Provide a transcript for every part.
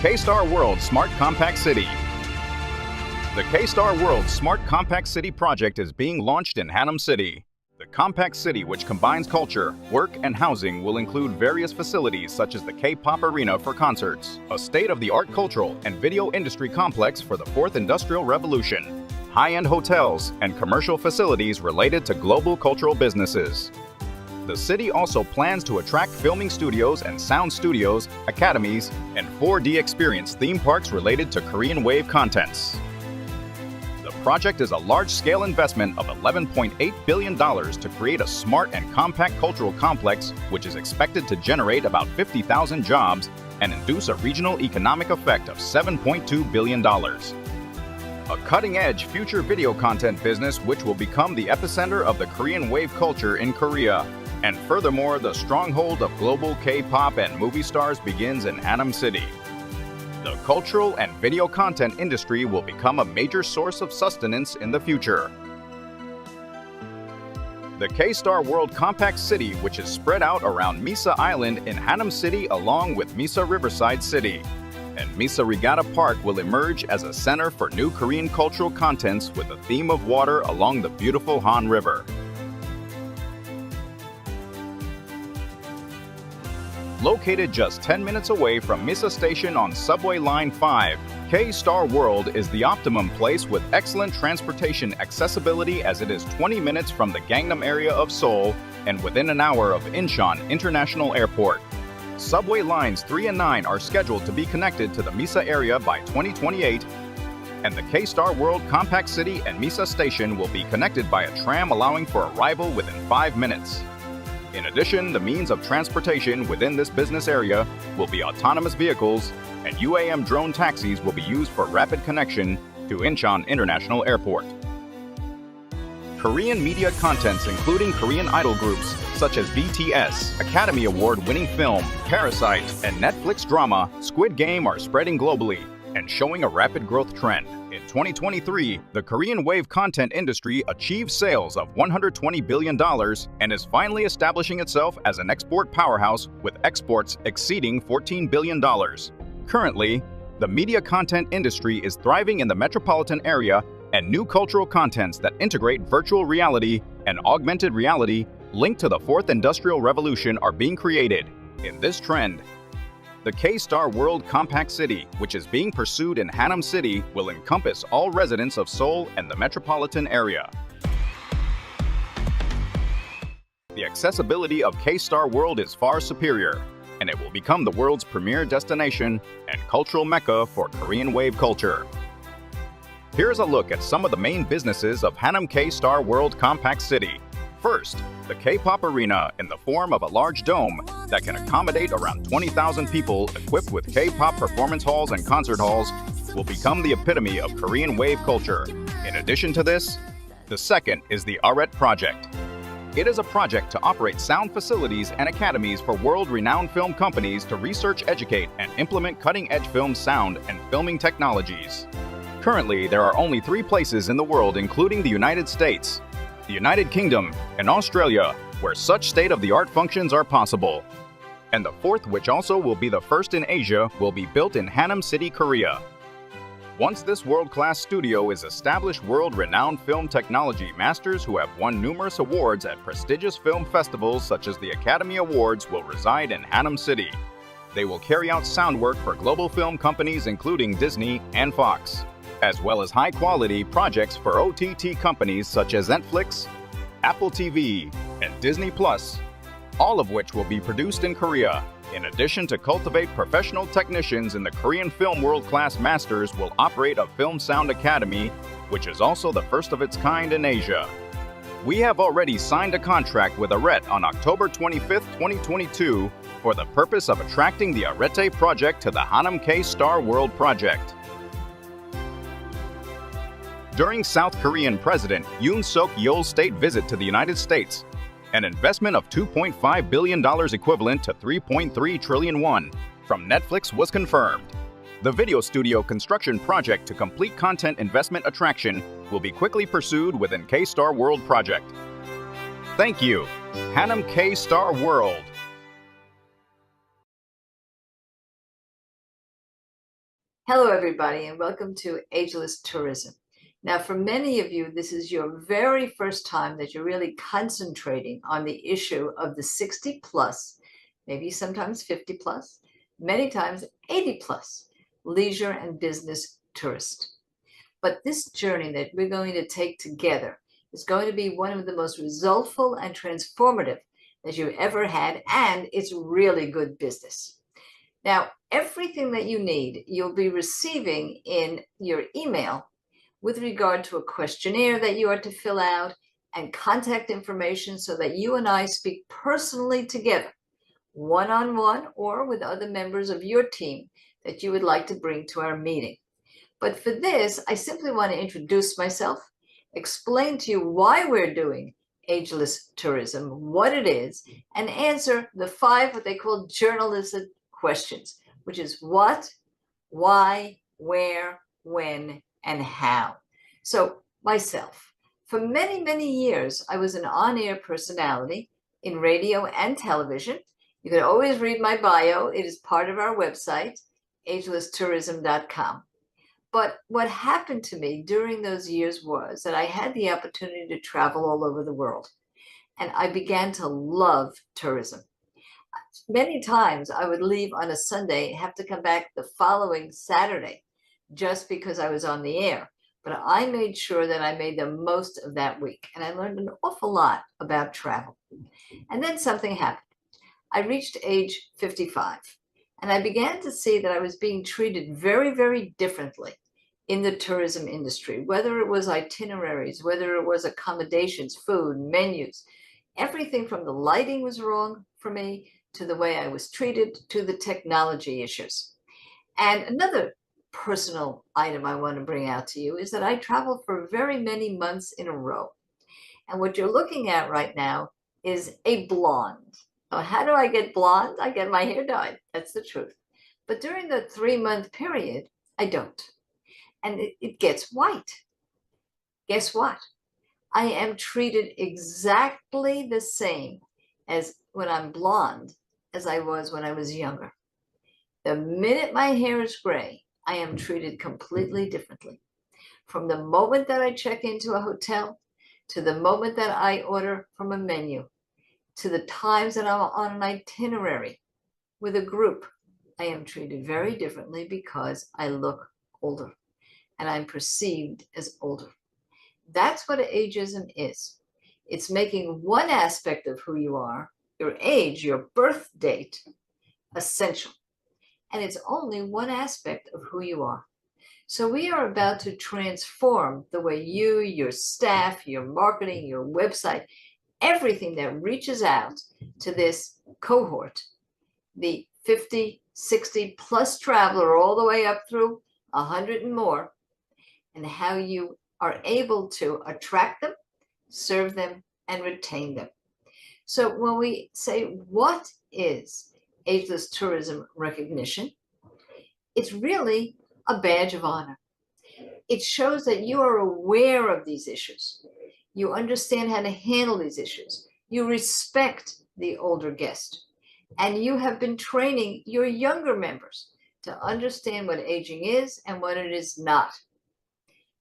K-Star World Smart Compact City. The K-Star World Smart Compact City project is being launched in Hanam City. The compact city, which combines culture, work, and housing, will include various facilities such as the K-Pop Arena for concerts, a state-of-the-art cultural and video industry complex for the Fourth Industrial Revolution, high-end hotels, and commercial facilities related to global cultural businesses. The city also plans to attract filming studios and sound studios, academies, and 4D experience theme parks related to Korean Wave contents. The project is a large-scale investment of $11.8 billion to create a smart and compact cultural complex, which is expected to generate about 50,000 jobs and induce a regional economic effect of $7.2 billion. A cutting-edge future video content business which will become the epicenter of the Korean Wave culture in Korea. And furthermore, the stronghold of global K-pop and movie stars begins in Hanam City. The cultural and video content industry will become a major source of sustenance in the future. The K-Star World Compact City, which is spread out around Misa Island in Hanam City along with Misa Riverside City, and Misa Regatta Park will emerge as a center for new Korean cultural contents with a theme of water along the beautiful Han River. Located just 10 minutes away from Misa Station on Subway Line 5, K-Star World is the optimum place with excellent transportation accessibility as it is 20 minutes from the Gangnam area of Seoul and within an hour of Incheon International Airport. Subway Lines 3 and 9 are scheduled to be connected to the Misa area by 2028, and the K-Star World Compact City and Misa Station will be connected by a tram allowing for arrival within 5 minutes. In addition, the means of transportation within this business area will be autonomous vehicles, and UAM drone taxis will be used for rapid connection to Incheon International Airport. Korean media contents including Korean idol groups such as BTS, Academy Award-winning film Parasite, and Netflix drama Squid Game are spreading globally and showing a rapid growth trend. In 2023, the Korean Wave content industry achieved sales of $120 billion and is finally establishing itself as an export powerhouse with exports exceeding $14 billion. Currently, the media content industry is thriving in the metropolitan area, and new cultural contents that integrate virtual reality and augmented reality linked to the Fourth Industrial Revolution are being created. In this trend, the K-Star World Compact City, which is being pursued in Hanam City, will encompass all residents of Seoul and the metropolitan area. The accessibility of K-Star World is far superior, and it will become the world's premier destination and cultural mecca for Korean Wave culture. Here's a look at some of the main businesses of Hanam K-Star World Compact City. First, the K-Pop Arena in the form of a large dome that can accommodate around 20,000 people equipped with K-pop performance halls and concert halls will become the epitome of Korean Wave culture. In addition to this, the second is the ARET project. It is a project to operate sound facilities and academies for world-renowned film companies to research, educate, and implement cutting-edge film sound and filming technologies. Currently, there are only 3 places in the world, including the United States, the United Kingdom, and Australia, where such state-of-the-art functions are possible. And the fourth, which also will be the first in Asia, will be built in Hanam City, Korea. Once this world-class studio is established, world-renowned film technology masters who have won numerous awards at prestigious film festivals such as the Academy Awards will reside in Hanam City. They will carry out sound work for global film companies including Disney and Fox, as well as high-quality projects for OTT companies such as Netflix, Apple TV, and Disney+, all of which will be produced in Korea. In addition to cultivate professional technicians in the Korean film world-class masters will operate a Film Sound Academy, which is also the first of its kind in Asia. We have already signed a contract with ARET on October 25, 2022 for the purpose of attracting the ARET project to the Hanam K-Star World project. During South Korean President Yoon Suk-yeol's state visit to the United States, an investment of $2.5 billion equivalent to 3.3 trillion won from Netflix was confirmed. The video studio construction project to complete content investment attraction will be quickly pursued within K-Star World project. Thank you, Hanam K-Star World. Hello, everybody, and welcome to Ageless Tourism. Now, for many of you, this is your very first time that you're really concentrating on the issue of the 60 plus, maybe sometimes 50 plus, many times 80 plus leisure and business tourist. But this journey that we're going to take together is going to be one of the most resultful and transformative that you've ever had, and it's really good business. Now, everything that you need, you'll be receiving in your email with regard to a questionnaire that you are to fill out and contact information so that you and I speak personally together, one-on-one or with other members of your team that you would like to bring to our meeting. But for this, I simply want to introduce myself, explain to you why we're doing ageless tourism, what it is, and answer the 5 what they call journalistic questions, which is what, why, where, when, and how. So myself, for many, many years, I was an on-air personality in radio and television. You can always read my bio. It is part of our website, agelesstourism.com. But what happened to me during those years was that I had the opportunity to travel all over the world, and I began to love tourism. Many times I would leave on a Sunday and have to come back the following Saturday just because I was on the air. But I made sure that I made the most of that week, and I learned an awful lot about travel. And then something happened. I reached age 55, and I began to see that I was being treated very, very differently in the tourism industry, whether it was itineraries, whether it was accommodations, food, menus. Everything from the lighting was wrong for me, to the way I was treated, to the technology issues. And another personal item I want to bring out to you is that I traveled for very many months in a row. And what you're looking at right now is a blonde. Now, how do I get blonde? I get my hair dyed. That's the truth. But during the 3-month period, I don't. And it gets white. Guess what? I am treated exactly the same as when I'm blonde as I was when I was younger. The minute my hair is gray, I am treated completely differently. From the moment that I check into a hotel, to the moment that I order from a menu, to the times that I'm on an itinerary with a group, I am treated very differently because I look older and I'm perceived as older. That's what ageism is. It's making one aspect of who you are, your age, your birth date, essential. And it's only one aspect of who you are. So we are about to transform the way you, your staff, your marketing, your website, everything that reaches out to this cohort, the 50, 60 plus traveler all the way up through 100 and more, and how you are able to attract them, serve them, and retain them. So when we say, what is ageless tourism recognition? It's really a badge of honor. It shows that you are aware of these issues. You understand how to handle these issues. You respect the older guest. And you have been training your younger members to understand what aging is and what it is not.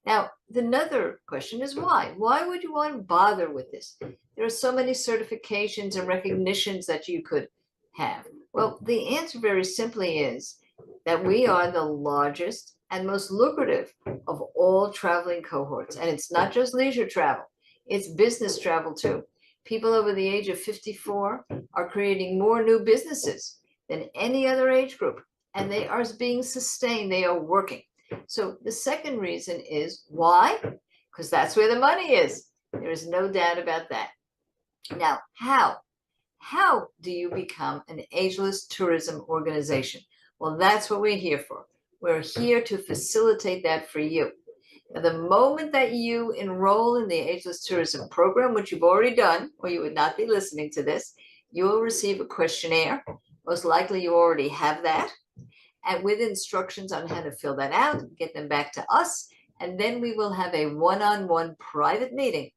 Now, another question is why? Why would you want to bother with this? There are so many certifications and recognitions that you could have. Well, the answer very simply is that we are the largest and most lucrative of all traveling cohorts. And it's not just leisure travel, it's business travel too. People over the age of 54 are creating more new businesses than any other age group, and they are being sustained, they are working. So the second reason is why? Because that's where the money is. There is no doubt about that. Now, how? How do you become an ageless tourism organization? Well, that's what we're here for. We're here to facilitate that for you. Now, the moment that you enroll in the Ageless Tourism Program, which you've already done, or you would not be listening to this, you will receive a questionnaire. Most likely you already have that, and with instructions on how to fill that out, get them back to us, and then we will have a one-on-one private meeting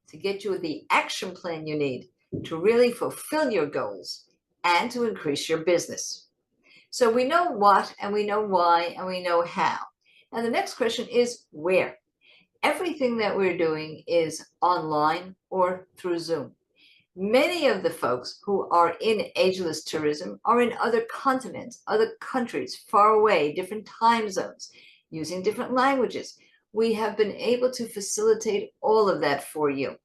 to get you the action plan you need to really fulfill your goals and to increase your business. So we know what, and we know why, and we know how. Now the next question is where. Everything that we're doing is online or through Zoom. Many of the folks who are in ageless tourism are in other continents, other countries, far away, different time zones, using different languages. We have been able to facilitate all of that for you.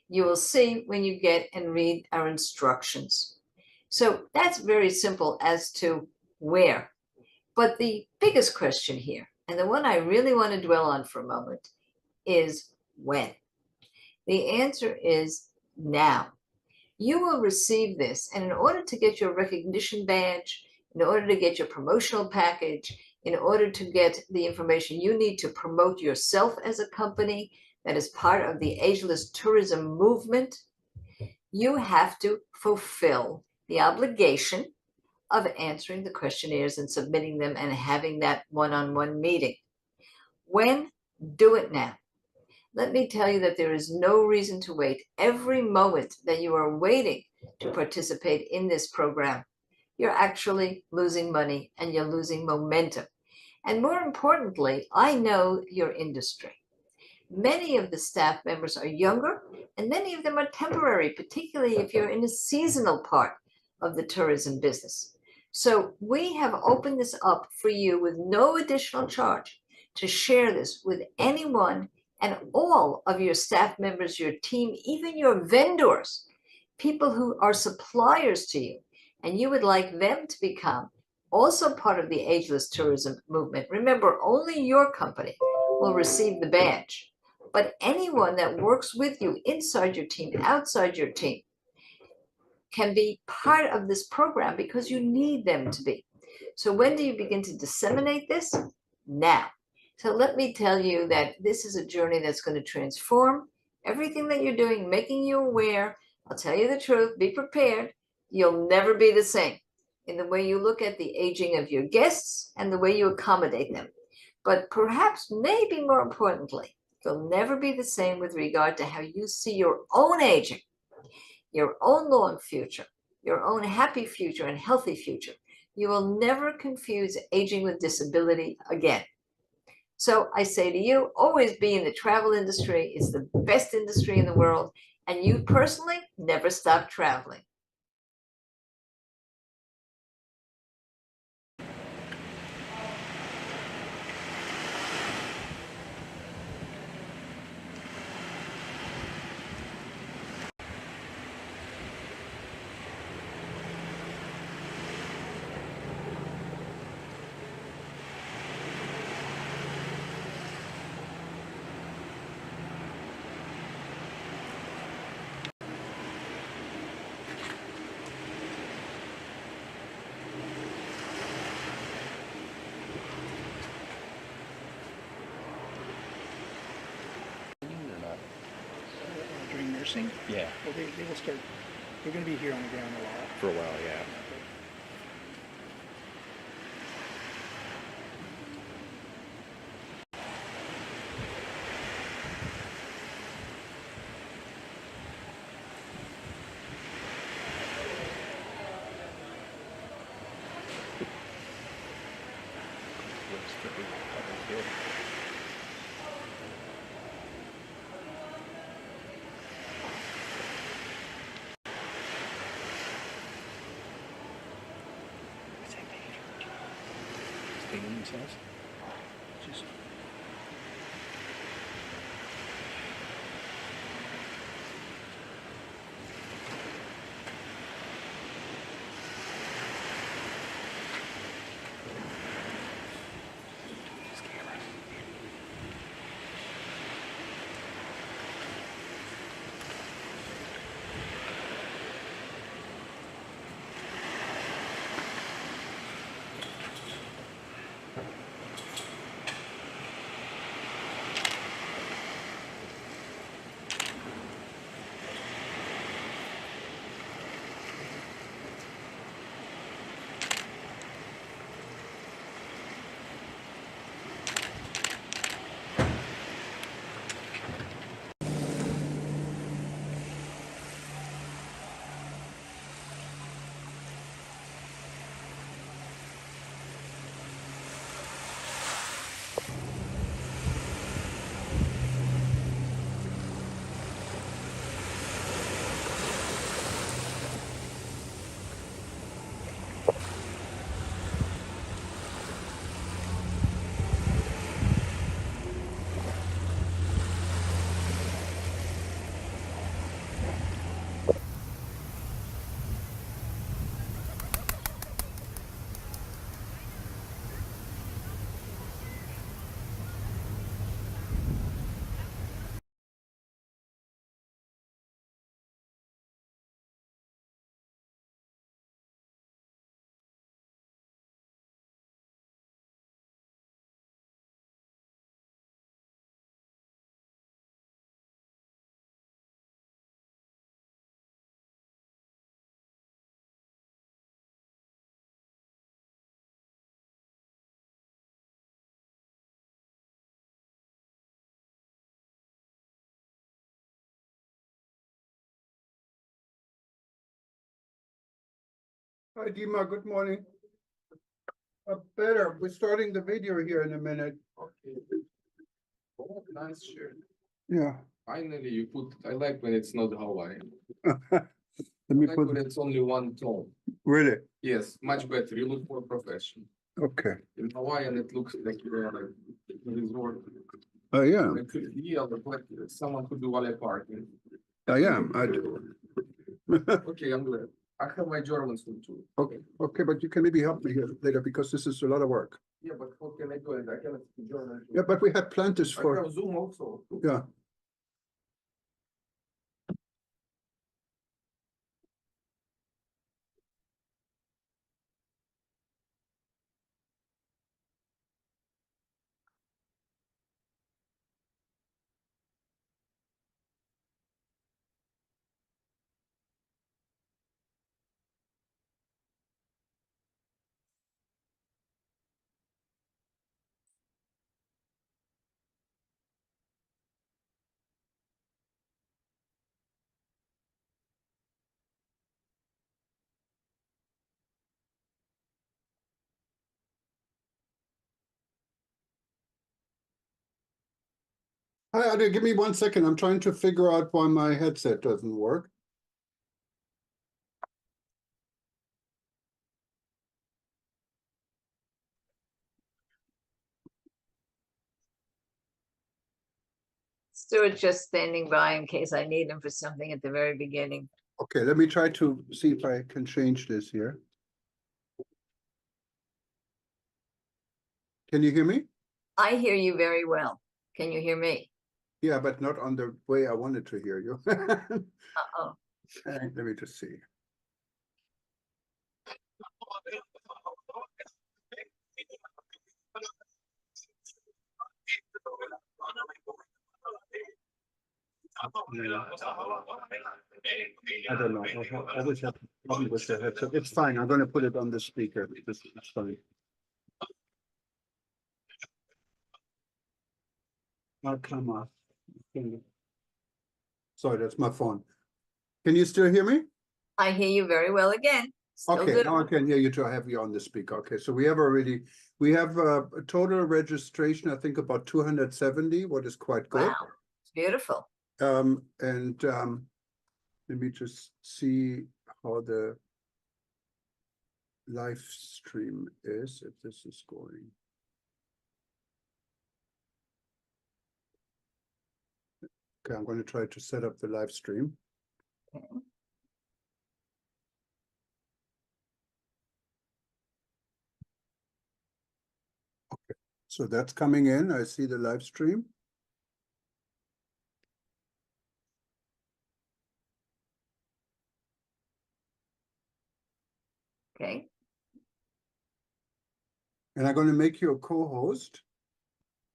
You will see when you get and read our instructions. So that's very simple as to where. But the biggest question here, and the one I really want to dwell on for a moment, is when. The answer is now. You will receive this, and in order to get your recognition badge, in order to get your promotional package, in order to get the information you need to promote yourself as a company that is part of the ageless tourism movement, you have to fulfill the obligation of answering the questionnaires and submitting them and having that one-on-one meeting. When? Do it now. Let me tell you that there is no reason to wait. Every moment that you are waiting to participate in this program, you're actually losing money and you're losing momentum. And more importantly, I know your industry. Many of the staff members are younger, and many of them are temporary, particularly if you're in a seasonal part of the tourism business. So we have opened this up for you with no additional charge to share this with anyone and all of your staff members, your team, even your vendors, people who are suppliers to you, and you would like them to become also part of the ageless tourism movement. Remember, only your company will receive the badge, but anyone that works with you inside your team, outside your team, can be part of this program because you need them to be. So when do you begin to disseminate this? Now. So let me tell you that this is a journey that's going to transform everything that you're doing, making you aware. I'll tell you the truth, be prepared. You'll never be the same in the way you look at the aging of your guests and the way you accommodate them. But perhaps, maybe more importantly, you'll never be the same with regard to how you see your own aging, your own long future, your own happy future and healthy future. You will never confuse aging with disability again. So I say to you, always be in the travel industry. It's the best industry in the world. And you personally, never stop traveling. During nursing? Yeah, Well, they will start, they're going to be here on the ground a lot. for a while, yeah. Looks pretty good. Is that Pedro? Is Pedro in his house? Just His camera. Hi, Dima, good morning. Better, we're starting the video here in a minute. Okay. Oh, nice shirt. Yeah. Finally, you put, I like when it's not Hawaiian. Let I me like put, when it's only one tone. really, Yes, much better. You look more professional. okay. In Hawaiian, it looks like you're like a resort. I am, Like, yeah, look like someone could do valet parking. I do. Okay, I'm glad. I have my German one too. Okay, but you can maybe help me here later because this is a lot of work. Yeah, but what can I do? I cannot speak German. Yeah, but we had planned this I for, have Zoom also. yeah. Hi, Adi, give me 1 second. I'm trying to figure out why my headset doesn't work. Stuart's just standing by in case I need him for something at the very beginning. Okay, let me try to see if I can change this here. Can you hear me? I hear you very well. Can you hear me? Yeah, but not on the way I wanted to hear you. Uh-oh. Let me just see. I don't know. I always have a problem with the headset. It's fine. I'm going to put it on the speaker. It's fine. Oh, come on. Sorry, that's my phone. Can you still hear me? I hear you very well again. Still Okay, good. now I can hear you too. I have you on the speaker. Okay, so we have a total registration, I think about 270, what is quite good. Wow, it's beautiful. Let me just see how the live stream is, if this is going. Okay, I'm going to try to set up the live stream. Okay. So that's coming in. I see the live stream. Okay. And I'm going to make you a co-host.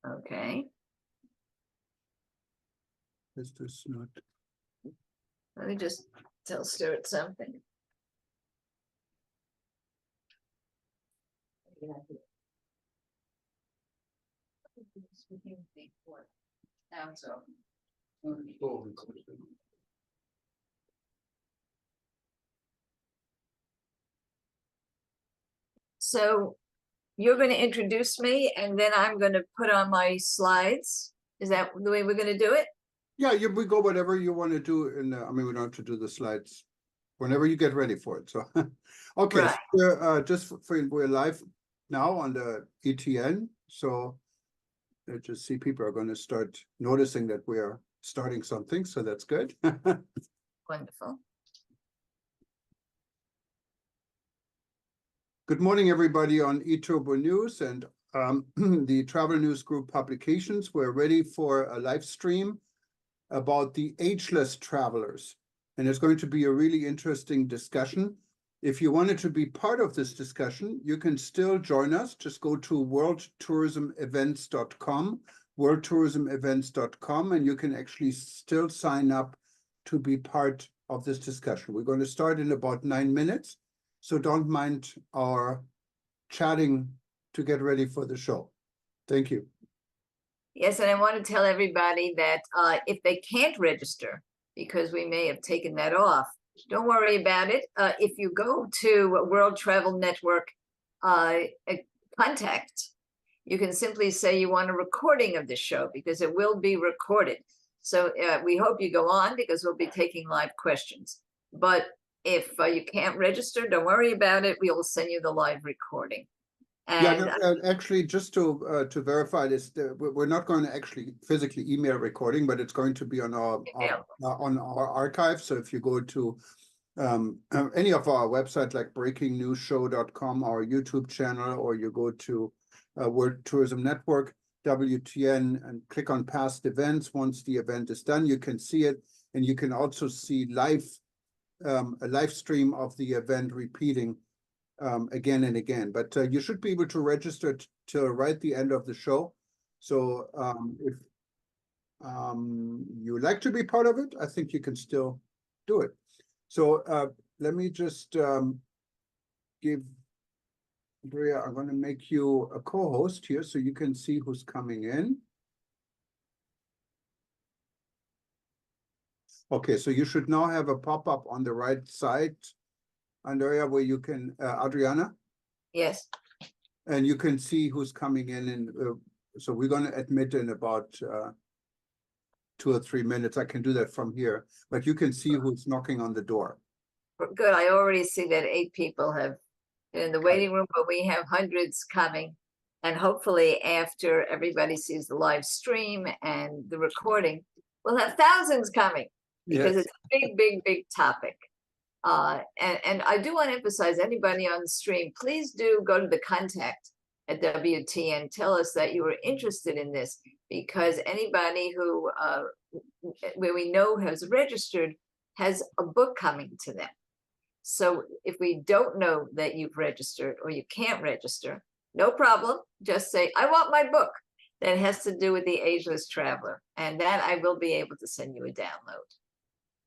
Okay. Is this not? Let me just tell Stuart something. So you're going to introduce me and then I'm going to put on my slides. Is that the way we're going to do it? Yeah, we go whatever you want to do. I mean, we don't have to do the slides whenever you get ready for it. So, okay, Right. so we're live now on the ETN. So I just see people are going to start noticing that we are starting something. So that's good. Wonderful. Good morning, everybody on eTurbo News and the Travel News Group publications. We're ready for a live stream about the ageless travelers. And it's going to be a really interesting discussion. If you wanted to be part of this discussion, you can still join us. Just go to worldtourismevents.com, worldtourismevents.com, and you can actually still sign up to be part of this discussion. We're going to start in about 9 minutes. So don't mind our chatting to get ready for the show. Thank you. Yes, and I want to tell everybody that if they can't register, because we may have taken that off, Don't worry about it. If you go to World Travel Network contact, you can simply say you want a recording of the show because it will be recorded. So we hope you go on because we'll be taking live questions. But if you can't register, don't worry about it. We will send you the live recording. And Yeah, no, actually, just to verify this, we're not going to actually physically email recording, but it's going to be on our archive. So if you go to any of our websites like breakingnewsshow.com, our YouTube channel, or you go to World Tourism Network, WTN, and click on past events. Once the event is done, you can see it, and you can also see a live stream of the event repeating again and again. But you should be able to register till right the end of the show. So if you like to be part of it, I think you can still do it. So let me just give Andrea, I'm going to make you a co-host here so you can see who's coming in. Okay, so you should now have a pop-up on the right side, Andrea, where you can, Adriana, yes, and you can see who's coming in. And so we're going to admit in about 2 or 3 minutes. I can do that from here, but you can see who's knocking on the door. good. I already see that 8 people have been in the waiting room, but we have hundreds coming. And hopefully after everybody sees the live stream and the recording, we'll have thousands coming because Yes. it's a big, big, big topic. And I do want to emphasize anybody on the stream, please do go to the contact at WTN, tell us that you are interested in this, because anybody who where we know has registered has a book coming to them. So if we don't know that you've registered or you can't register, no problem. Just say, I want my book that has to do with the Ageless Traveler, and that I will be able to send you a download.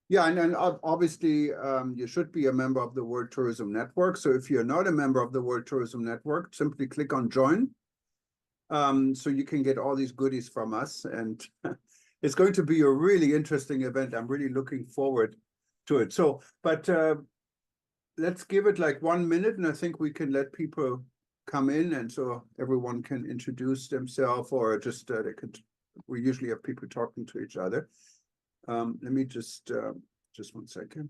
Yeah, and obviously you should be a member of the World Tourism Network. So if you're not a member of the World Tourism Network, simply click on join. So you can get all these goodies from us. And it's going to be a really interesting event. I'm really looking forward to it. So, but let's give it like 1 minute, and I think we can let people come in, and so everyone can introduce themselves, or just they could. We usually have people talking to each other. Let me just 1 second.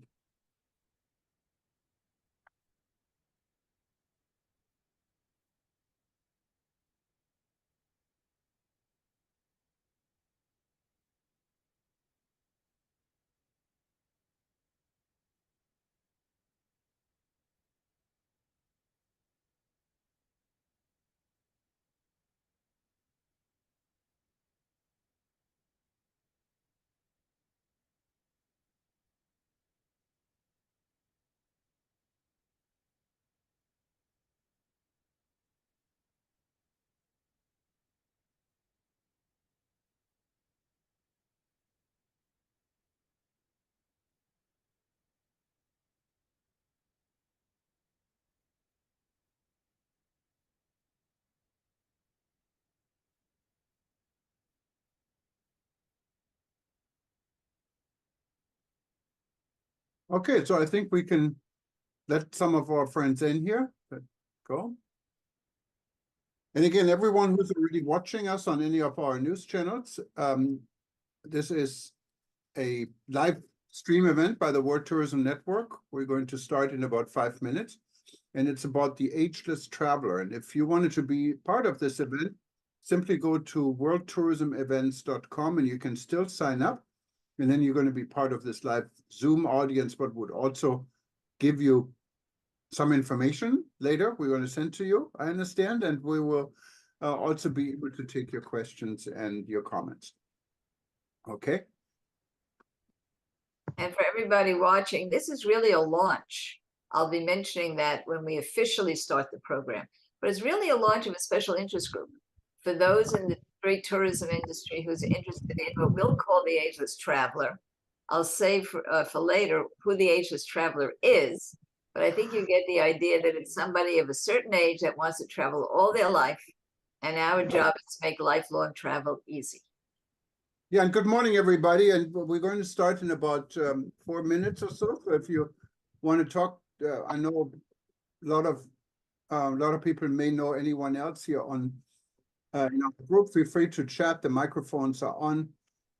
Okay, so I think we can let some of our friends in here. Go. And again, everyone who's already watching us on any of our news channels, this is a live stream event by the World Tourism Network. We're going to start in about 5 minutes, and it's about the Ageless Traveler. And if you wanted to be part of this event, simply go to worldtourismevents.com and you can still sign up. And then you're going to be part of this live Zoom audience, but would also give you some information later we're going to send to you, I understand, and we will also be able to take your questions and your comments. Okay. And for everybody watching, this is really a launch. I'll be mentioning that when we officially start the program, but it's really a launch of a special interest group for those in the great tourism industry who's interested in what we'll call the Ageless Traveler. I'll say for later who the Ageless Traveler is, but I think you get the idea that it's somebody of a certain age that wants to travel all their life, and our job is to make lifelong travel easy. Yeah, and good morning, everybody. And we're going to start in about 4 minutes or so. So if you want to talk, I know a lot of people may know anyone else here on in our group. Feel free to chat. The microphones are on,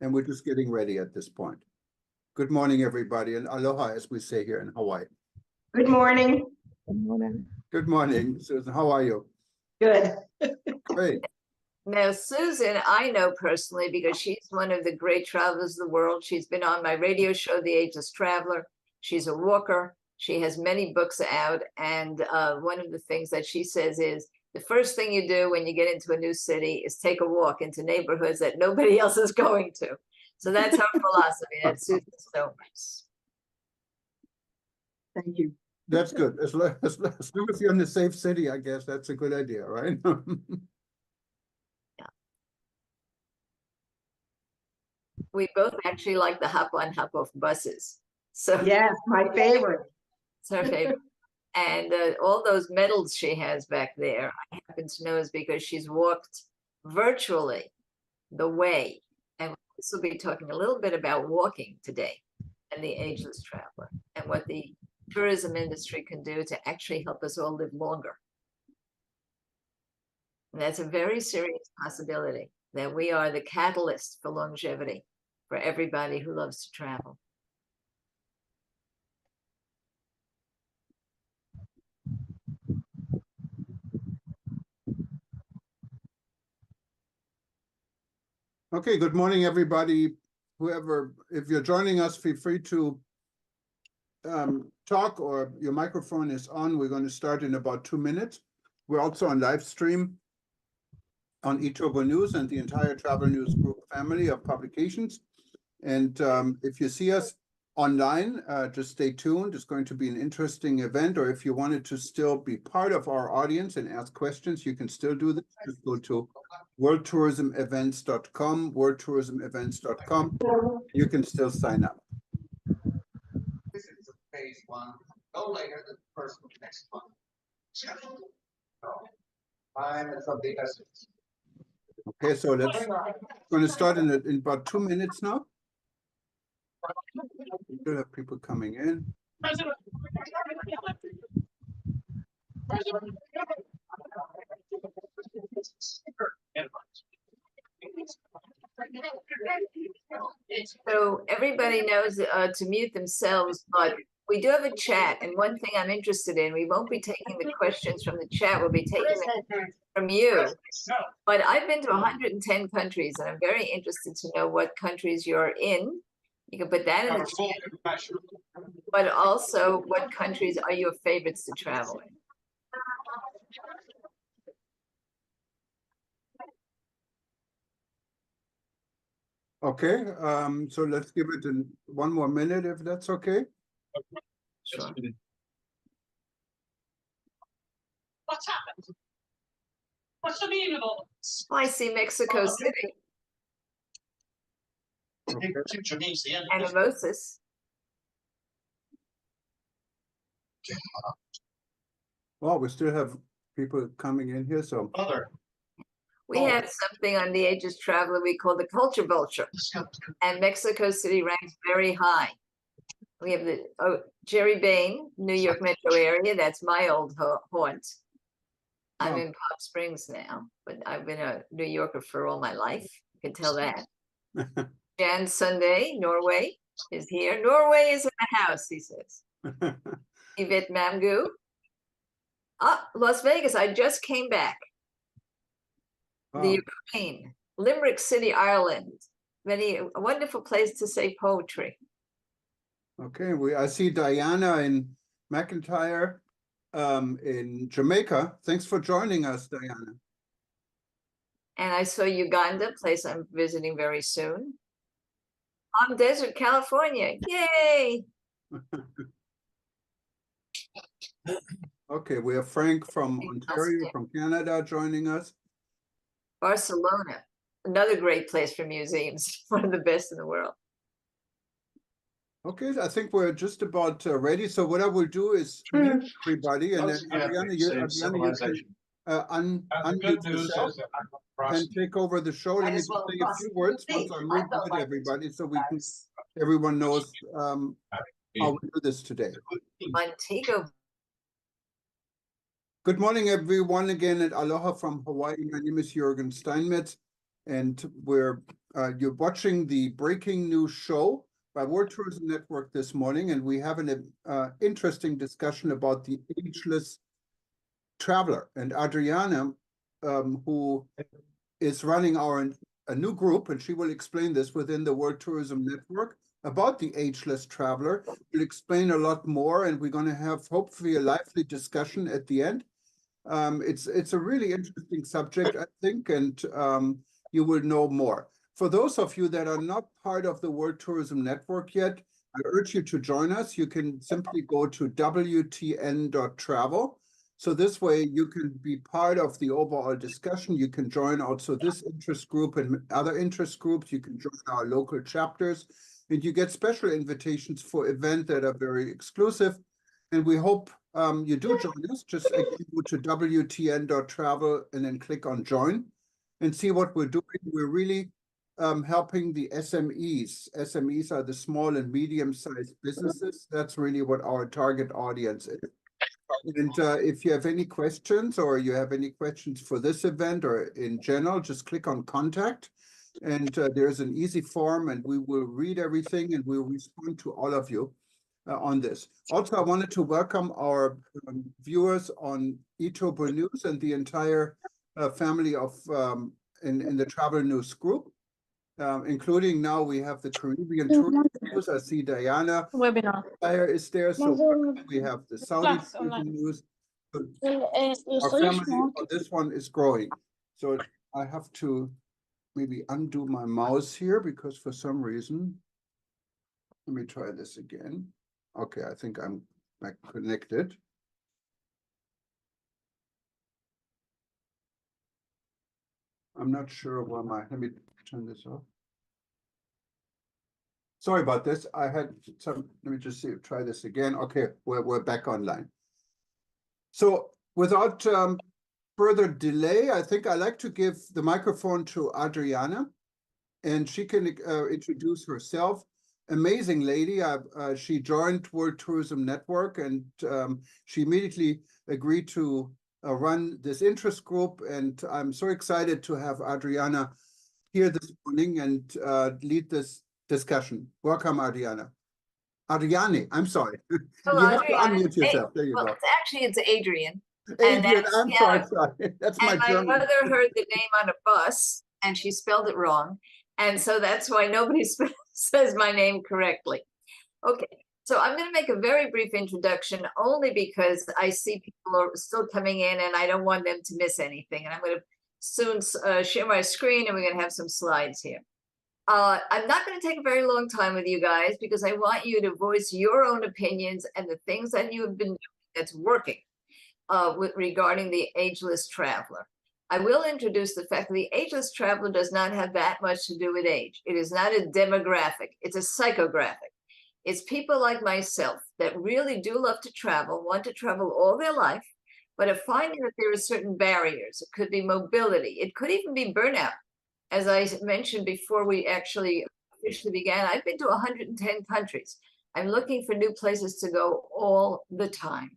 and we're just getting ready at this point. Good morning, everybody, and aloha, as we say here in Hawaii. Good morning. Good morning, Susan. How are you? Good. Great. Now, Susan, I know personally because she's one of the great travelers of the world. She's been on my radio show, The Ageless Traveler. She's a walker. She has many books out. And one of the things that she says is the first thing you do when you get into a new city is take a walk into neighborhoods that nobody else is going to. So that's her philosophy. That's Susan Stover's. Thank you. That's good. As long as you're in a safe city, I guess that's a good idea, right? We both actually like the hop on, hop off buses. So Yes, my favorite. it's her favorite. And all those medals she has back there, I happen to know is because she's walked virtually the way. And this will be talking a little bit about walking today and the Ageless Traveler and what the tourism industry can do to actually help us all live longer. And that's a very serious possibility that we are the catalyst for longevity for everybody who loves to travel. Okay, good morning, everybody. Whoever, if you're joining us, feel free to talk or your microphone is on. We're going to start in about 2 minutes. We're also on live stream on eTurbo News and the entire Travel News Group family of publications. And if you see us online, just stay tuned. It's going to be an interesting event. Or if you wanted to still be part of our audience and ask questions, you can still do this. Just go to worldtourismevents.com, worldtourismevents.com. You can still sign up. This is phase one, no later than the first of next month. Time is of the essence. Okay, so we're going to start in about 2 minutes now. We do have people coming in. So everybody knows to mute themselves, but we do have a chat. And one thing I'm interested in, we won't be taking the questions from the chat, we'll be taking them from you. But I've been to 110 countries and I'm very interested to know what countries you're in. You can put that in the chat. But also, what countries are your favorites to travel in? Okay, so let's give it one more minute if that's okay. Sure. What's happened? What's the meaning of all this? I see Mexico City Okay. and Mimosas. Well, we still have people coming in here, so We have something on the Ageless Traveler we call the Culture Vulture, and Mexico City ranks very high. We have the Jerry Bain, New York metro area. That's my old haunt. I'm Oh. in Palm Springs now, but I've been a New Yorker for all my life. You can tell that. Jan Sunday, Norway, is here. Norway is in the house, he says. Yvette Mamgu. Ah, Las Vegas, I just came back. The Oh, Ukraine, Limerick City, Ireland. A wonderful place to say poetry. okay, I see Diana in McIntyre in Jamaica. Thanks for joining us, Diana. And I saw Uganda, place I'm visiting very soon. Palm Desert, California. Yay! Okay, we have Frank from Thank Ontario, you. from Canada, joining us. Barcelona, another great place for museums, one of the best in the world. Okay, I think we're just about ready. So what I will do is mute everybody, and then Adriana, unmute yourself and take over the show. Let me just say a few words once I move with everybody so we can, everyone knows how we do this today. Montego. Good morning, everyone, again at Aloha from Hawaii. My name is Jürgen Steinmetz, and you're watching the breaking news show by World Tourism Network this morning, and we have an interesting discussion about the ageless traveler. And Adriana, who is running a new group, and she will explain this within the World Tourism Network about the ageless traveler. We'll explain a lot more, and we're going to have hopefully a lively discussion at the end. It's a really interesting subject, I think, and you will know more. For those of you that are not part of the World Tourism Network yet, I urge you to join us. You can simply go to wtn.travel. So this way you can be part of the overall discussion. You can join also this interest group and other interest groups. You can join our local chapters, and you get special invitations for events that are very exclusive. And we hope you do join us. Just again, go to wtn.travel and then click on join and see what we're doing. We're really helping the SMEs. SMEs are the small and medium-sized businesses. That's really what our target audience is. And if you have any questions or you have any questions for this event or in general, just click on contact. And there's an easy form, and we will read everything and we'll respond to all of you on this. Also, I wanted to welcome our viewers on eTurbo News and the entire family of in the Travel News group. Including now we have the Caribbean Tourism News. I see Diana Webinar. is there. So we have the Saudi Tourism News. So our family on this one is growing. So I have to maybe undo my mouse here because for some reason, let me try this again. Okay, I think I'm back connected. I'm not sure why let me turn this off. Sorry about this. I had some, let me just see, try this again. Okay, we're back online. So without further delay, I think I'd like to give the microphone to Adriana, and she can introduce herself. Amazing lady. She joined World Tourism Network, and she immediately agreed to run this interest group. And I'm so excited to have Adriana here this morning and lead this discussion. Welcome, Adriana. Adriane, I'm sorry. Hello, You have to Adriana. unmute yourself. There you Well, go. it's Adrian. Adrian, I'm yeah. sorry. That's my And my German. mother heard the name on a bus and she spelled it wrong. And so that's why nobody says my name correctly. Okay, so I'm going to make a very brief introduction only because I see people are still coming in and I don't want them to miss anything. And I'm going to soon share my screen and we're going to have some slides here. I'm not going to take a very long time with you guys because I want you to voice your own opinions and the things that you have been doing that's working regarding the ageless traveler. I will introduce the fact that the ageless traveler does not have that much to do with age. It is not a demographic, it's a psychographic. It's people like myself that really do love to travel, want to travel all their life, but are finding that there are certain barriers. It could be mobility, it could even be burnout. As I mentioned before we actually officially began, I've been to 110 countries. I'm looking for new places to go all the time.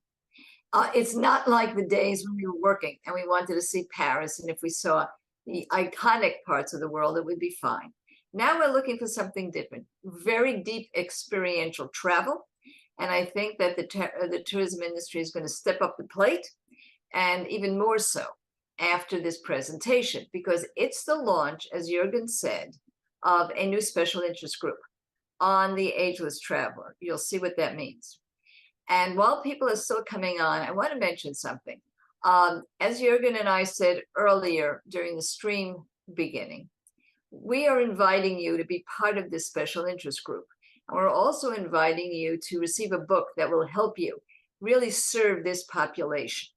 It's not like the days when we were working and we wanted to see Paris, and if we saw the iconic parts of the world, it would be fine. Now we're looking for something different, very deep experiential travel. And I think that the tourism industry is going to step up the plate, and even more so after this presentation, because it's the launch, as Jürgen said, of a new special interest group on the ageless traveler. You'll see what that means. And while people are still coming on, I want to mention something. As Jürgen and I said earlier during the stream beginning, we are inviting you to be part of this special interest group. And we're also inviting you to receive a book that will help you really serve this population.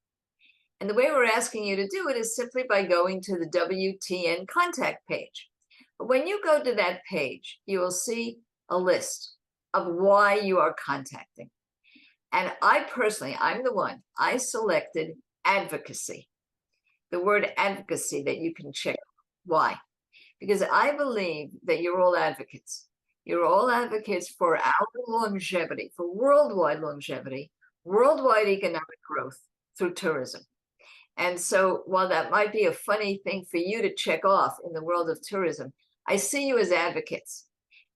And the way we're asking you to do it is simply by going to the WTN contact page. But when you go to that page, you will see a list of why you are contacting. And I personally, I'm the one, I selected advocacy. the word advocacy that you can check. Why? Because I believe that you're all advocates. You're all advocates for our longevity, for worldwide longevity, worldwide economic growth through tourism. And so while that might be a funny thing for you to check off in the world of tourism, I see you as advocates.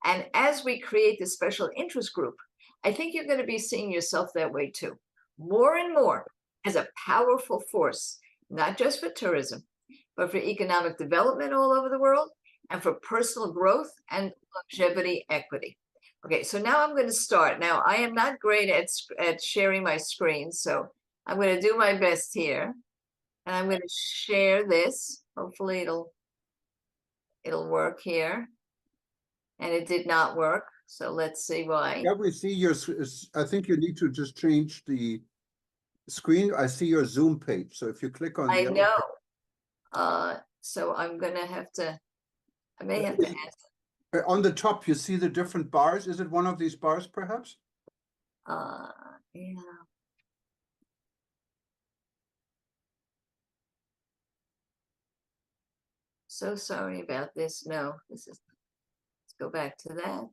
And as we create this special interest group, I think you're going to be seeing yourself that way too, more and more as a powerful force, not just for tourism, but for economic development all over the world and for personal growth and longevity equity. Okay, so now I'm going to start. Now, I am not great at sharing my screen, so I'm going to do my best here. And I'm going to share this. Hopefully it'll work here. And it did not work. So let's see why. Yeah, we see your, I think you need to just change the screen. I see your Zoom page. So if you click on I the know. So I'm going to have to, I may have to add. on the top, you see the different bars. Is it one of these bars, perhaps? Yeah. So sorry about this. No, this is, let's go back to that.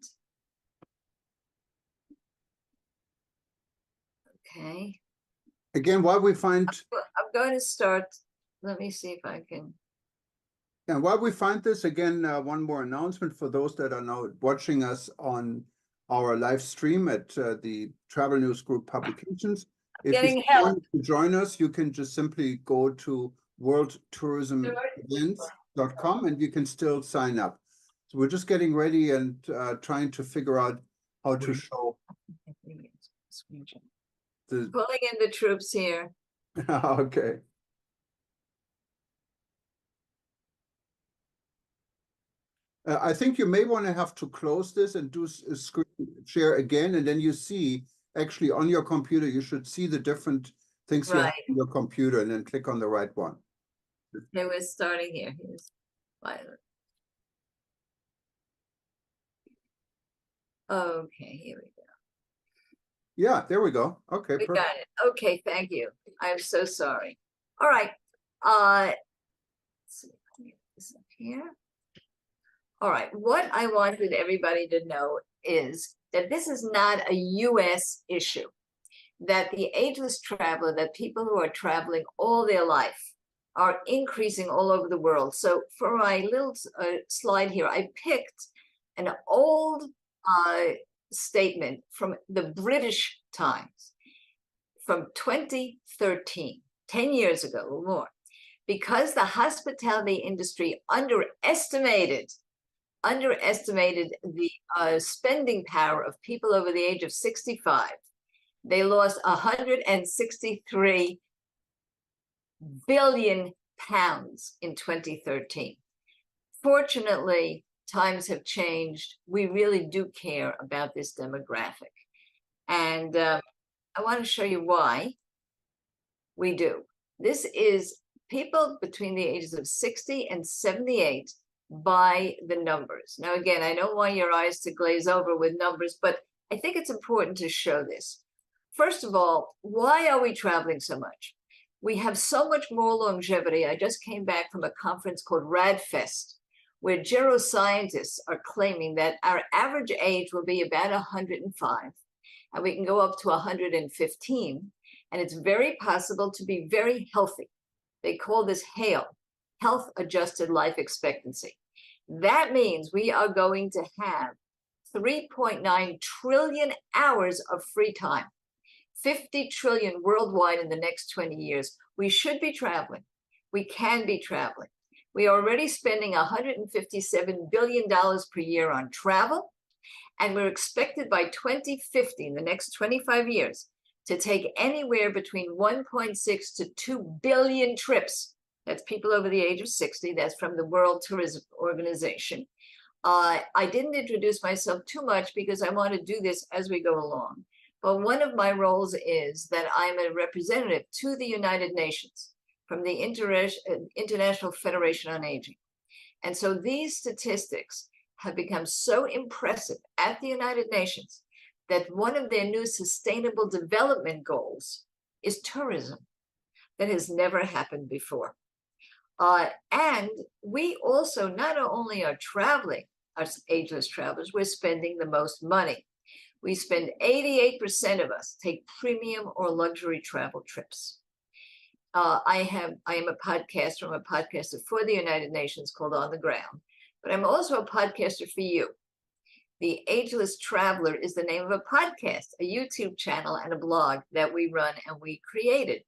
Okay. Again, while we find, I'm going to start. Let me see if I can. and while we find this, again, one more announcement for those that are now watching us on our live stream at the Travel News Group Publications. If Getting you help. want to join us, you can just simply go to worldtourismevents.com and you can still sign up. So we're just getting ready and trying to figure out how to show the, Pulling in the troops here. okay. I think you may want to have to close this and do a screen share again, and then you see actually on your computer, you should see the different things you have Right. on your computer and then click on the right one. Okay, we're starting here. Here's Violet. Okay, here we go. Yeah, there we go. Okay, We perfect. got it. Okay, thank you. I'm so sorry. All right. Let's see if I can get this up here. All right. What I wanted everybody to know is that this is not a US issue, that the ageless traveler, that people who are traveling all their life are increasing all over the world. So for my little slide here, I picked an old statement from the British Times from 2013, 10 years ago or more, because the hospitality industry underestimated the spending power of people over the age of 65. They lost 163 billion pounds in 2013. Fortunately, times have changed. We really do care about this demographic. And I want to show you why we do. This is people between the ages of 60 and 78 by the numbers. Now, again, I don't want your eyes to glaze over with numbers, but I think it's important to show this. First of all, why are we traveling so much? We have so much more longevity. I just came back from a conference called RADFest, where geroscientists are claiming that our average age will be about 105, and we can go up to 115, and it's very possible to be very healthy. They call this HALE, Health Adjusted Life Expectancy. That means we are going to have 3.9 trillion hours of free time, 50 trillion worldwide in the next 20 years. We should be traveling. We can be traveling. We are already spending $157 billion per year on travel, and we're expected by 2050, in the next 25 years, to take anywhere between 1.6 to 2 billion trips. That's people over the age of 60. That's from the World Tourism Organization. I didn't introduce myself too much because I want to do this as we go along. But one of my roles is that I'm a representative to the United Nations from the International Federation on Aging. And so these statistics have become so impressive at the United Nations that one of their new sustainable development goals is tourism. That has never happened before. And we also not only are traveling, as ageless travelers, we're spending the most money. We spend 88% of us take premium or luxury travel trips. I am a podcaster. I'm a podcaster for the United Nations called On the Ground, but I'm also a podcaster for you. The Ageless Traveler is the name of a podcast, a YouTube channel, and a blog that we run and we created.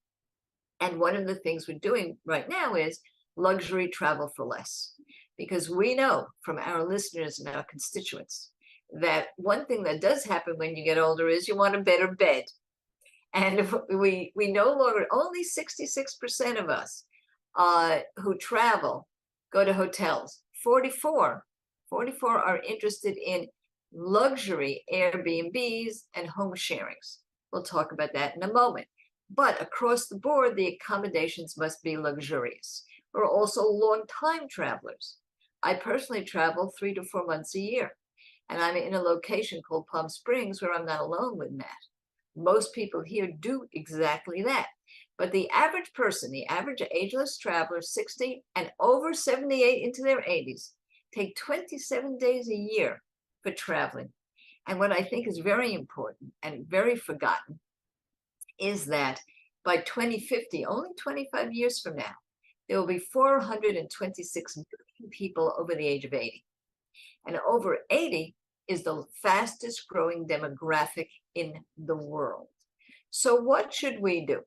And one of the things we're doing right now is luxury travel for less, because we know from our listeners and our constituents that one thing that does happen when you get older is you want a better bed. And if we no longer, only 66% of us who travel go to hotels. 44 are interested in luxury Airbnbs and home sharings. We'll talk about that in a moment. But across the board, the accommodations must be luxurious. We're also long-time travelers. I personally travel 3 to 4 months a year, and I'm in a location called Palm Springs where I'm not alone with Matt. Most people here do exactly that. But the average person, the average ageless traveler, 60 and over 78 into their 80s, take 27 days a year for traveling. And what I think is very important and very forgotten is that by 2050, only 25 years from now, there will be 426 million people over the age of 80. And over 80 is the fastest growing demographic in the world. So what should we do?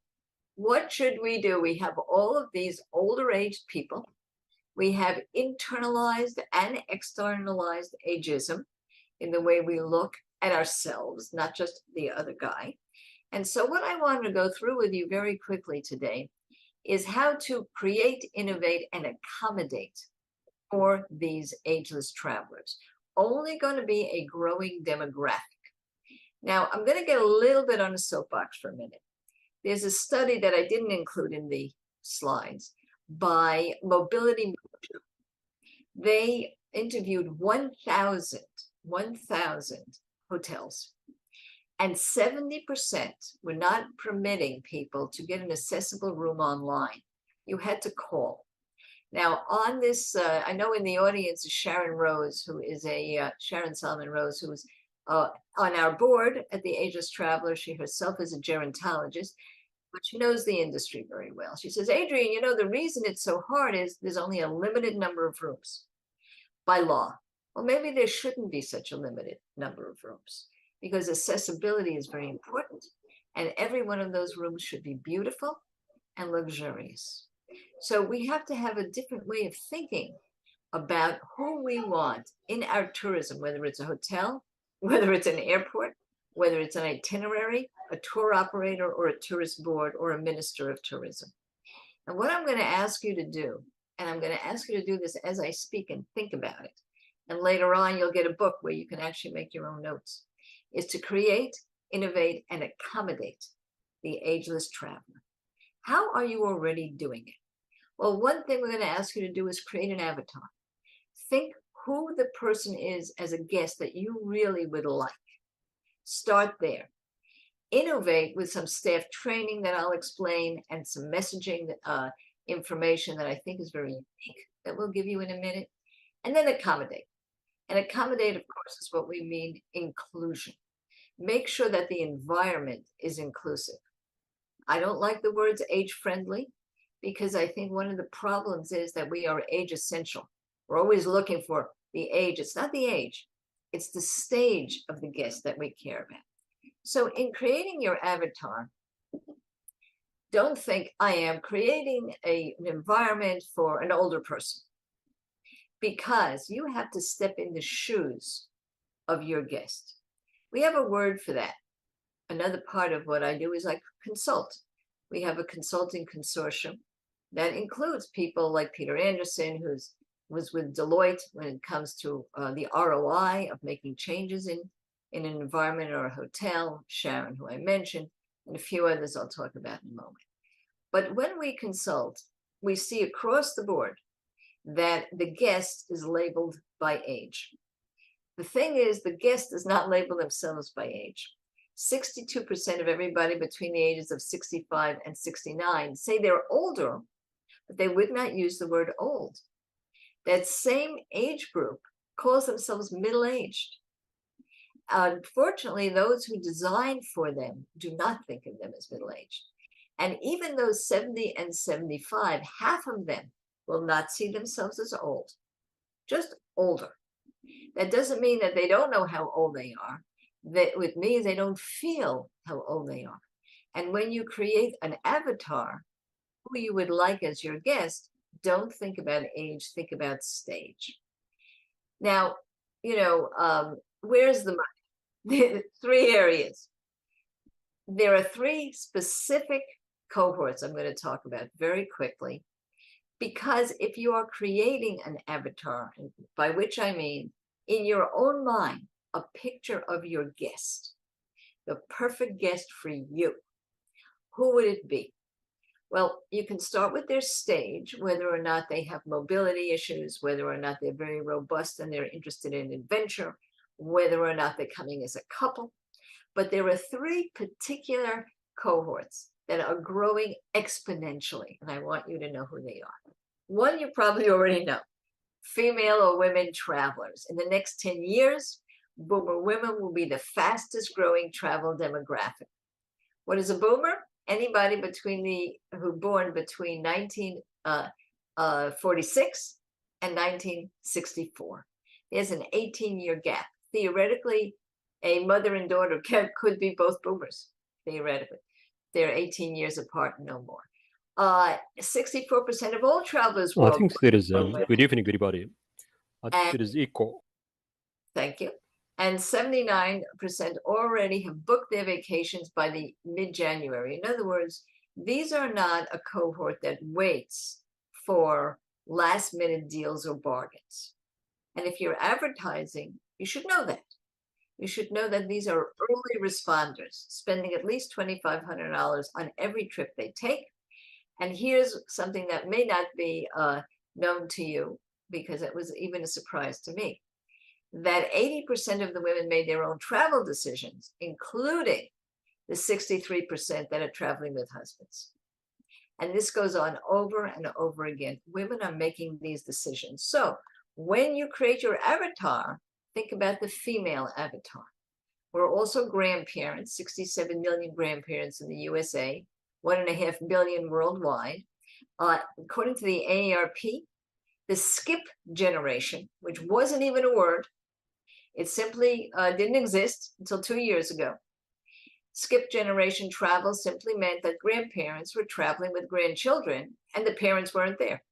What should we do? We have all of these older aged people. We have internalized and externalized ageism in the way we look at ourselves, not just the other guy. And so what I want to go through with you very quickly today is how to create, innovate, and accommodate for these ageless travelers. Only going to be a growing demographic. Now, I'm going to get a little bit on a soapbox for a minute. There's a study that I didn't include in the slides by Mobility. They interviewed 1,000 hotels, and 70% were not permitting people to get an accessible room online. You had to call. Now, on this, I know in the audience is Sharon Rose, who is Sharon Solomon Rose, who is on our board at the Ageless Traveler. She herself is a gerontologist, but she knows the industry very well. She says, Adrienne, you know, the reason it's so hard is there's only a limited number of rooms by law. Well, maybe there shouldn't be such a limited number of rooms, because accessibility is very important. And every one of those rooms should be beautiful and luxurious. So we have to have a different way of thinking about who we want in our tourism, whether it's a hotel, whether it's an airport, whether it's an itinerary, a tour operator, or a tourist board, or a minister of tourism. And what I'm going to ask you to do, and I'm going to ask you to do this as I speak and think about it, and later on you'll get a book where you can actually make your own notes, is to create, innovate, and accommodate the ageless traveler. How are you already doing it? Well, one thing we're going to ask you to do is create an avatar. Think who the person is as a guest that you really would like. Start there. Innovate with some staff training that I'll explain and some messaging information that I think is very unique that we'll give you in a minute. And then accommodate. And accommodate, of course, is what we mean inclusion. Make sure that the environment is inclusive. I don't like the words age-friendly, because I think one of the problems is that we are age essential. We're always looking for the age. It's not the age. It's the stage of the guest that we care about. So in creating your avatar, don't think I am creating an environment for an older person, because you have to step in the shoes of your guest. We have a word for that. Another part of what I do is I consult. We have a consulting consortium that includes people like Peter Anderson, who was with Deloitte when it comes to the ROI of making changes in an environment or a hotel, Sharon, who I mentioned, and a few others I'll talk about in a moment. But when we consult, we see across the board that the guest is labeled by age. The thing is, the guest does not label themselves by age. 62% of everybody between the ages of 65 and 69 say they're older, but they would not use the word old. That same age group calls themselves middle-aged. Unfortunately, those who design for them do not think of them as middle-aged. And even those 70 and 75, half of them will not see themselves as old, just older. That doesn't mean that they don't know how old they are. That with me, they don't feel how old they are. And when you create an avatar, who you would like as your guest, don't think about age, think about stage. Now, where's the money? 3 areas. There are 3 specific cohorts I'm going to talk about very quickly, because if you are creating an avatar, by which I mean in your own mind, a picture of your guest, the perfect guest for you, who would it be? Well, you can start with their stage, whether or not they have mobility issues, whether or not they're very robust and they're interested in adventure, whether or not they're coming as a couple. But there are 3 particular cohorts that are growing exponentially, and I want you to know who they are. One you probably already know, female or women travelers. In the next 10 years, boomer women will be the fastest growing travel demographic. What is a boomer? Anybody who born between 1946 and 1964. There's an 18-year gap. Theoretically, a mother and daughter could be both boomers, theoretically. They're 18 years apart, no more. 64% of all travelers I think there is worldwide. good evening, everybody. I think there is echo. Thank you. And 79% already have booked their vacations by the mid-January. In other words, these are not a cohort that waits for last-minute deals or bargains. And if you're advertising, you should know that. You should know that these are early responders, spending at least $2,500 on every trip they take. And here's something that may not be known to you, because it was even a surprise to me, that 80% of the women made their own travel decisions, including the 63% that are traveling with husbands. And this goes on over and over again. Women are making these decisions. So when you create your avatar, think about the female avatar. We're also grandparents, 67 million grandparents in the USA, 1.5 billion worldwide. According to the AARP, the skip generation, which wasn't even a word, it simply didn't exist until 2 years ago. Skip generation travel simply meant that grandparents were traveling with grandchildren and the parents weren't there.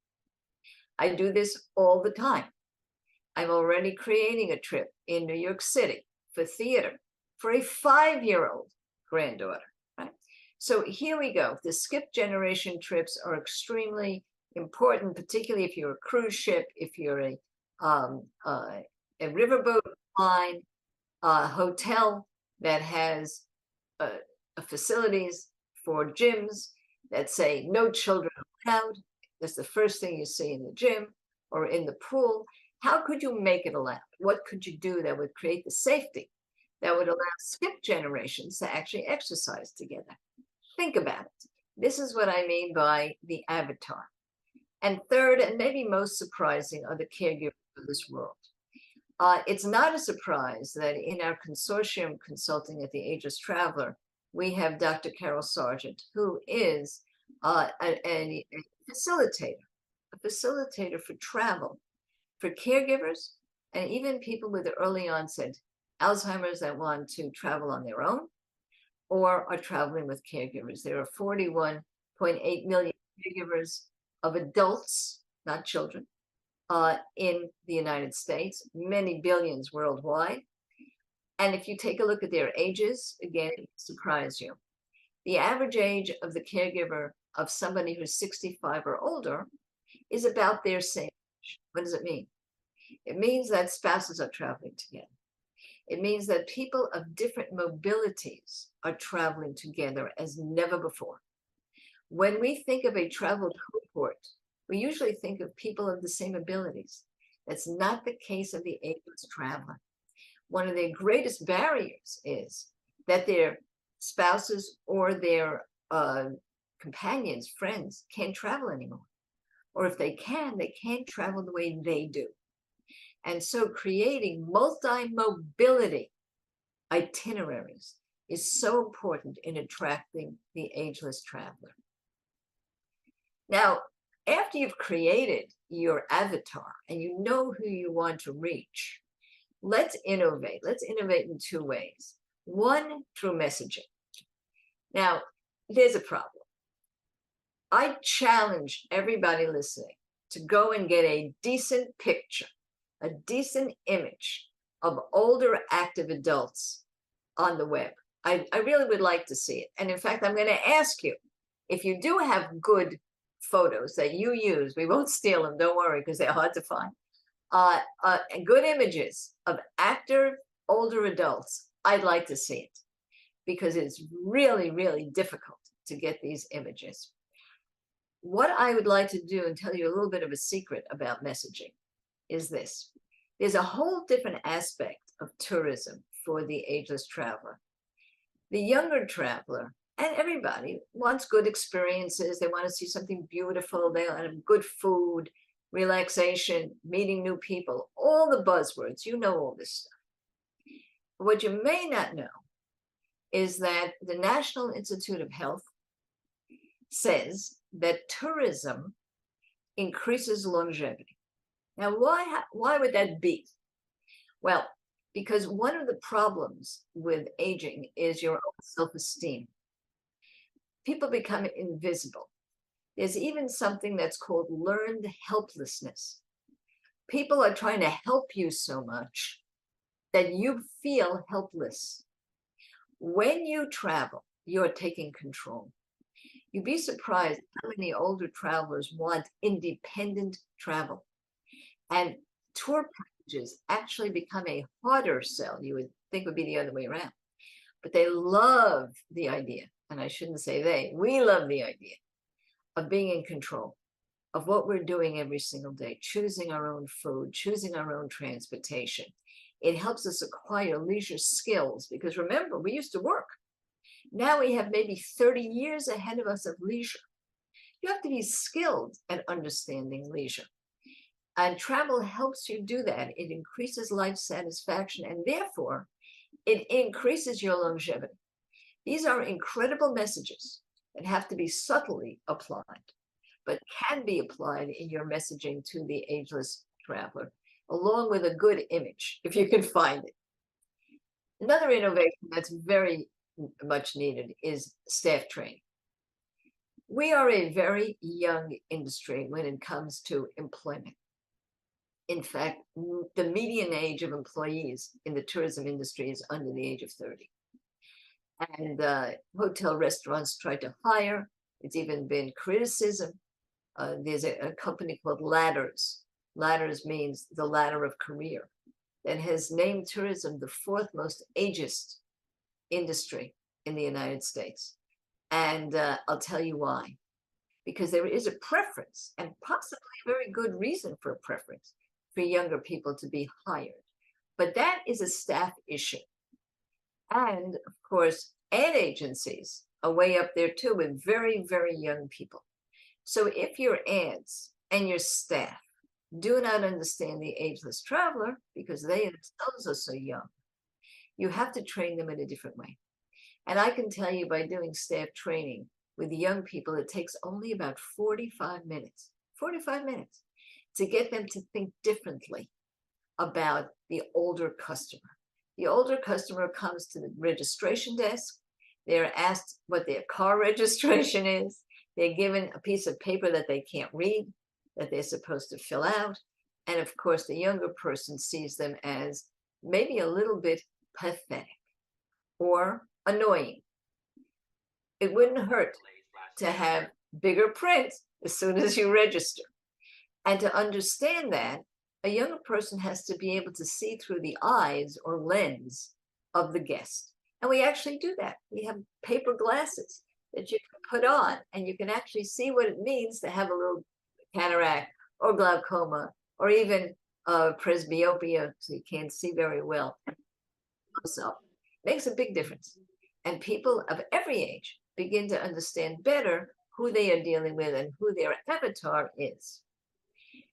I do this all the time. I'm already creating a trip in New York City for theater for a 5-year-old granddaughter, right? So here we go. The skip generation trips are extremely important, particularly if you're a cruise ship, if you're a riverboat line, a hotel that has facilities for gyms that say no children allowed. That's the first thing you see in the gym or in the pool. How could you make it allowed? What could you do that would create the safety that would allow skip generations to actually exercise together? Think about it. This is what I mean by the avatar. And third, and maybe most surprising, are the caregivers of this world. It's not a surprise that in our consortium consulting at the Ageless Traveler, we have Dr. Carol Sargent, who is a facilitator for travel, for caregivers, and even people with early onset Alzheimer's that want to travel on their own or are traveling with caregivers. There are 41.8 million caregivers of adults, not children, in the United States, many billions worldwide. And if you take a look at their ages, again, it will surprise you. The average age of the caregiver of somebody who's 65 or older is about their same age. What does it mean? It means that spouses are traveling together. It means that people of different mobilities are traveling together as never before. When we think of a travel cohort, we usually think of people of the same abilities. That's not the case of the ageless traveler. One of their greatest barriers is that their spouses or their companions, friends, can't travel anymore. or if they can't travel the way they do. And so creating multi-mobility itineraries is so important in attracting the ageless traveler. Now, after you've created your avatar and you know who you want to reach, let's innovate. Let's innovate in two ways. One, through messaging. Now, there's a problem. I challenge everybody listening to go and get a decent picture, a decent image of older active adults on the web. I really would like to see it. And in fact, I'm going to ask you, if you do have good photos that you use, we won't steal them, don't worry, because they're hard to find, good images of active older adults, I'd like to see it, because it's really, really difficult to get these images. What I would like to do and tell you a little bit of a secret about messaging is this. There's a whole different aspect of tourism for the ageless traveler. The younger traveler, and everybody, wants good experiences. They want to see something beautiful. They want good food, relaxation, meeting new people, all the buzzwords. You know all this stuff. What you may not know is that the National Institute of Health says that tourism increases longevity. Now, why would that be? Well, because one of the problems with aging is your own self-esteem. People become invisible. There's even something that's called learned helplessness. People are trying to help you so much that you feel helpless. When you travel, you're taking control. You'd be surprised how many older travelers want independent travel. And tour packages actually become a harder sell. You would think would be the other way around. But they love the idea, and I shouldn't say they, we love the idea of being in control of what we're doing every single day, choosing our own food, choosing our own transportation. It helps us acquire leisure skills, because remember, we used to work. Now we have maybe 30 years ahead of us of leisure. You have to be skilled at understanding leisure. And travel helps you do that. It increases life satisfaction, and therefore, it increases your longevity. These are incredible messages that have to be subtly applied, but can be applied in your messaging to the ageless traveler, along with a good image, if you can find it. Another innovation that's very much needed is staff training. We are a very young industry when it comes to employment. In fact, the median age of employees in the tourism industry is under the age of 30. And hotel restaurants try to hire. It's even been criticism. There's a company called Ladders. Ladders means the ladder of career, that has named tourism the fourth most ageist industry in the United States. And I'll tell you why. Because there is a preference, and possibly a very good reason for a preference, for younger people to be hired. But that is a staff issue. And of course, ad agencies are way up there too, with very, very young people. So if your ads and your staff do not understand the ageless traveler, because they themselves are so young, you have to train them in a different way. And I can tell you, by doing staff training with young people, it takes only about 45 minutes to get them to think differently about the older customer. The older customer comes to the registration desk. They're asked what their car registration is. They're given a piece of paper that they can't read, that they're supposed to fill out. And of course, the younger person sees them as maybe a little bit pathetic or annoying. It wouldn't hurt to have bigger print as soon as you register. And to understand that, a younger person has to be able to see through the eyes or lens of the guest. And we actually do that. We have paper glasses that you can put on, and you can actually see what it means to have a little cataract or glaucoma, or even presbyopia, so you can't see very well. So it makes a big difference. And people of every age begin to understand better who they are dealing with and who their avatar is.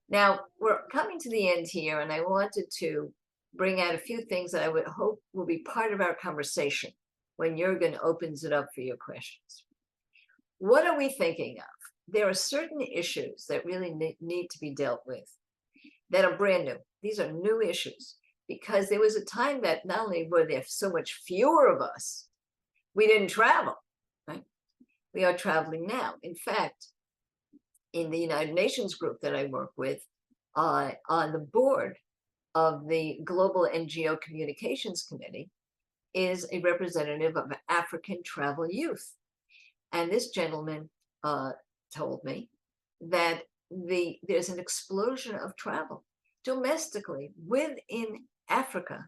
Now, we're coming to the end here, and I wanted to bring out a few things that I would hope will be part of our conversation when Jürgen opens it up for your questions. What are we thinking of? There are certain issues that really need to be dealt with that are brand new. These are new issues because there was a time that not only were there so much fewer of us, we didn't travel, right? We are traveling now. In fact, in the United Nations group that I work with, on the board of the Global NGO Communications Committee is a representative of African travel youth. And this gentleman told me that there's an explosion of travel domestically within Africa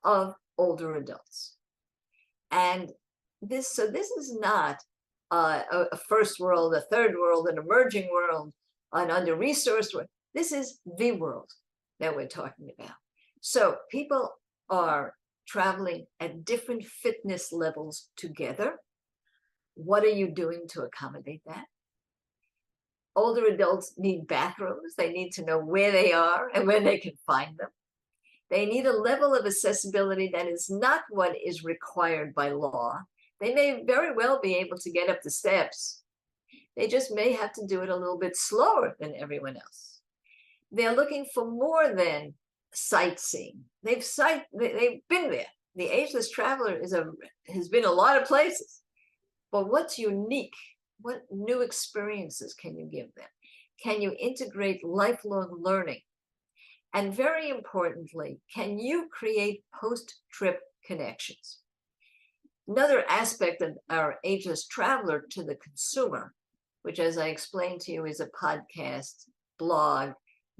of older adults. And this is not a first world, a third world, an emerging world, an under-resourced world. This is the world that we're talking about. So people are traveling at different fitness levels together. What are you doing to accommodate that? Older adults need bathrooms. They need to know where they are and where they can find them. They need a level of accessibility that is not what is required by law. They may very well be able to get up the steps. They just may have to do it a little bit slower than everyone else. They're looking for more than sightseeing. They've been there. The ageless traveler has been a lot of places. But what's unique? What new experiences can you give them? Can you integrate lifelong learning? And very importantly, can you create post-trip connections? Another aspect of our ageless traveler to the consumer, which as I explained to you is a podcast, blog,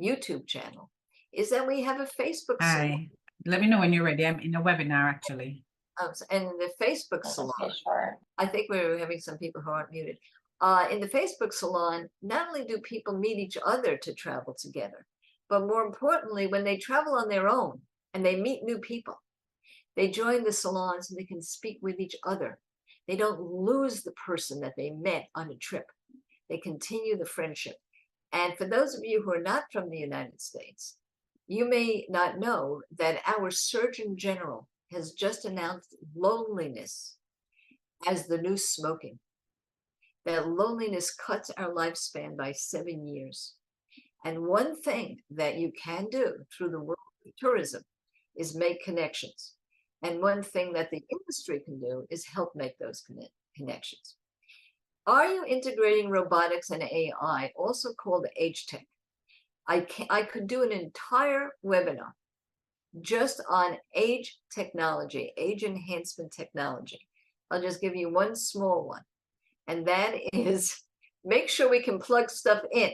YouTube channel, is that we have a Facebook salon. Hi, let me know when you're ready. I'm in a webinar actually. And the Facebook salon, I think we're having some people who aren't muted. In the Facebook salon, not only do people meet each other to travel together, but more importantly, when they travel on their own and they meet new people, they join the salons and they can speak with each other. They don't lose the person that they met on a trip. They continue the friendship. And for those of you who are not from the United States, you may not know that our Surgeon General has just announced loneliness as the new smoking. That loneliness cuts our lifespan by 7 years. And one thing that you can do through the world of tourism is make connections. And one thing that the industry can do is help make those connections. Are you integrating robotics and AI, also called age tech? I could do an entire webinar just on age technology, age enhancement technology. I'll just give you one small one. And that is, make sure we can plug stuff in.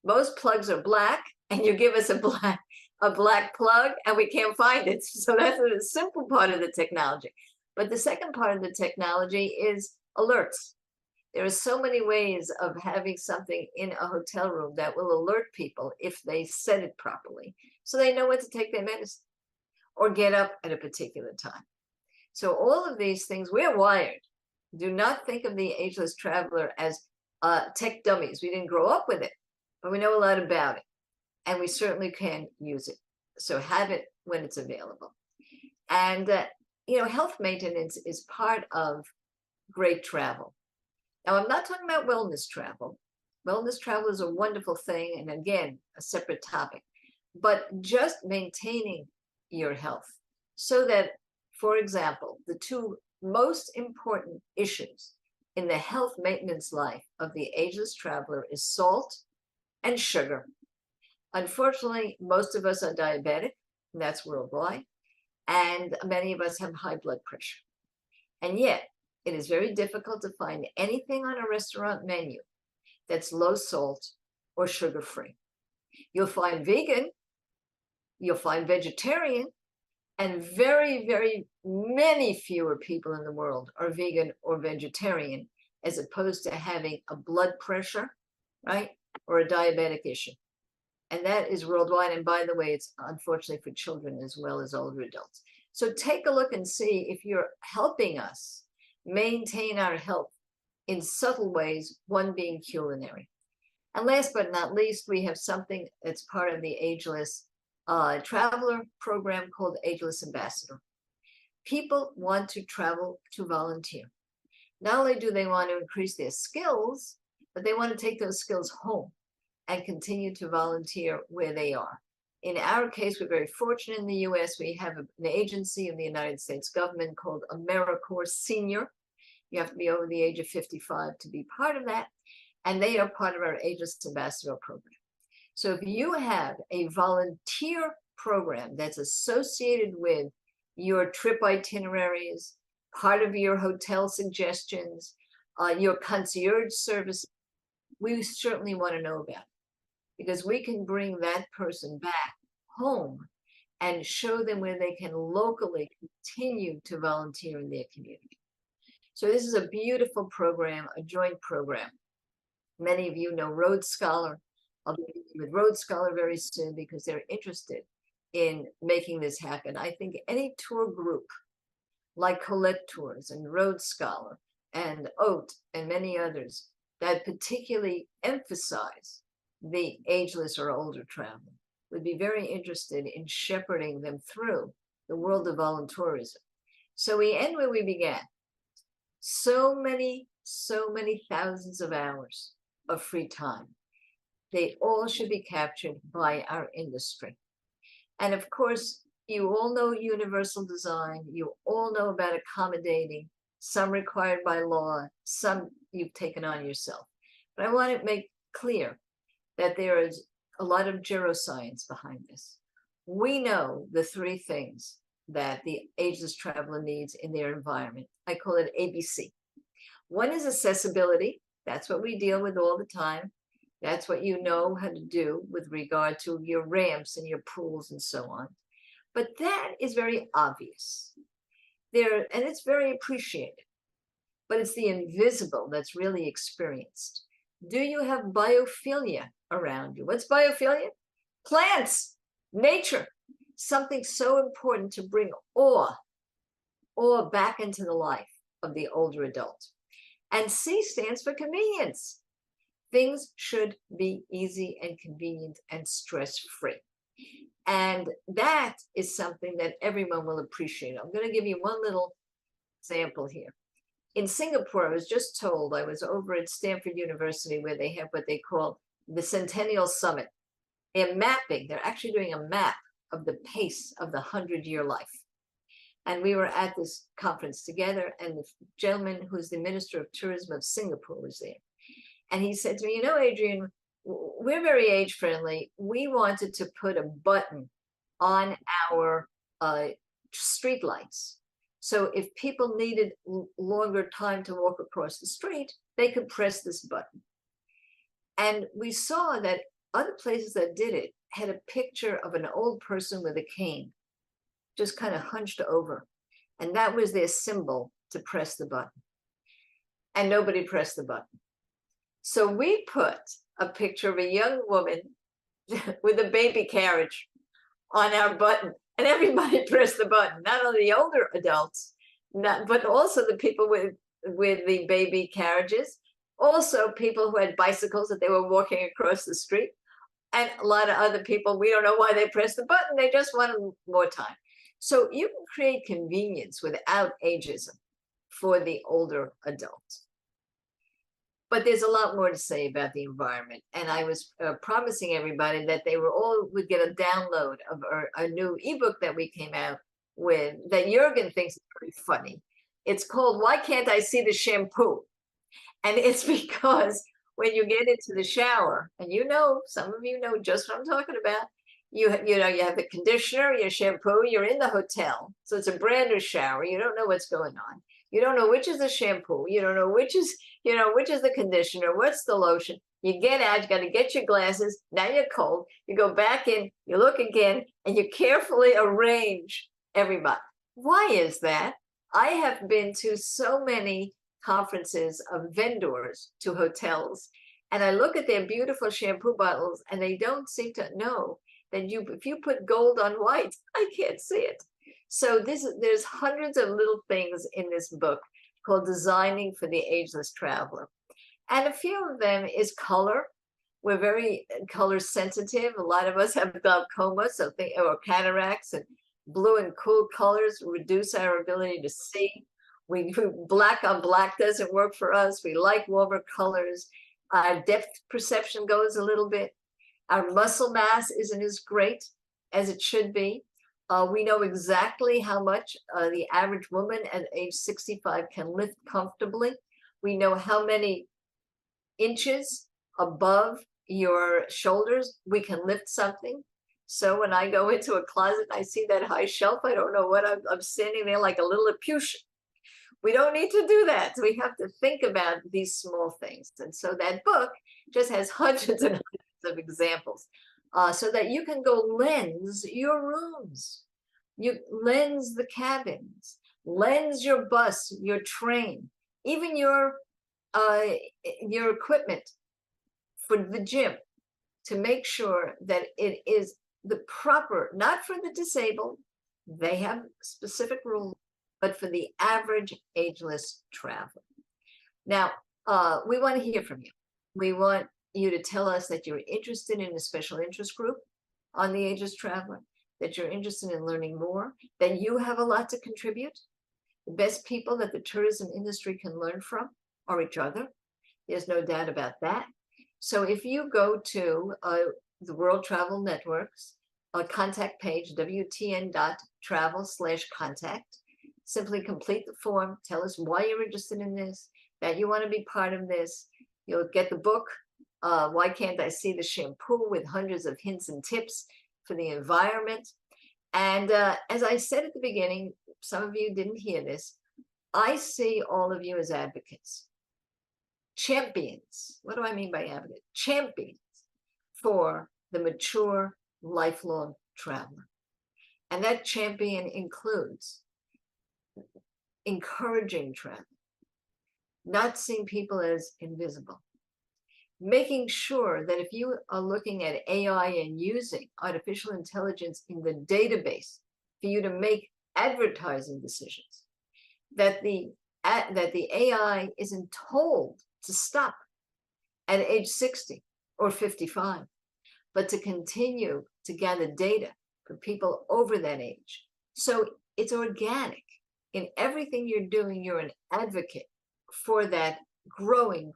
Most plugs are black, and you give us a black plug, and we can't find it. So that's a simple part of the technology. But the second part of the technology is alerts. There are so many ways of having something in a hotel room that will alert people if they set it properly, so they know when to take their medicine or get up at a particular time. So all of these things, we're wired. Do not think of the ageless traveler as tech dummies. We didn't grow up with it, but we know a lot about it, and we certainly can use it. So have it when it's available. And health maintenance is part of great travel. Now, I'm not talking about wellness travel. Wellness travel is a wonderful thing, and again, a separate topic. But just maintaining your health so that, for example, the two most important issues in the health maintenance life of the ageless traveler is salt and sugar. Unfortunately, most of us are diabetic, and that's worldwide, and many of us have high blood pressure. And yet, it is very difficult to find anything on a restaurant menu that's low salt or sugar-free. You'll find vegan, you'll find vegetarian, and very, very many fewer people in the world are vegan or vegetarian, as opposed to having a blood pressure, right, or a diabetic issue. And that is worldwide. And by the way, it's unfortunately for children as well as older adults. So take a look and see if you're helping us maintain our health in subtle ways, one being culinary. And last but not least, we have something that's part of the Ageless Traveler program called Ageless Ambassador. People want to travel to volunteer. Not only do they want to increase their skills, but they want to take those skills home and continue to volunteer where they are. In our case, we're very fortunate in the US. We have an agency of the United States government called AmeriCorps Senior. You have to be over the age of 55 to be part of that. And they are part of our Ageless Ambassador program. So if you have a volunteer program that's associated with your trip itineraries, part of your hotel suggestions, your concierge service, we certainly want to know about it, because we can bring that person back home and show them where they can locally continue to volunteer in their community. So this is a beautiful program, a joint program. Many of you know Road Scholar. I'll be meeting with Road Scholar very soon because they're interested in making this happen. I think any tour group like Colette Tours and Road Scholar and Oat and many others that particularly emphasize the ageless or older traveler would be very interested in shepherding them through the world of voluntourism. So we end where we began. So many thousands of hours of free time. They all should be captured by our industry. And of course, you all know universal design. You all know about accommodating, some required by law, some you've taken on yourself. But I want to make clear that there is a lot of geroscience behind this. We know the three things that the ageless traveler needs in their environment. I call it ABC. One is accessibility. That's what we deal with all the time. That's what you know how to do with regard to your ramps and your pools and so on. But that is very obvious there, and it's very appreciated. But it's the invisible that's really experienced. Do you have biophilia around you? What's biophilia? Plants, nature, something so important to bring awe back into the life of the older adult. And C stands for convenience. Things should be easy and convenient and stress-free. And that is something that everyone will appreciate. I'm going to give you one little example here. In Singapore, I was just told, I was over at Stanford University where they have what they call the Centennial Summit. They're mapping, they're actually doing a map of the pace of the 100-year life. And we were at this conference together, and the gentleman who's the Minister of Tourism of Singapore was there. And he said to me, you know, Adrienne, we're very age-friendly. We wanted to put a button on our street lights. So if people needed longer time to walk across the street, they could press this button. And we saw that other places that did it had a picture of an old person with a cane, just kind of hunched over. And that was their symbol to press the button. And nobody pressed the button. So we put a picture of a young woman with a baby carriage on our button, and everybody pressed the button, not only the older adults, but also the people with the baby carriages, also people who had bicycles that they were walking across the street, and a lot of other people, we don't know why they pressed the button, they just wanted more time. So you can create convenience without ageism for the older adults. But there's a lot more to say about the environment. And I was promising everybody that they would get a download of a new ebook that we came out with that Jürgen thinks is pretty funny. It's called Why Can't I See the Shampoo? And it's because when you get into the shower, and you know, some of you know just what I'm talking about, you know, you have the conditioner, your shampoo, you're in the hotel. So it's a brand new shower. You don't know what's going on. You don't know which is the shampoo. You don't know which is the conditioner. What's the lotion? You get out, you got to get your glasses. Now you're cold. You go back in, you look again, and you carefully arrange everybody. Why is that? I have been to so many conferences of vendors to hotels, and I look at their beautiful shampoo bottles, and they don't seem to know that if you put gold on white, I can't see it. So there's hundreds of little things in this book called Designing for the Ageless Traveler. And a few of them is color. We're very color sensitive. A lot of us have glaucoma, or cataracts, and blue and cool colors reduce our ability to see. Black on black doesn't work for us. We like warmer colors. Our depth perception goes a little bit. Our muscle mass isn't as great as it should be. We know exactly how much the average woman at age 65 can lift comfortably. We know how many inches above your shoulders we can lift something. So when I go into a closet and I see that high shelf, I don't know what I'm standing there like a little Lapution. We don't need to do that. We have to think about these small things. And so that book just has hundreds and hundreds of examples so that you can go lens your rooms, you lens the cabins, lens your bus, your train, even your equipment for the gym, to make sure that it is the proper, not for the disabled, they have specific rules, but for the average ageless traveler. Now, we want to hear from you. We want you to tell us that you're interested in a special interest group on the ageless traveler, that you're interested in learning more, that you have a lot to contribute. The best people that the tourism industry can learn from are each other. There's no doubt about that. So if you go to the World Travel Network's contact page, wtn.travel/contact, simply complete the form, tell us why you're interested in this, that you want to be part of this. You'll get the book, Why Can't I See the Shampoo, with hundreds of hints and tips for the environment. And as I said at the beginning, some of you didn't hear this, I see all of you as advocates, champions. What do I mean by advocate? Champions for the mature, lifelong traveler. And that champion includes encouraging travel, not seeing people as invisible, making sure that if you are looking at AI and using artificial intelligence in the database for you to make advertising decisions, that the AI isn't told to stop at age 60 or 55, but to continue to gather data for people over that age. So it's organic. In everything you're doing, you're an advocate for that growing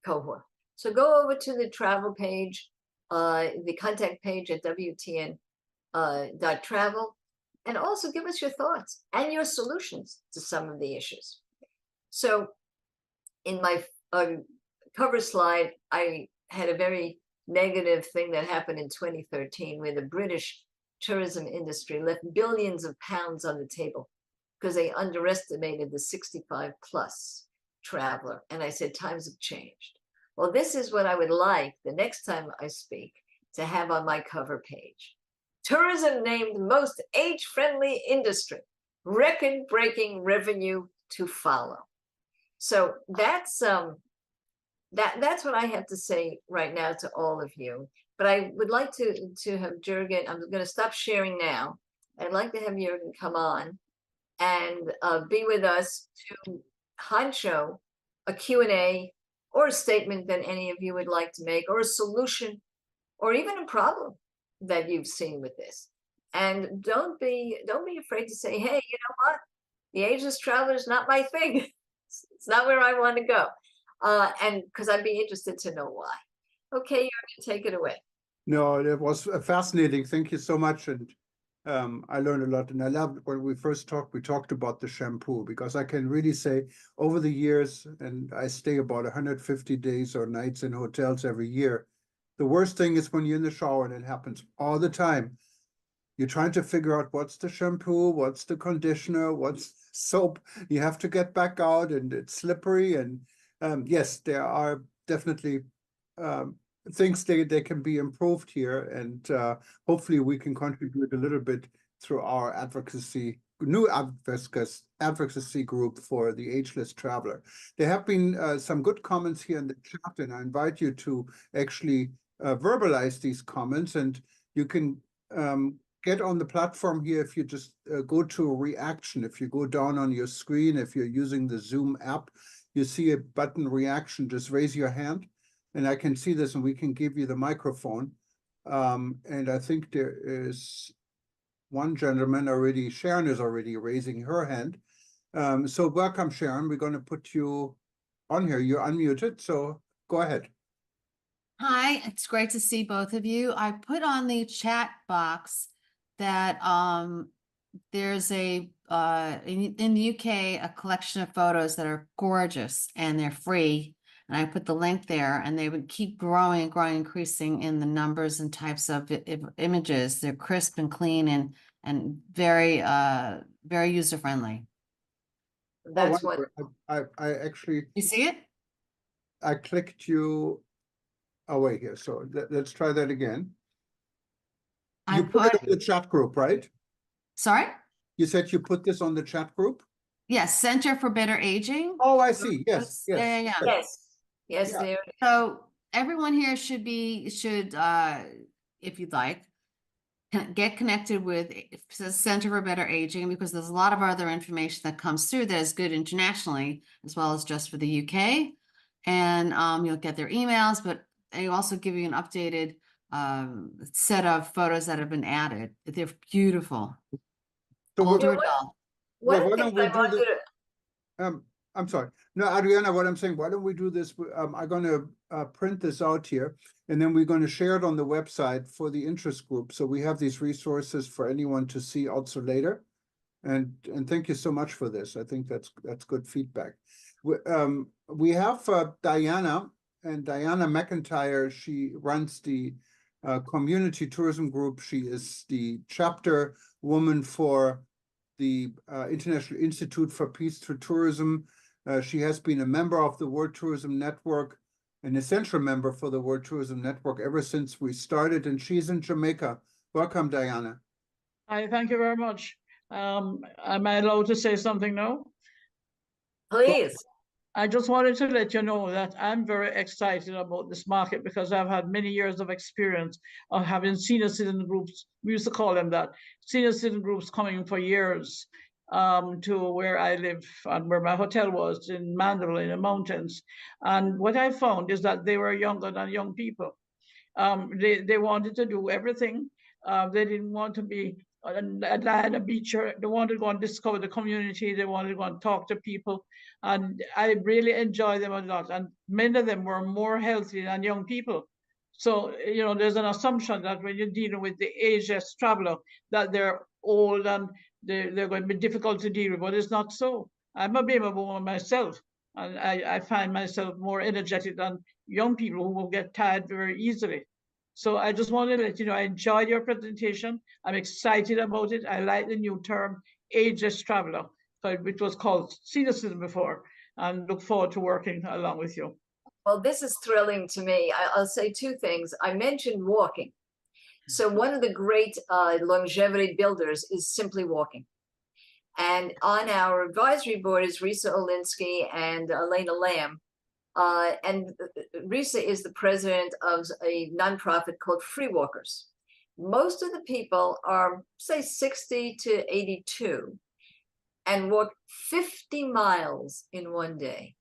cohort. So go over to the travel page, the contact page at WTN.travel, and also give us your thoughts and your solutions to some of the issues. So in my cover slide, I had a very negative thing that happened in 2013 where the British tourism industry left billions of pounds on the table because they underestimated the 65 plus traveler. And I said, times have changed. Well, this is what I would like the next time I speak to have on my cover page. Tourism named most age-friendly industry, record-breaking revenue to follow. So that's what I have to say right now to all of you. But I would like to have Jürgen, I'm going to stop sharing now. I'd like to have Jürgen come on and be with us to honcho a Q&A or a statement that any of you would like to make, or a solution, or even a problem that you've seen with this. And don't be afraid to say, hey, you know what? The ageless traveler is not my thing. It's not where I want to go. And because I'd be interested to know why. Okay, Jürgen, take it away. No, it was fascinating. Thank you so much. And I learned a lot. And I loved when we first talked, we talked about the shampoo, because I can really say over the years, and I stay about 150 days or nights in hotels every year, the worst thing is when you're in the shower, and it happens all the time. You're trying to figure out what's the shampoo, what's the conditioner, what's soap. You have to get back out, and it's slippery. And yes, there are definitely things they can be improved here, and hopefully we can contribute a little bit through our new advocacy group for the ageless traveler. There have been some good comments here in the chat, and I invite you to actually verbalize these comments, and you can get on the platform here, if you just go to reaction, if you go down on your screen, if you're using the Zoom app, you see a button reaction, just raise your hand and I can see this and we can give you the microphone. And I think there is one gentleman already, Sharon is already raising her hand. So welcome, Sharon. We're going to put you on here. You're unmuted, so go ahead. Hi, it's great to see both of you. I put on the chat box that there's a in the UK a collection of photos that are gorgeous and they're free. And I put the link there, and they would keep growing and growing, increasing in the numbers and types of images. They're crisp and clean and very very user friendly. That's what. I actually. You see it? I clicked you away here, so let's try that again. You put it in the chat group, right? Sorry? You said you put this on the chat group? Yes, Center for Better Aging. Oh, I see. Yes, yes. Yeah. Yes, Yeah. there. So everyone here should if you'd like, get connected with the Center for Better Aging, because there's a lot of other information that comes through that is good internationally as well as just for the UK. And you'll get their emails, but they also give you an updated set of photos that have been added. They're beautiful. So Older adult. One why of the don't things we I do wanted this? to, I'm sorry. No, Adriana, what I'm saying, why don't we do this? I'm going to print this out here, and then we're going to share it on the website for the interest group. So we have these resources for anyone to see also later. And thank you so much for this. I think that's good feedback. We have Diana, and Diana McIntyre. She runs the community tourism group. She is the chapter woman for the International Institute for Peace Through Tourism. She has been a member of the World Tourism Network, an essential member for the World Tourism Network ever since we started, and she's in Jamaica. Welcome, Diana. Hi, thank you very much. Am I allowed to say something now? please. I just wanted to let you know that I'm very excited about this market because I've had many years of experience of having senior citizen groups. We used to call them that, senior citizen groups coming for years to where I live and where my hotel was in Mandeville in the mountains. And what I found is that they were younger than young people. They wanted to do everything. They didn't want to be at a beach. They wanted to go and discover the community. They wanted to go and talk to people. And I really enjoy them a lot. And many of them were more healthy than young people. So, you know, there's an assumption that when you're dealing with the ageless traveler, that they're old and they're going to be difficult to deal with, but it's not so. I'm a baby boomer myself, and I find myself more energetic than young people who will get tired very easily. So I just wanted to let you know, I enjoyed your presentation. I'm excited about it. I like the new term, ageless traveler, which was called senior citizen before, and look forward to working along with you. Well, this is thrilling to me. I'll say two things. I mentioned walking. So one of the great longevity builders is Simply Walking. And on our advisory board is Risa Olinsky and Elena Lamb. And Risa is the president of a nonprofit called Free Walkers. Most of the people are, say, 60 to 82 and walk 50 miles in one day.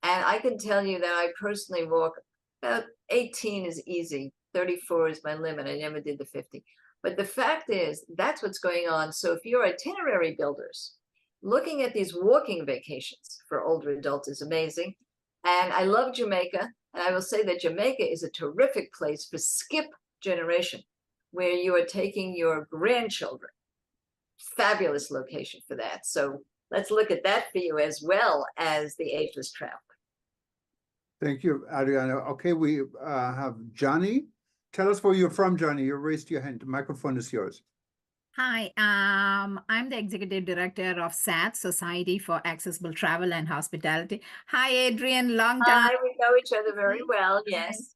And I can tell you that I personally walk about 18 is easy. 34 is my limit. I never did the 50. But the fact is, that's what's going on. So if you're itinerary builders, looking at these walking vacations for older adults is amazing. And I love Jamaica. And I will say that Jamaica is a terrific place for skip generation, where you are taking your grandchildren. Fabulous location for that. So let's look at that for you as well as the ageless traveler. Thank you, Adriana. Okay, we have Johnny. Tell us where you're from, Johnny. You raised your hand. The microphone is yours. Hi, I'm the executive director of SAT, Society for Accessible Travel and Hospitality. Hi, Adrian, long time. Hi, we know each other very well, yes.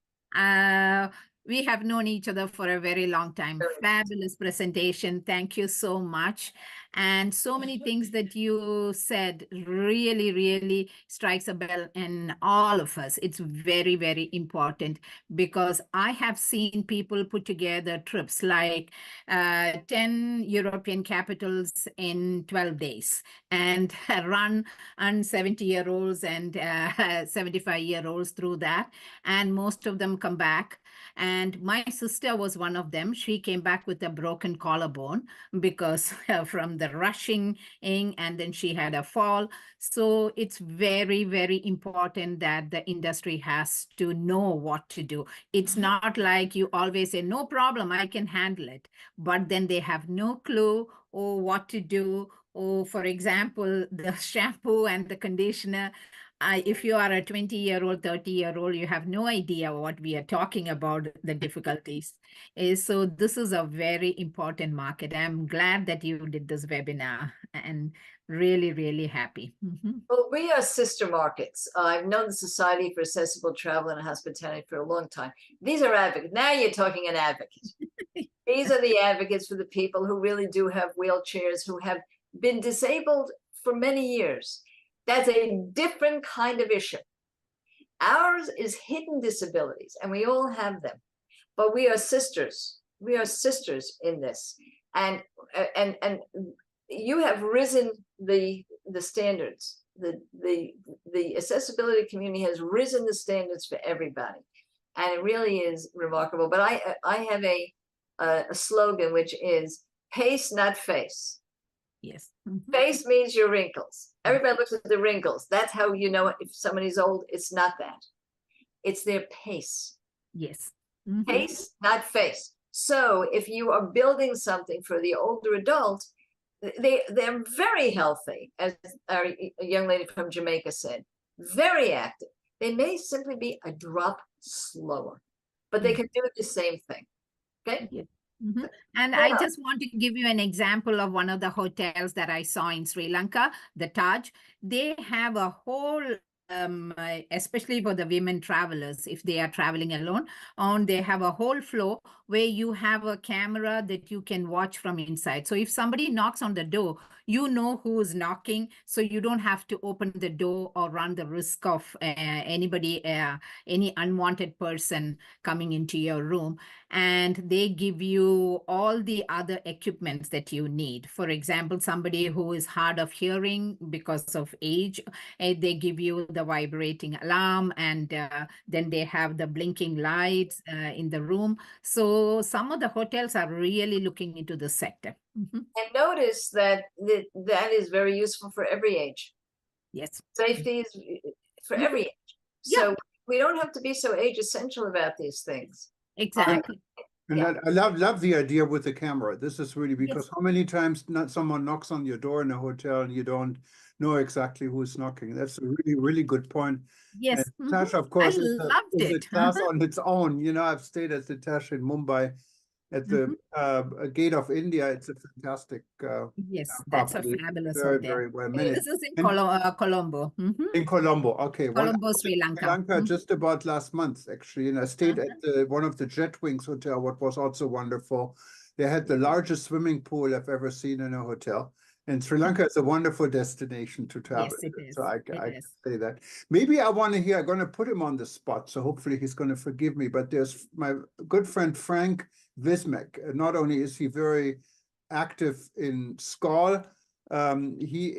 We have known each other for a very long time. Fabulous presentation. Thank you so much. And so many things that you said really, really strikes a bell in all of us. It's very, very important because I have seen people put together trips like 10 European capitals in 12 days and run on 70-year-olds and 75-year-olds through that. And most of them come back. And my sister was one of them. She came back with a broken collarbone because from the rushing in, and then she had a fall. So it's very, very important that the industry has to know what to do. It's not like you always say, no problem, I can handle it. But then they have no clue or what to do. Or for example, the shampoo and the conditioner. If you are a 20-year-old, 30-year-old, you have no idea what we are talking about, the difficulties. So this is a very important market. I'm glad that you did this webinar and really, really happy. Well, we are sister markets. I've known the Society for Accessible Travel and Hospitality for a long time. These are advocates. Now you're talking an advocate. These are the advocates for the people who really do have wheelchairs, who have been disabled for many years. That's a different kind of issue. Ours is hidden disabilities, and we all have them. But we are sisters. We are sisters in this. And you have risen the standards. The accessibility community has risen the standards for everybody. And it really is remarkable. But I have a slogan, which is pace, not face. Yes. Face means your wrinkles. Everybody looks at the wrinkles. That's how you know if somebody's old. It's not that. It's their pace. Yes. Pace, not face. So if you are building something for the older adult, they're very healthy, as our young lady from Jamaica said, very active. They may simply be a drop slower, but they can do the same thing. Okay. Yeah. And I just want to give you an example of one of the hotels that I saw in Sri Lanka, the Taj. They have a whole, especially for the women travelers, if they are traveling alone, they have a whole floor where you have a camera that you can watch from inside. So if somebody knocks on the door, you know who is knocking, so you don't have to open the door or run the risk of anybody, any unwanted person coming into your room. And they give you all the other equipments that you need. For example, somebody who is hard of hearing because of age, they give you the vibrating alarm, and then they have the blinking lights in the room. So some of the hotels are really looking into the sector. And notice that that is very useful for every age. Yes. Safety is for every age. So we don't have to be so age essential about these things. Exactly. And I love the idea with the camera. This is really because how many times someone knocks on your door in a hotel and you don't know exactly who's knocking. That's a really, really good point. Yes. And Tasha, of course, I loved it. a class on its own. You know, I've stayed at the Tash in Mumbai at the Gate of India. It's a fantastic yes, that's a property. fabulous Very, hotel. very well managed. This is in Colombo. In Colombo, okay. Colombo, Sri Lanka. Just about last month, actually, and I stayed at one of the Jet Wings hotel, what was also wonderful. They had the largest swimming pool I've ever seen in a hotel. And Sri Lanka is a wonderful destination to travel. Yes, it is. So I can say that. Maybe I want to hear, I'm going to put him on the spot, so hopefully he's going to forgive me. But there's my good friend Frank Vismek. Not only is he very active in SCOL, he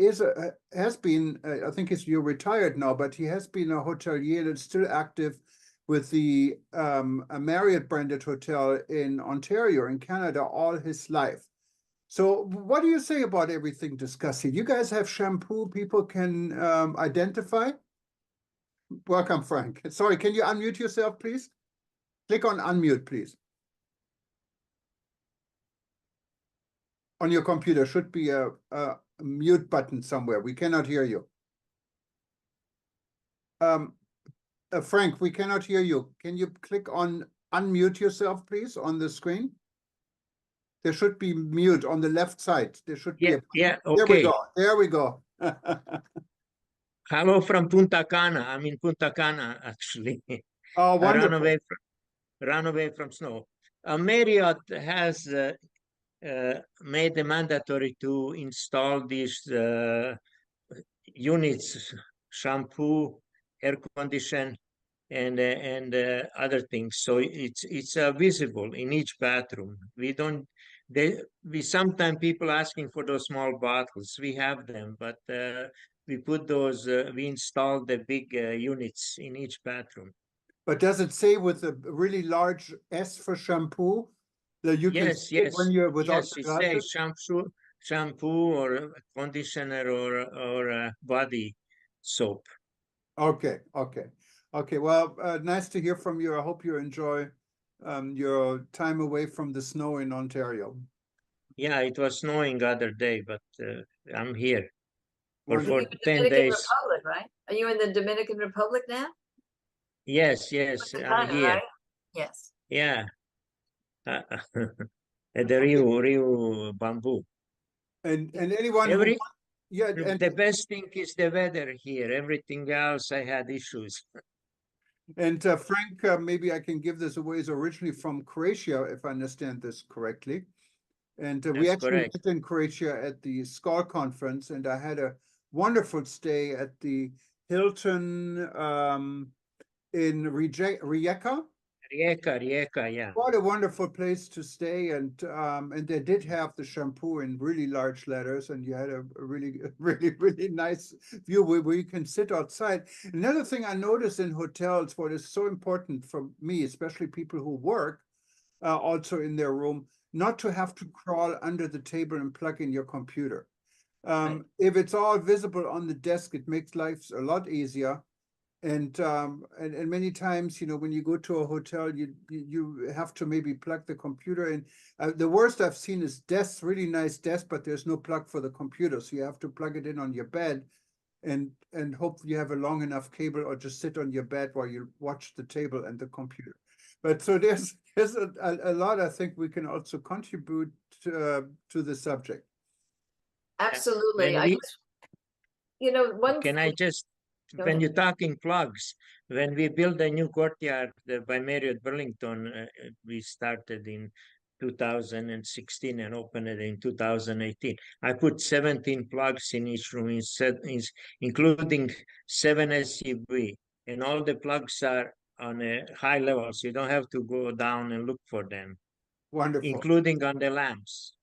has been, I think you're retired now, but he has been a hotelier that's still active with the a Marriott branded hotel in Ontario in Canada all his life. So what do you say about everything discussed here? You guys have shampoo people can identify? Welcome, Frank. Sorry, can you unmute yourself, please? Click on unmute, please. On your computer should be a mute button somewhere. We cannot hear you. Frank, we cannot hear you. Can you click on unmute yourself, please, on the screen? There should be mute on the left side. There should be. Okay. There we go. There we go. Hello from Punta Cana. I'm in Punta Cana, actually. Oh, wonderful. Run away from snow. Marriott has made it mandatory to install these units, shampoo, air condition, and other things. So it's visible in each bathroom. We sometimes people asking for those small bottles. We have them, but we put those. We install the big units in each bathroom. But does it say with a really large S for shampoo that you can Yes, see it yes, when you're without yes. the It says glasses? shampoo or conditioner or body soap. Okay, okay, okay. Well, nice to hear from you. I hope you enjoy your time away from the snow in Ontario. Yeah, it was snowing the other day, but I'm here for Wonderful. You're in 10 Dominican days. Republic, right? Are you in the Dominican Republic now? Yes, yes, I'm Kinda, here. right? Yes. Yeah. At the Rio Bamboo. And anyone who yeah, and The best thing is the weather here. Everything else, I had issues. And Frank, maybe I can give this away, is originally from Croatia, if I understand this correctly. And we That's actually correct. met in Croatia at the SCAR conference, and I had a wonderful stay at the Hilton in Rijeka. Rijeka, yeah. What a wonderful place to stay, and they did have the shampoo in really large letters, and you had a really nice view where you can sit outside. Another thing I noticed in hotels, what is so important for me, especially people who work also in their room, not to have to crawl under the table and plug in your computer. If it's all visible on the desk, it makes life a lot easier. And many times, you know, when you go to a hotel, you have to maybe plug the computer in. The worst I've seen is desks, really nice desks, but there's no plug for the computer, so you have to plug it in on your bed, and hope you have a long enough cable, or just sit on your bed while you watch the table and the computer. But so there's a lot I think we can also contribute to the subject. Absolutely. When you're talking plugs, when we built a new courtyard by Marriott Burlington, we started in 2016 and opened it in 2018. I put 17 plugs in each room, including 7 SUV, and all the plugs are on a high level, so you don't have to go down and look for them. Wonderful. Including on the lamps.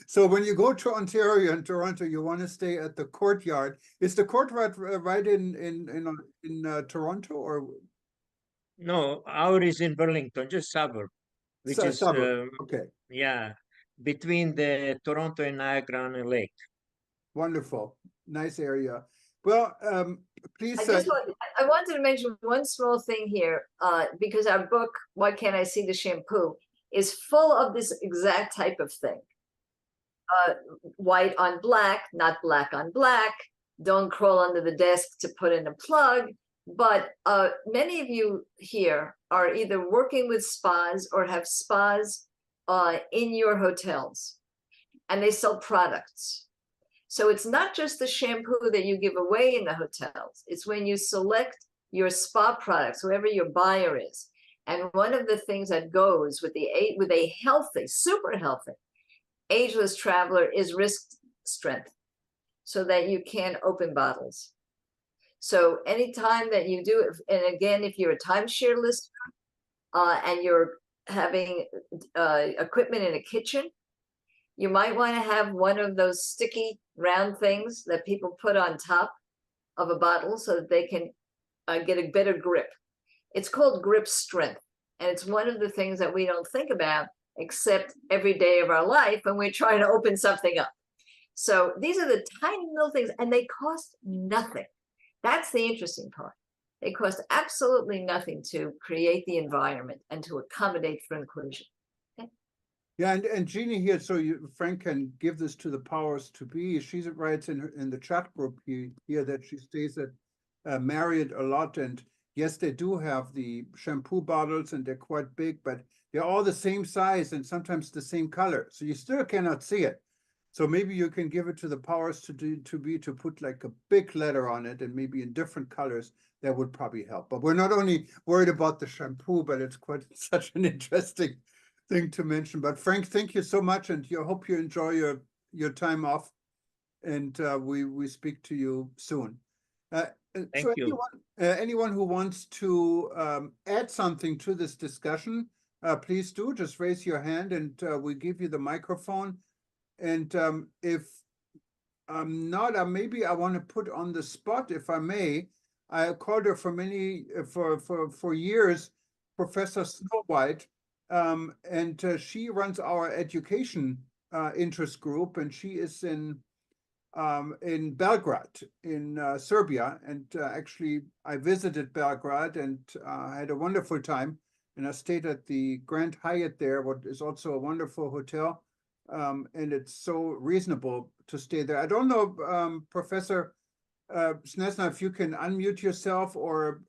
So when you go to Ontario and Toronto, you want to stay at the courtyard. Is the courtyard right in Toronto, or? No, ours is in Burlington, just suburb, which is okay. Yeah, between the Toronto and Niagara on the lake. Wonderful, nice area. Well, please. I wanted to mention one small thing here, because our book, Why Can't I See the Shampoo, is full of this exact type of thing. White on black, not black on black. Don't crawl under the desk to put in a plug. But many of you here are either working with spas or have spas in your hotels, and they sell products. So it's not just the shampoo that you give away in the hotels. It's when you select your spa products, whoever your buyer is. And one of the things that goes with a healthy, super healthy, ageless traveler is wrist strength, so that you can open bottles. So anytime that you do it, and again, if you're a timeshare listener and you're having equipment in a kitchen, you might want to have one of those sticky round things that people put on top of a bottle so that they can get a better grip. It's called grip strength. And it's one of the things that we don't think about except every day of our life when we're trying to open something up. So these are the tiny little things, and they cost nothing. That's the interesting part. They cost absolutely nothing to create the environment and to accommodate for inclusion. Okay? Yeah, and Jeannie here, so Frank can give this to the powers to be. She writes in the chat group here that she stays at Marriott a lot, and yes, they do have the shampoo bottles, and they're quite big, but they're all the same size and sometimes the same color, so you still cannot see it. So maybe you can give it to the powers to put like a big letter on it, and maybe in different colors. That would probably help. But we're not only worried about the shampoo, but it's quite such an interesting thing to mention. But Frank, thank you so much, and I hope you enjoy your time off. And we speak to you soon. So you. anyone who wants to add something to this discussion, please do. Just raise your hand, and we give you the microphone. And if not, maybe I want to put on the spot, if I may. I called her for years, Professor Snowhite, and she runs our education interest group, and she is in Belgrade, in Serbia. And actually, I visited Belgrade and had a wonderful time. And I stayed at the Grand Hyatt there, what is also a wonderful hotel. And it's so reasonable to stay there. I don't know, Professor Snesna, if you can unmute yourself, or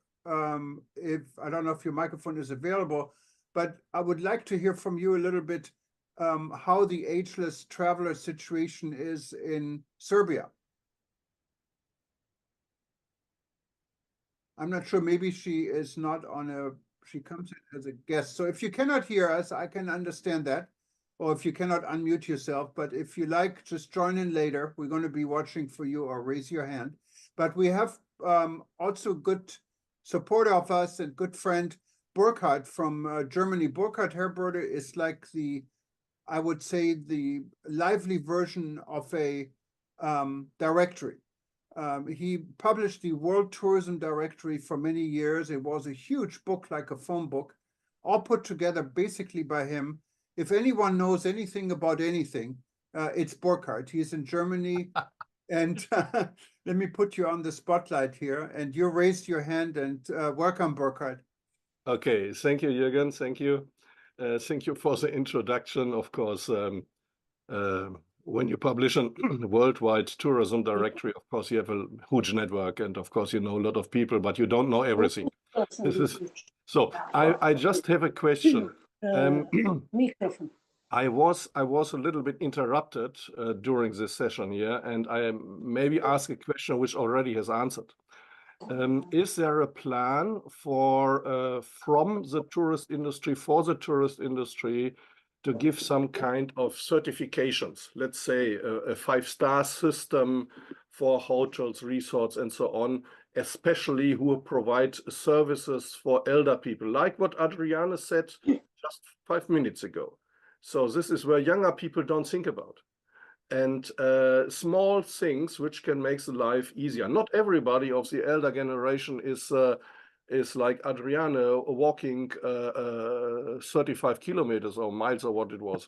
if I don't know if your microphone is available, but I would like to hear from you a little bit how the ageless traveler situation is in Serbia. I'm not sure, maybe she is not she comes in as a guest. So if you cannot hear us, I can understand that. Or if you cannot unmute yourself, but if you like, just join in later. We're going to be watching for you, or raise your hand. But we have also good support of us and good friend Burkhard from Germany. Burkhard Herberder is like I would say, the lively version of a directory. He published the World Tourism Directory for many years. It was a huge book, like a phone book, all put together basically by him. If anyone knows anything about anything, it's Burkhard. He's in Germany. And let me put you on the spotlight here. And you raised your hand, and welcome, Burkhard. Okay, thank you, Jürgen. Thank you. Thank you for the introduction. Of course, when you publish a worldwide tourism directory, of course, you have a huge network. And of course, you know a lot of people, but you don't know everything. So I just have a question. I was a little bit interrupted during this session here, and I maybe ask a question which already has answered. Is there a plan for from the tourist industry, for the tourist industry, to give some kind of certifications? Let's say a 5-star system for hotels, resorts, and so on, especially who provide services for elder people, like what Adriana said just 5 minutes ago. So this is where younger people don't think about. And small things which can make the life easier. Not everybody of the elder generation is like Adriana walking 35 kilometers or miles or what it was.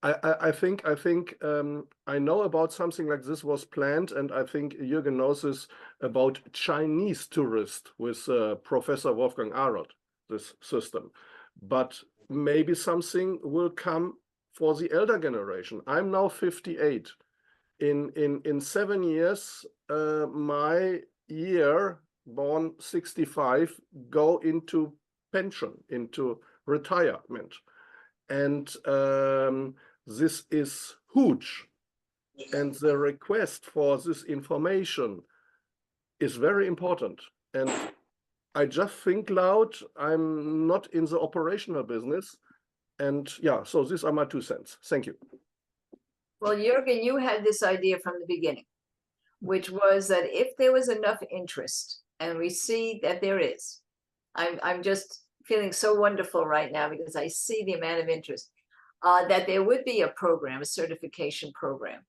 I think I know about something like this was planned, and I think Jürgen knows this about Chinese tourists with Professor Wolfgang Arold, this system. But maybe something will come for the elder generation. I'm now 58. In 7 years, my year, born 65, go into pension, into retirement. And this is huge. And the request for this information is very important. And I just think loud. I'm not in the operational business. And yeah, so these are my 2 cents. Thank you. Well, Jürgen, you had this idea from the beginning, which was that if there was enough interest, and we see that there is, I'm just feeling so wonderful right now because I see the amount of interest, that there would be a program, a certification program,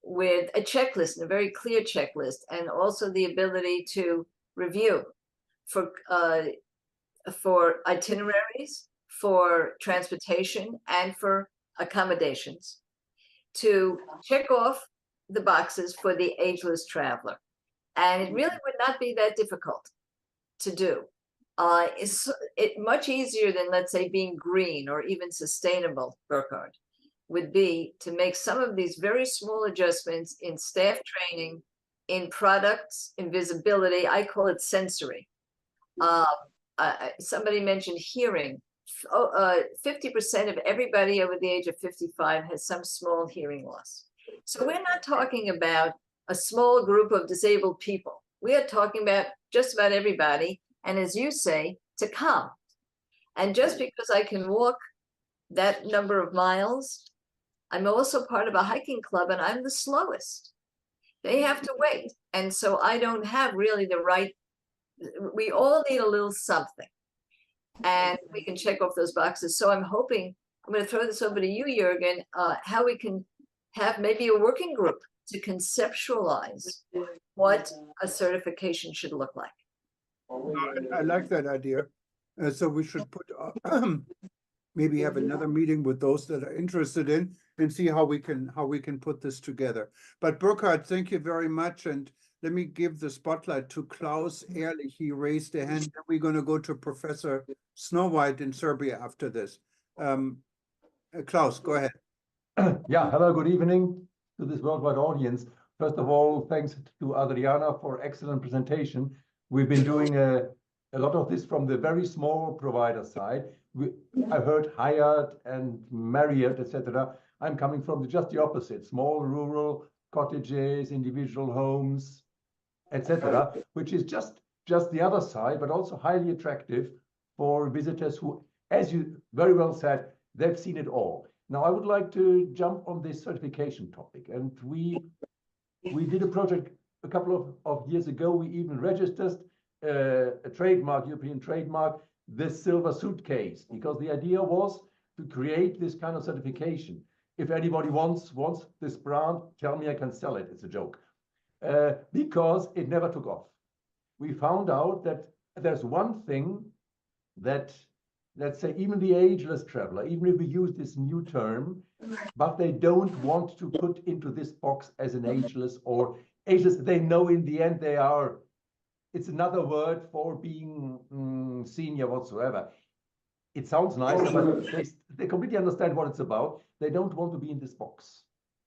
with a checklist, a very clear checklist, and also the ability to review for itineraries, for transportation, and for accommodations, to check off the boxes for the ageless traveler. And it really would not be that difficult to do. It's much easier than, let's say, being green or even sustainable, Burkhard, would be to make some of these very small adjustments in staff training, in products, in visibility. I call it sensory. Somebody mentioned hearing. 50% of everybody over the age of 55 has some small hearing loss. So we're not talking about a small group of disabled people. We are talking about just about everybody, and as you say, to come. And just because I can walk that number of miles, I'm also part of a hiking club and I'm the slowest. They have to wait. And so I don't have really the right, we all need a little something. And we can check off those boxes. So I'm hoping, I'm going to throw this over to you, Jürgen, how we can have maybe a working group to conceptualize what a certification should look like. I like that idea. So we should put maybe have another meeting with those that are interested in and see how we can put this together. But Burkhard, thank you very much. And let me give the spotlight to Klaus Ehrlich. He raised a hand. Then we're going to go to Professor Snowhite in Serbia after this. Klaus, go ahead. Yeah, hello, good evening to this worldwide audience. First of all, thanks to Adriana for excellent presentation. We've been doing a lot of this from the very small provider side. I heard Hyatt and Marriott, etc. I'm coming from just the opposite, small rural cottages, individual homes, etc., which is just the other side, but also highly attractive for visitors who, as you very well said, they've seen it all. Now, I would like to jump on this certification topic. And we did a project a couple of years ago. We even registered a trademark, European trademark, the silver suitcase, because the idea was to create this kind of certification. If anybody wants this brand, tell me I can sell it. It's a joke. Because it never took off. We found out that there's one thing that, let's say, even the ageless traveler, even if we use this new term, but they don't want to put into this box as an ageless or ageless. They know in the end they are, it's another word for being senior whatsoever. It sounds nice, but they completely understand what it's about. They don't want to be in this box.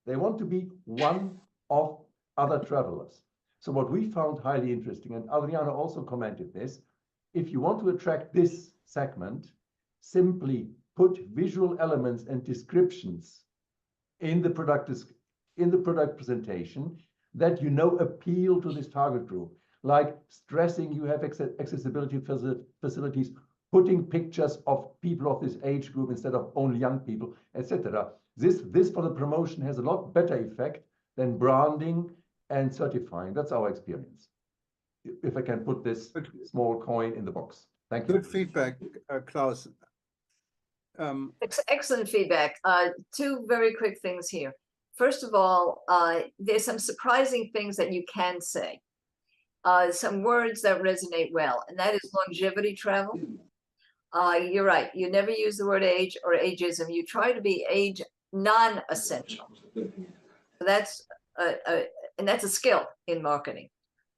They want to be one of other travelers. So what we found highly interesting, and Adriana also commented this, if you want to attract this segment, simply put visual elements and descriptions in the product presentation that appeal to this target group, like stressing you have accessibility facilities, putting pictures of people of this age group instead of only young people, etc. This for the promotion has a lot better effect than branding and certifying. That's our experience. If I can put this small coin in the box. Thank you. Good feedback, Klaus. Excellent feedback. Two very quick things here. First of all, there's some surprising things that you can say. Some words that resonate well, and that is longevity travel. You're right. You never use the word age or ageism. You try to be age non-essential. That's and that's a skill in marketing.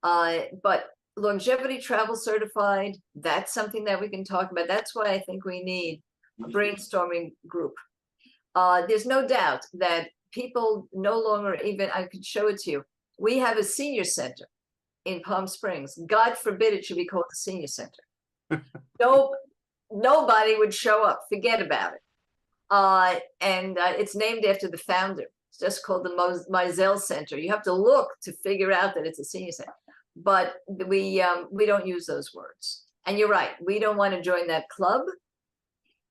But longevity travel certified, that's something that we can talk about. That's why I think we need a brainstorming group. There's no doubt that people no longer even, I could show it to you. We have a senior center in Palm Springs. God forbid it should be called the senior center. Nobody would show up. Forget about it. And it's named after the founder. It's just called the Mizell Center. You have to look to figure out that it's a senior center. But we don't use those words. And you're right. We don't want to join that club.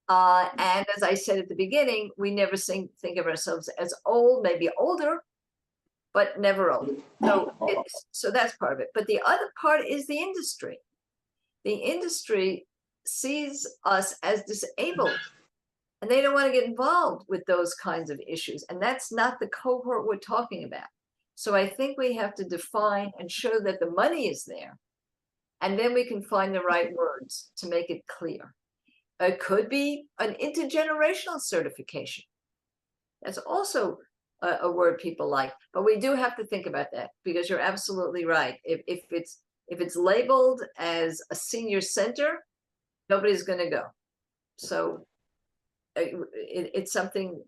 And as I said at the beginning, we never think of ourselves as old, maybe older, but never old. So that's part of it. But the other part is the industry. The industry sees us as disabled, and they don't want to get involved with those kinds of issues. And that's not the cohort we're talking about. So I think we have to define and show that the money is there, and then we can find the right words to make it clear. It could be an intergenerational certification. That's also a word people like, but we do have to think about that, because you're absolutely right. If it's labeled as a senior center, nobody's going to go. So it's something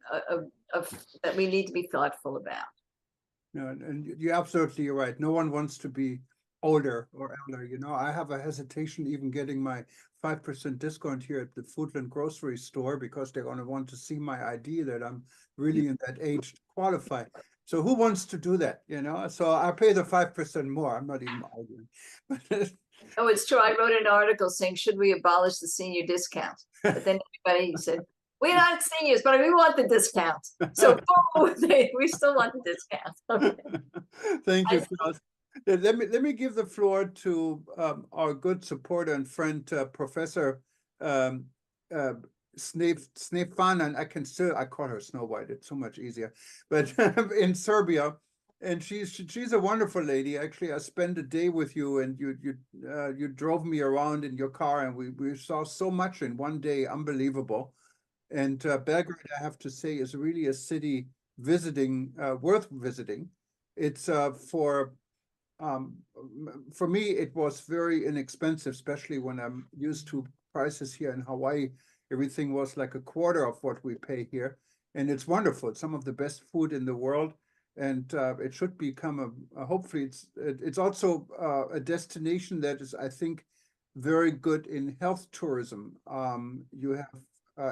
that we need to be thoughtful about. No, and you're absolutely right. No one wants to be older or elder. You know, I have a hesitation even getting my 5% discount here at the Foodland grocery store, because they're going to want to see my ID that I'm really in that age to qualify. So who wants to do that? You know, so I pay the 5% more. I'm not even arguing. Oh, it's true. I wrote an article saying, should we abolish the senior discount? But then everybody said, we're not seniors, but we want the discount. So we still want the discount. Okay. Thank you, Klaus. Let me give the floor to our good supporter and friend, Professor Snežana. I call her Snow White. It's so much easier. But in Serbia, and she's a wonderful lady. Actually, I spent a day with you, and you drove me around in your car, and we saw so much in one day, unbelievable. And Belgrade, I have to say, is really a city worth visiting. It's for me, it was very inexpensive, especially when I'm used to prices here in Hawaii. Everything was like a quarter of what we pay here, and it's wonderful. It's some of the best food in the world, and it should become hopefully it's also a destination that is, I think, very good in health tourism. You have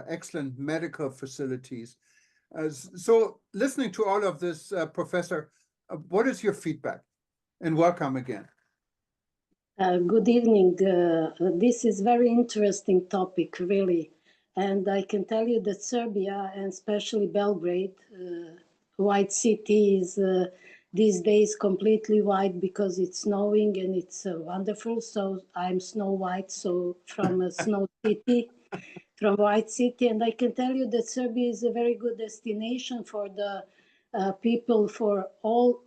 excellent medical facilities. So listening to all of this, Professor, what is your feedback? And welcome again. Good evening. This is very interesting topic, really. And I can tell you that Serbia, and especially Belgrade, white city, is these days completely white because it's snowing and it's wonderful. So I'm Snow White, so from a snow city, from white city. And I can tell you that Serbia is a very good destination for the people for all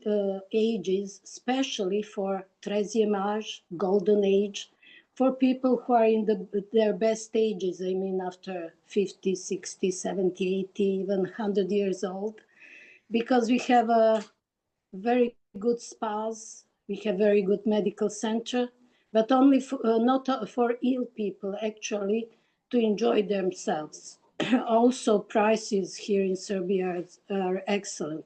ages, especially for Trezijem age, golden age, for people who are in their best ages, I mean, after 50, 60, 70, 80, even 100 years old, because we have a very good spas, we have very good medical center, but only not for ill people, actually, to enjoy themselves. Also, prices here in Serbia are excellent.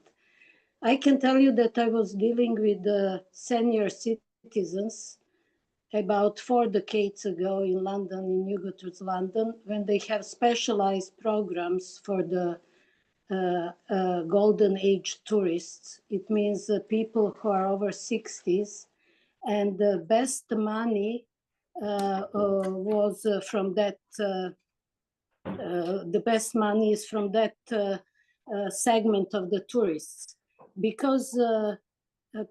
I can tell you that I was dealing with the senior citizens about 4 decades ago in London, in Newgaters, London, when they have specialized programs for the golden age tourists. It means people who are over 60s, and the best money was from that. The best money is from that segment of the tourists, because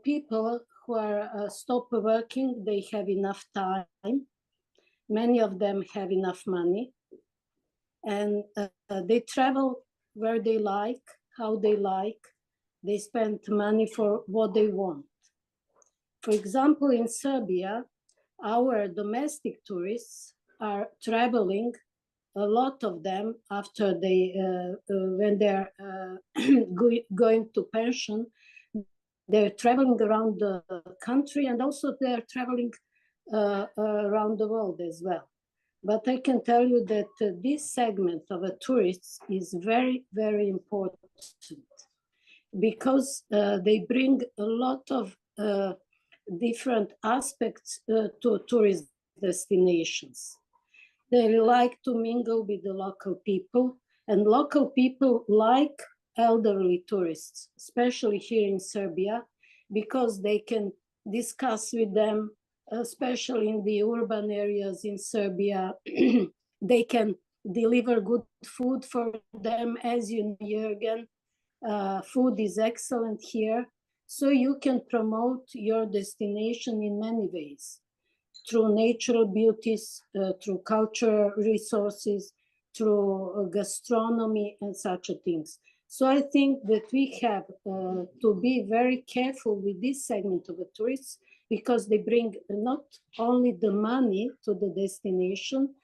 people who are stop working, they have enough time. Many of them have enough money, and they travel where they like, how they like. They spend money for what they want. For example, in Serbia, our domestic tourists are traveling, a lot of them, after they, when they're going to pension, they're traveling around the country, and also they're traveling around the world as well. But I can tell you that this segment of a tourist is very, very important, because they bring a lot of different aspects to tourist destinations. They like to mingle with the local people, and local people like elderly tourists, especially here in Serbia, because they can discuss with them, especially in the urban areas in Serbia. They can deliver good food for them. As you know, Jürgen, food is excellent here. So you can promote your destination in many ways, through natural beauties, through cultural resources, through gastronomy and such things. So I think that we have to be very careful with this segment of the tourists, because they bring not only the money to the destination,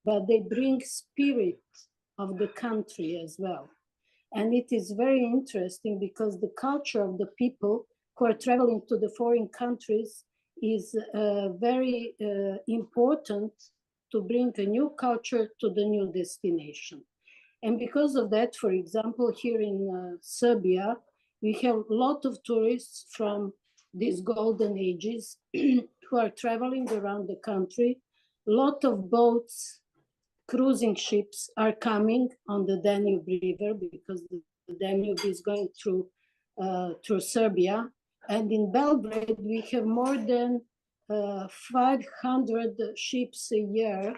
but they bring spirit of the country as well. And it is very interesting, because the culture of the people who are traveling to the foreign countries is very important to bring a new culture to the new destination. And because of that, for example, here in Serbia, we have a lot of tourists from these golden ages who are traveling around the country. A lot of boats, cruising ships are coming on the Danube River, because the Danube is going through Serbia. And in Belgrade, we have more than 500 ships a year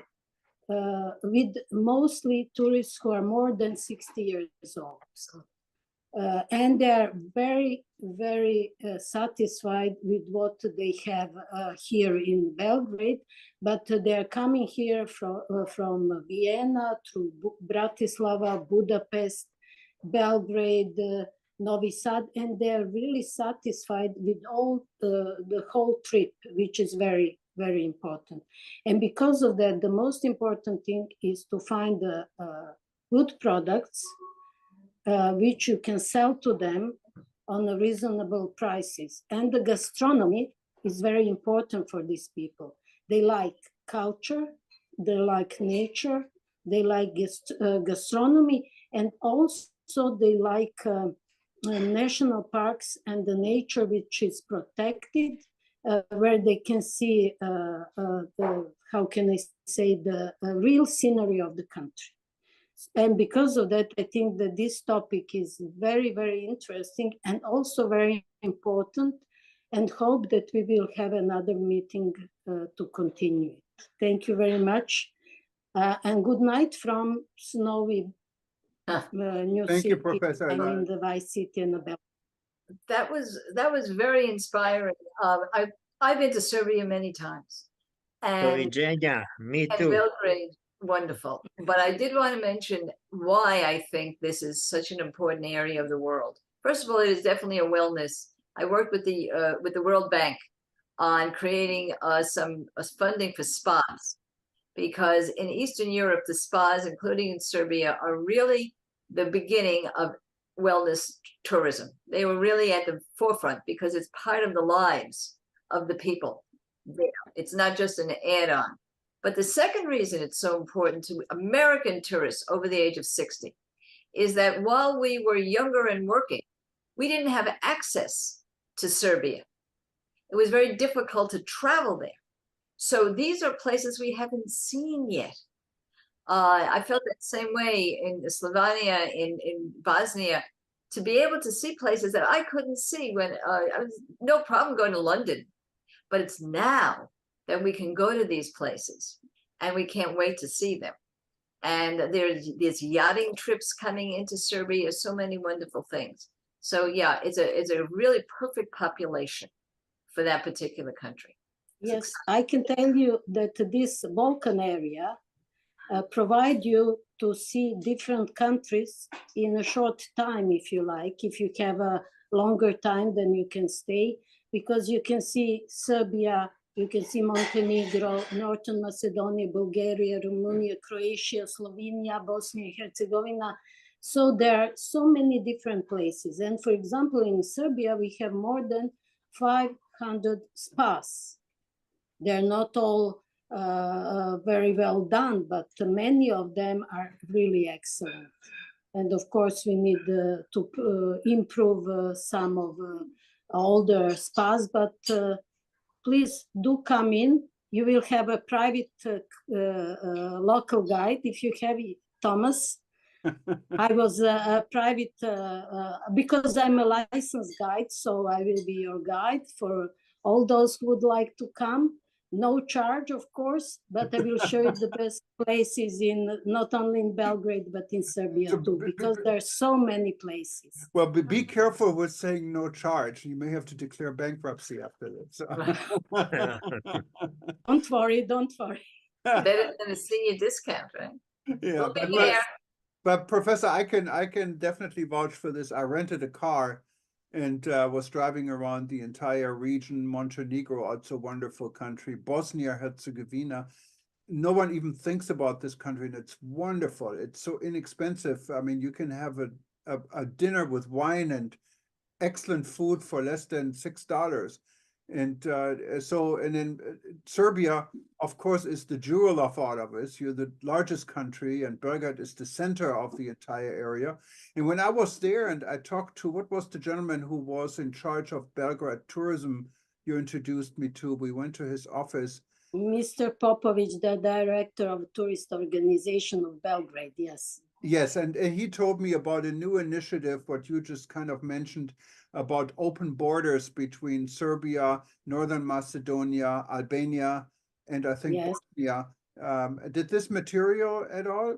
with mostly tourists who are more than 60 years old. And they are very, very satisfied with what they have here in Belgrade, but they are coming here from Vienna through Bratislava, Budapest, Belgrade, Novi Sad, and they are really satisfied with all the whole trip, which is very, very important. And because of that, the most important thing is to find good products which you can sell to them on a reasonable prices. And the gastronomy is very important for these people. They like culture, they like nature, they like gastronomy, and also they like national parks and the nature which is protected, where they can see how can I say, the real scenery of the country. And because of that, I think that this topic is very, very interesting and also very important, and hope that we will have another meeting to continue it. Thank you very much. And good night from snowy New Thank City. you, Professor. I'm in the Vice City and the Bel. That was very inspiring. I've been to Serbia many times, and Doviđenja, me and too. Belgrade, wonderful. But I did want to mention why I think this is such an important area of the world. First of all, it is definitely a wellness. I worked with the World Bank on creating some funding for spas, because in Eastern Europe, the spas, including in Serbia, are really the beginning of wellness tourism. They were really at the forefront because it's part of the lives of the people there. It's not just an add-on. But the second reason it's so important to American tourists over the age of 60 is that while we were younger and working, we didn't have access to Serbia. It was very difficult to travel there. So these are places we haven't seen yet. I felt that same way in Slovenia, in Bosnia, to be able to see places that I couldn't see when I was no problem going to London. But it's now that we can go to these places, and we can't wait to see them. And there's yachting trips coming into Serbia, so many wonderful things. So yeah, it's a really perfect population for that particular country. Yes, I can tell you that this Balkan area provide you to see different countries in a short time, if you like. If you have a longer time, then you can stay, because you can see Serbia, you can see Montenegro, Northern Macedonia, Bulgaria, Romania, Croatia, Slovenia, Bosnia and Herzegovina. So there are so many different places. And for example, in Serbia, we have more than 500 spas. They're not all very well done, but many of them are really excellent. And of course, we need to improve some of older spas, but please do come in. You will have a private local guide if you have it, Thomas. I was a private, because I'm a licensed guide, so I will be your guide for all those who would like to come. No charge, of course, but I will show you the best places in not only in Belgrade, but in Serbia too, because there are so many places. Well, be careful with saying no charge. You may have to declare bankruptcy after that. So. Don't worry, don't worry. Better than a senior discount, right? Yeah, We'll be there. but Professor, I can definitely vouch for this. I rented a car and was driving around the entire region. Montenegro, also a wonderful country. Bosnia Herzegovina. No one even thinks about this country, and it's wonderful. It's so inexpensive. I mean, you can have a dinner with wine and excellent food for less than $6. And and then Serbia, of course, is the jewel of all of us. You're the largest country, and Belgrade is the center of the entire area. And when I was there and I talked to, what was the gentleman who was in charge of Belgrade tourism you introduced me to? We went to his office. Mr. Popovic, the director of tourist organization of Belgrade, yes. Yes, and he told me about a new initiative, what you just kind of mentioned, about open borders between Serbia, Northern Macedonia, Albania, and I think Yes. Bosnia. Did this material at all?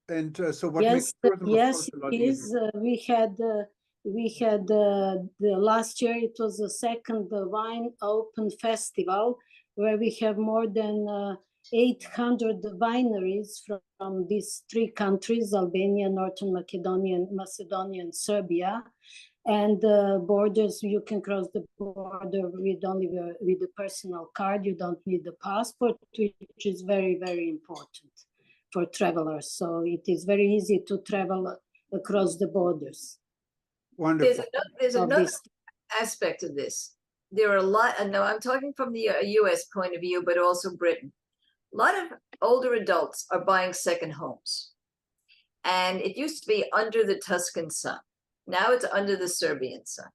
And so what Yes, makes tourism, of yes, course, a lot it easier? is. We had the last year. It was the second wine open festival where we have more than 800 wineries from these three countries: Albania, Northern Macedonia, and Serbia. And borders, you can cross the border with only with a personal card. You don't need the passport, which is very, very important for travelers. So it is very easy to travel across the borders. Wonderful. There's another aspect of this. There are a lot, and now I'm talking from the US point of view, but also Britain. A lot of older adults are buying second homes. And it used to be under the Tuscan sun. Now it's under the Serbian sun.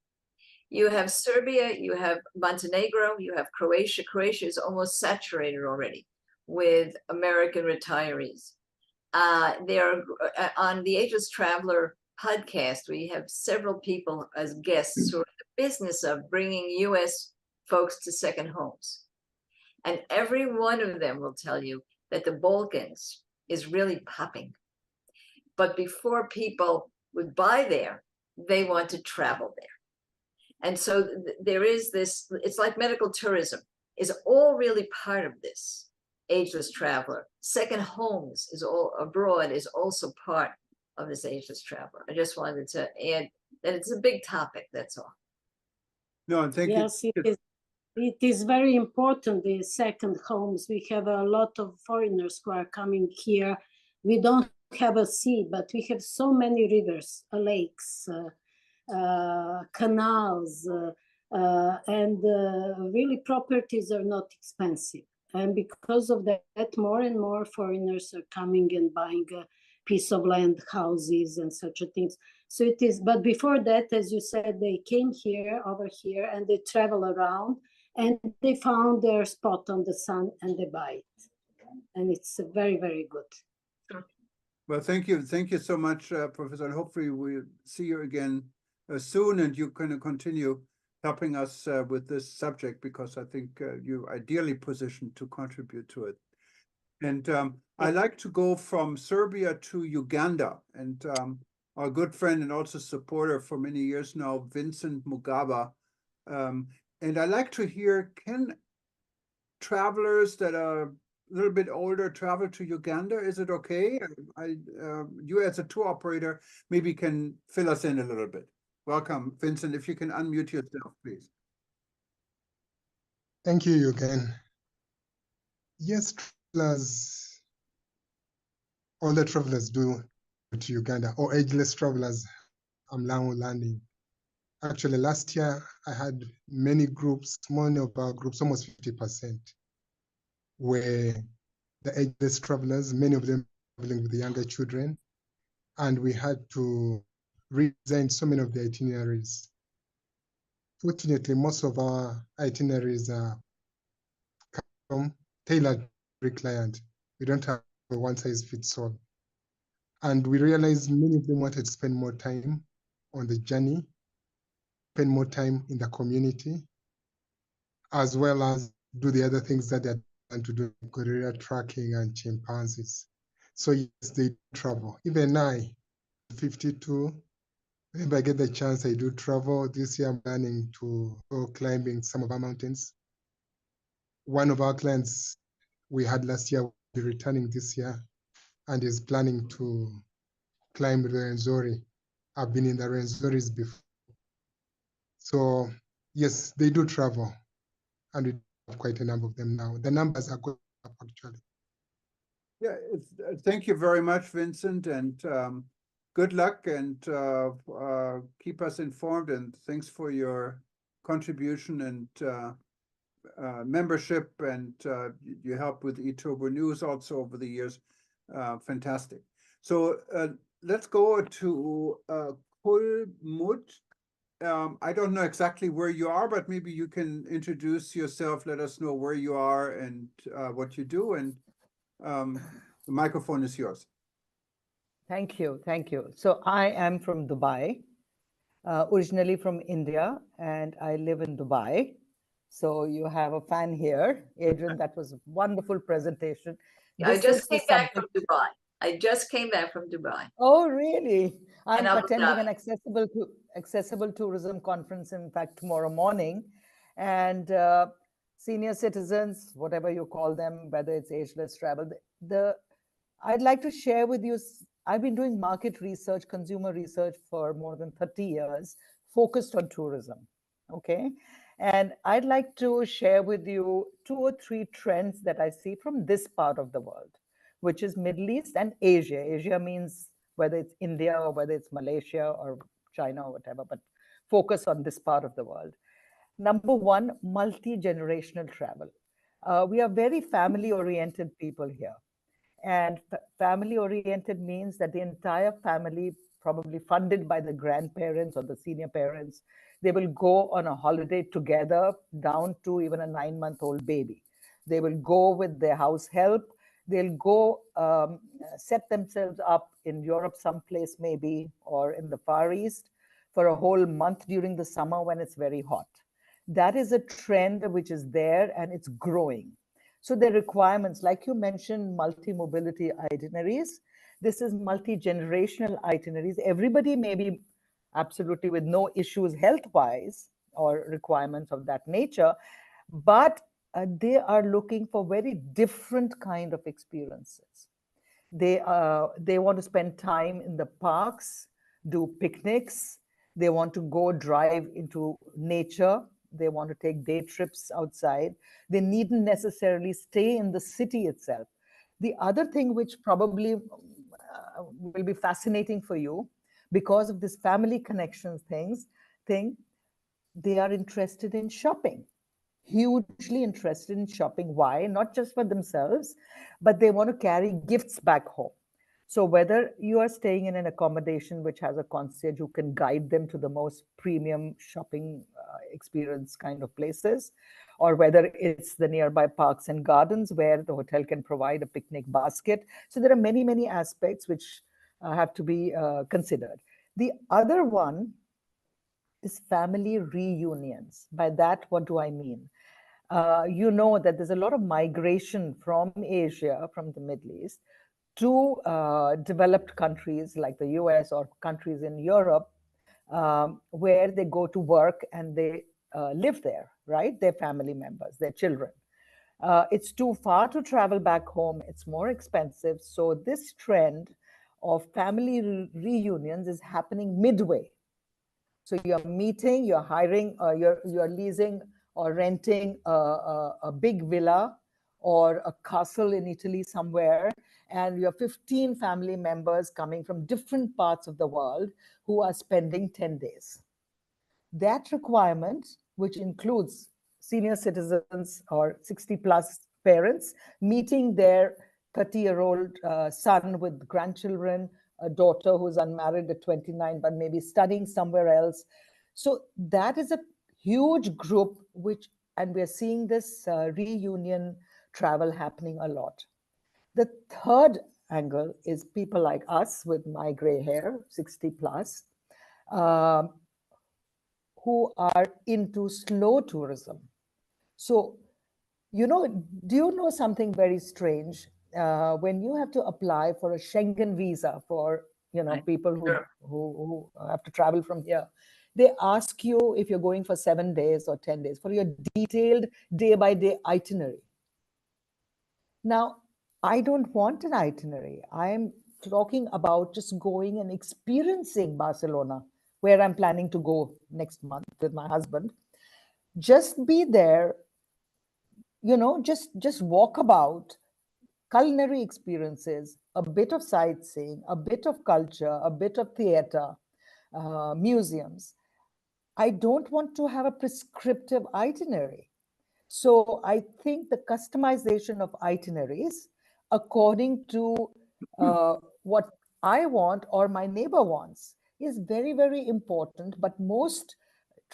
You have Serbia, you have Montenegro, you have Croatia. Croatia is almost saturated already with American retirees. They're on the Ageless Traveler podcast. We have several people as guests who are in the business of bringing US folks to second homes. And every one of them will tell you that the Balkans is really popping. But before people would buy there, they want to travel there. And so there is this, it's like medical tourism is all really part of this Ageless Traveler. Second homes is all abroad is also part of this Ageless Traveler. I just wanted to add that it's a big topic, that's all. No, and thank yes, you. it is very important, the second homes. We have a lot of foreigners who are coming here. We don't have a sea, but we have so many rivers, lakes, canals, and really properties are not expensive. And because of that, more and more foreigners are coming and buying a piece of land, houses, and such things. So it is, but before that, as you said, they came here, over here, and they travel around, and they found their spot on the sun, and they buy it. And it's very, very good. Well, thank you. Thank you so much, Professor. And hopefully we'll see you again soon, and you can continue helping us with this subject, because I think you're ideally positioned to contribute to it. And I like to go from Serbia to Uganda, and our good friend and also supporter for many years now, Vincent Mugaba. And I like to hear, can travelers that are a little bit older travel to Uganda? Is it okay? You as a tour operator maybe can fill us in a little bit. Welcome, Vincent. If you can unmute yourself, please. Thank you again. Yes, travelers, all the travelers do to Uganda, or ageless travelers, I'm now landing. Actually, last year I had many groups, many of our groups, almost 50%, were the ageless travelers, many of them traveling with the younger children. And we had to redesign so many of the itineraries. Fortunately, most of our itineraries are tailored to every client. We don't have a one-size-fits-all. And we realized many of them wanted to spend more time on the journey, spend more time in the community, as well as do the other things that they're trying to do, gorilla tracking and chimpanzees. So yes, they travel. Even I, 52, if I get the chance, I do travel. This year I'm planning to go climbing some of our mountains. One of our clients we had last year will be returning this year and is planning to climb the Rwenzori. I've been in the Rwenzoris before. So yes, they do travel, and we have quite a number of them now. The numbers are going up actually. Yeah, thank you very much, Vincent, and good luck, and keep us informed, and thanks for your contribution and membership, and you helped with eTurbo News also over the years. Fantastic. So let's go to Kulmut. I don't know exactly where you are, but maybe you can introduce yourself, let us know where you are and what you do, and the microphone is yours. Thank you. Thank you. So I am from Dubai, originally from India, and I live in Dubai. So you have a fan here. Adrian, that was a wonderful presentation. I This just is the came back from subject. Dubai. I just came back from Dubai. Oh, really? I'm And Abu attending an Dhabi. accessible tourism conference, in fact, tomorrow morning. And senior citizens, whatever you call them, whether it's ageless travel, I'd like to share with you, I've been doing market research, consumer research for more than 30 years, focused on tourism, okay? And I'd like to share with you 2 or 3 trends that I see from this part of the world, which is Middle East and Asia. Asia means whether it's India or whether it's Malaysia or China or whatever, but focus on this part of the world. Number 1, multi-generational travel. We are very family-oriented people here. And family-oriented means that the entire family, probably funded by the grandparents or the senior parents, they will go on a holiday together down to even a 9-month-old baby. They will go with their house help. They'll go set themselves up in Europe someplace maybe, or in the Far East for a whole month during the summer when it's very hot. That is a trend which is there and it's growing. So the requirements, like you mentioned, multi-mobility itineraries, this is multi-generational itineraries. Everybody may be absolutely with no issues health-wise or requirements of that nature, but they are looking for very different kind of experiences. They want to spend time in the parks, do picnics. They want to go drive into nature. They want to take day trips outside. They needn't necessarily stay in the city itself. The other thing which probably will be fascinating for you, because of this family connections thing, they are interested in shopping, hugely interested in shopping. Why? Not just for themselves, but they want to carry gifts back home. So whether you are staying in an accommodation which has a concierge who can guide them to the most premium shopping experience kind of places, or whether it's the nearby parks and gardens where the hotel can provide a picnic basket. So there are many, many aspects which have to be considered. The other one is family reunions. By that, what do I mean? You know that there's a lot of migration from Asia, from the Middle East, to developed countries like the US or countries in Europe, where they go to work and they live there, right? Their family members, their children. It's too far to travel back home. It's more expensive. So this trend of family reunions is happening midway. So you're meeting, you're hiring, you're leasing or renting a big villa or a castle in Italy somewhere, and you have 15 family members coming from different parts of the world who are spending 10 days. That requirement, which includes senior citizens or 60+ parents meeting their 30-year-old son with grandchildren, a daughter who's unmarried at 29, but maybe studying somewhere else. So that is a huge group, and we're seeing this reunion travel happening a lot. The third angle is people like us with my gray hair, 60+, who are into slow tourism. So, do you know something very strange? When you have to apply for a Schengen visa for, people who have to travel from here, they ask you if you're going for 7 days or 10 days for your detailed day-by-day itinerary. Now, I don't want an itinerary. I'm talking about just going and experiencing Barcelona, where I'm planning to go next month with my husband. Just be there, just walk about, culinary experiences, a bit of sightseeing, a bit of culture, a bit of theater, museums. I don't want to have a prescriptive itinerary. So I think the customization of itineraries according to what I want or my neighbor wants is very, very important. But most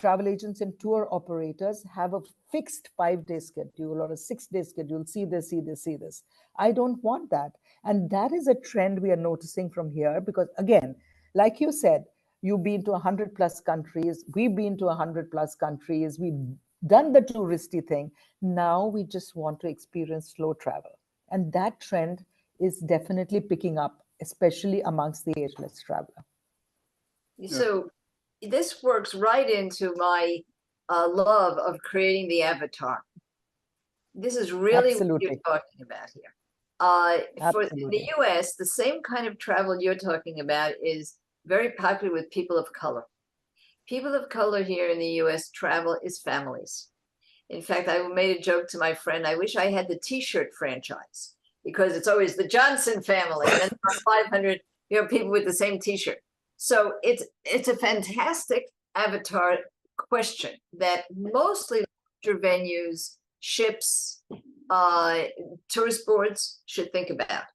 travel agents and tour operators have a fixed 5-day schedule or a 6-day schedule. See this, see this, see this. I don't want that. And that is a trend we are noticing from here because, again, like you said, you've been to 100+ countries. We've been to 100+ countries. We've done the touristy thing. Now we just want to experience slow travel. And that trend is definitely picking up, especially amongst the ageless traveler. So this works right into my love of creating the avatar. This is really what you're talking about here. For the US, the same kind of travel you're talking about is very popular with people of color. People of color here in the US travel is families. In fact, I made a joke to my friend, I wish I had the t-shirt franchise because it's always the Johnson family and there are 500 people with the same t-shirt. So it's a fantastic avatar question that mostly larger venues, ships, tourist boards should think about.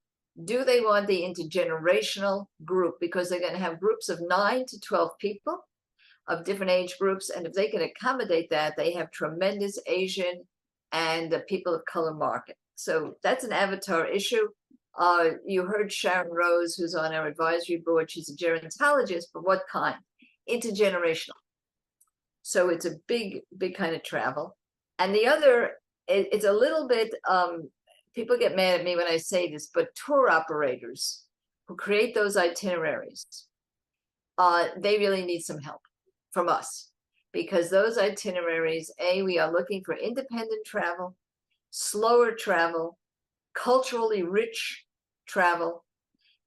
Do they want the intergenerational group? Because they're going to have groups of 9 to 12 people of different age groups. And if they can accommodate that, they have tremendous Asian and people of color market. So that's an avatar issue. You heard Sharon Rose, who's on our advisory board. She's a gerontologist, but what kind? Intergenerational. So it's a big, big kind of travel. And the other, it's a little bit, people get mad at me when I say this, but tour operators who create those itineraries, they really need some help from us because those itineraries, we are looking for independent travel, slower travel, culturally rich travel,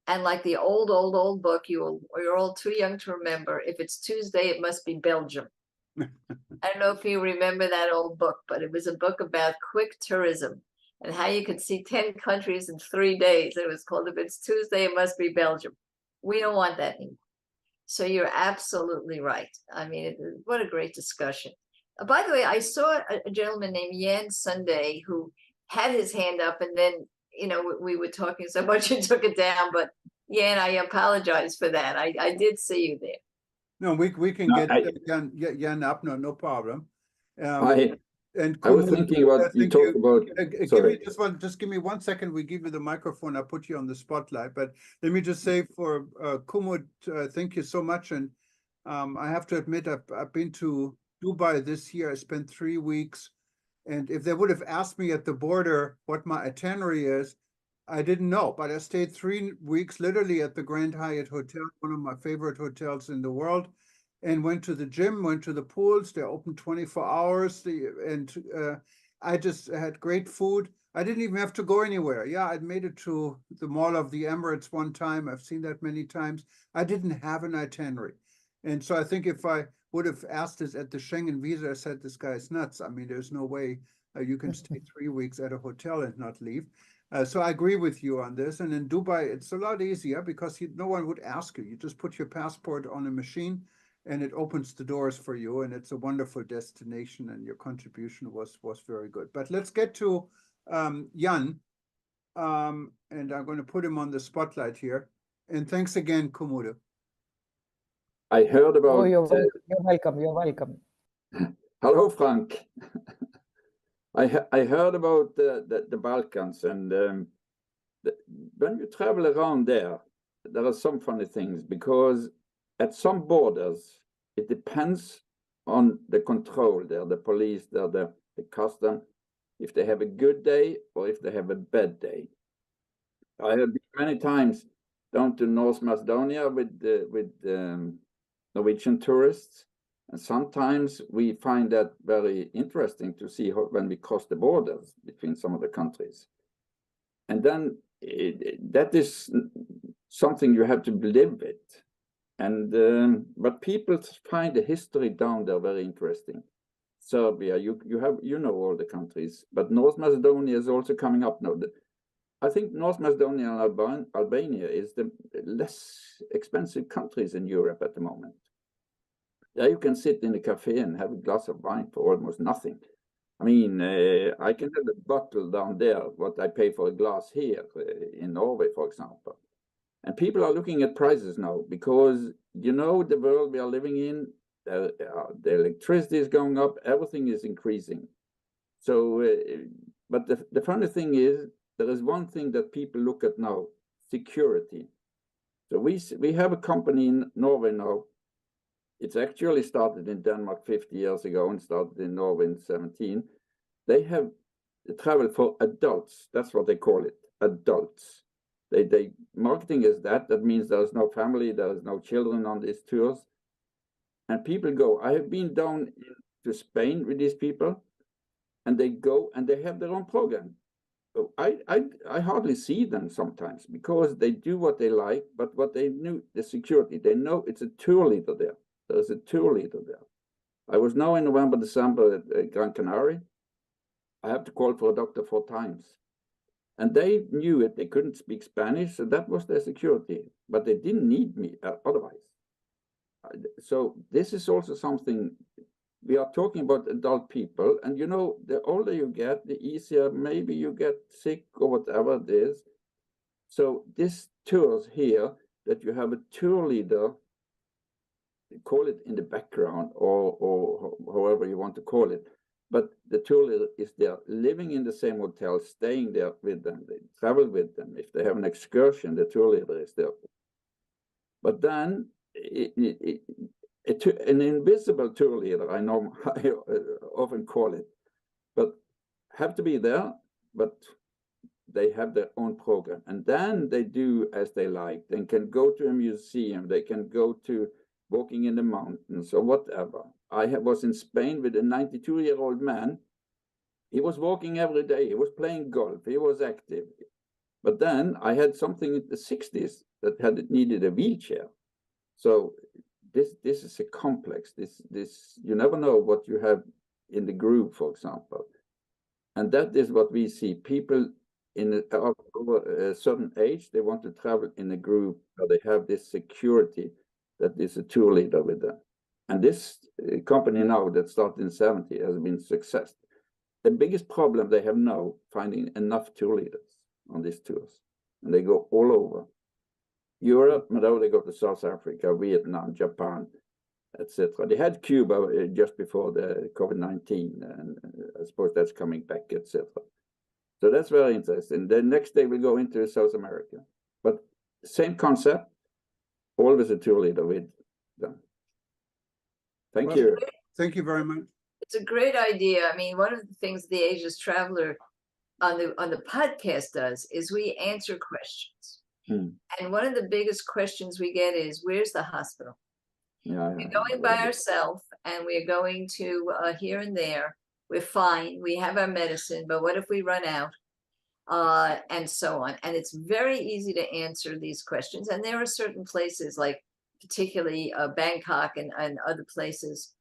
and like the old book, you're all too young to remember. If it's Tuesday, it must be Belgium. I don't know if you remember that old book, but it was a book about quick tourism and how you could see 10 countries in 3 days. It was called If It's Tuesday, It Must Be Belgium. We don't want that anymore. So you're absolutely right. I mean, what a great discussion. By the way, I saw a gentleman named Jan Sunday who had his hand up and then, we were talking so much and took it down, but Jan, I apologize for that. I did see you there. No, we can get Jan up, no problem. I was thinking about you talk about. Just give me 1 second. We give you the microphone. I put you on the spotlight. But let me just say for Kumud, thank you so much. And I have to admit, I've been to Dubai this year. I spent 3 weeks. And if they would have asked me at the border what my itinerary is, I didn't know. But I stayed 3 weeks literally at the Grand Hyatt Hotel, one of my favorite hotels in the world, and went to the gym, went to the pools. They're open 24 hours. I just had great food. I didn't even have to go anywhere. Yeah, I'd made it to the Mall of the Emirates one time. I've seen that many times. I didn't have an itinerary. And so I think if I would have asked this at the Schengen visa, I said, this guy is nuts. I mean, there's no way you can stay 3 weeks at a hotel and not leave. So I agree with you on this. And in Dubai, it's a lot easier because no one would ask you. You just put your passport on a machine and it opens the doors for you. And it's a wonderful destination and your contribution was very good. But let's get to Jan. And I'm going to put him on the spotlight here. And thanks again, Kumuda. I heard about. Oh, you're welcome. You're welcome. Hello, Frank. I heard about the Balkans, and when you travel around there are some funny things because at some borders it depends on the control there, the police there, the custom, if they have a good day or if they have a bad day. I have been many times down to North Macedonia with Norwegian tourists, and sometimes we find that very interesting to see when we cross the borders between some of the countries. And then that is something you have to live with. And but people find the history down there very interesting. Serbia, you know all the countries, but North Macedonia is also coming up now. I think North Macedonia and Albania is the less expensive countries in Europe at the moment. There you can sit in a cafe and have a glass of wine for almost nothing. I mean, I can have a bottle down there, what I pay for a glass here in Norway, for example. And people are looking at prices now because, the world we are living in, the electricity is going up, everything is increasing. So, but the funny thing is, there is one thing that people look at now, security. So we have a company in Norway now. It's actually started in Denmark 50 years ago and started in Norway in 17. They have travel for adults. That's what they call it, adults. They marketing is that means there's no family, there's no children on these tours. And people go. I have been down to Spain with these people, and they go and they have their own program. So I hardly see them sometimes because they do what they like, but what they knew, the security, they know it's a tour leader there. There's a tour leader there. I was now in November, December at Gran Canaria. I have to call for a doctor 4 times. And they knew it, they couldn't speak Spanish, so that was their security, but they didn't need me otherwise. So this is also something, we are talking about adult people, and you know, the older you get, the easier maybe you get sick or whatever it is. So this tours here, that you have a tour leader, call it in the background or however you want to call it, but the tour leader is there, living in the same hotel, staying there with them, they travel with them. If they have an excursion, the tour leader is there. But then an invisible tour leader, I know I often call it, but have to be there, but they have their own program. And then they do as they like. They can go to a museum, they can go to walking in the mountains or whatever. I was in Spain with a 92-year-old man. He was walking every day. He was playing golf. He was active. But then I had something in the 60s that needed a wheelchair. So this is a complex. This you never know what you have in the group, for example. And that is what we see. People over a certain age, they want to travel in a group where they have this security that is a tour leader with them. And this company now that started in 70 has been a success. The biggest problem they have now, finding enough tour leaders on these tours. And they go all over Europe, now they go to South Africa, Vietnam, Japan, etc. They had Cuba just before the COVID-19, and I suppose that's coming back, etc. So that's very interesting. The next day we'll go into South America. But same concept, always a tour leader with them. Thank you. Thank you very much. It's a great idea. I mean, one of the things the Ageless Traveler on the podcast does is we answer questions. And one of the biggest questions we get is, where's the hospital? We're going by ourselves and we're going to here and there. We're fine. We have our medicine, but what if we run out? And so on. And it's very easy to answer these questions. And there are certain places like particularly Bangkok and other places,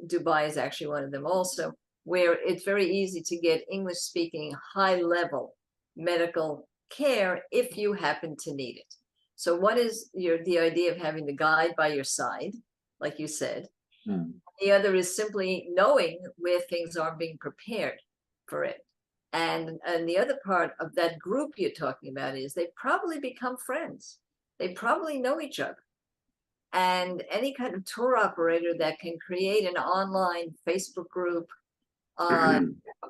Dubai is actually one of them also, where it's very easy to get English speaking high level medical care if you happen to need it. So one is the idea of having the guide by your side, like you said. The other is simply knowing where things are being prepared for it. And the other part of that group you're talking about is they probably become friends. They probably know each other. And any kind of tour operator that can create an online Facebook group, a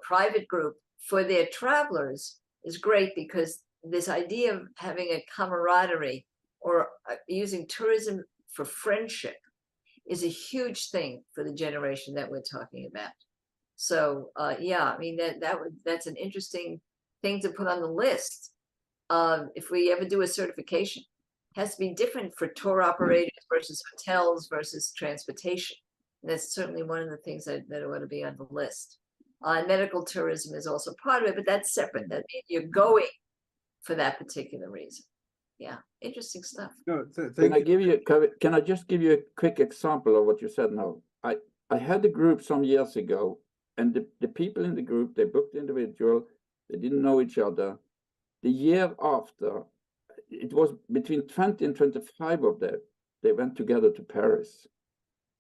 private group for their travelers is great, because this idea of having a camaraderie or using tourism for friendship is a huge thing for the generation that we're talking about. So yeah, I mean, that's an interesting thing to put on the list. If we ever do a certification, it has to be different for tour operators versus hotels versus transportation. And that's certainly one of the things that ought to be on the list. Medical tourism is also part of it, but that's separate. That means you're going for that particular reason. Yeah, interesting stuff. No, can I just give you a quick example of what you said now? I had a group some years ago, and the people in the group, they booked individual, they didn't know each other. The year after, it was between 20 and 25 of them, they went together to Paris,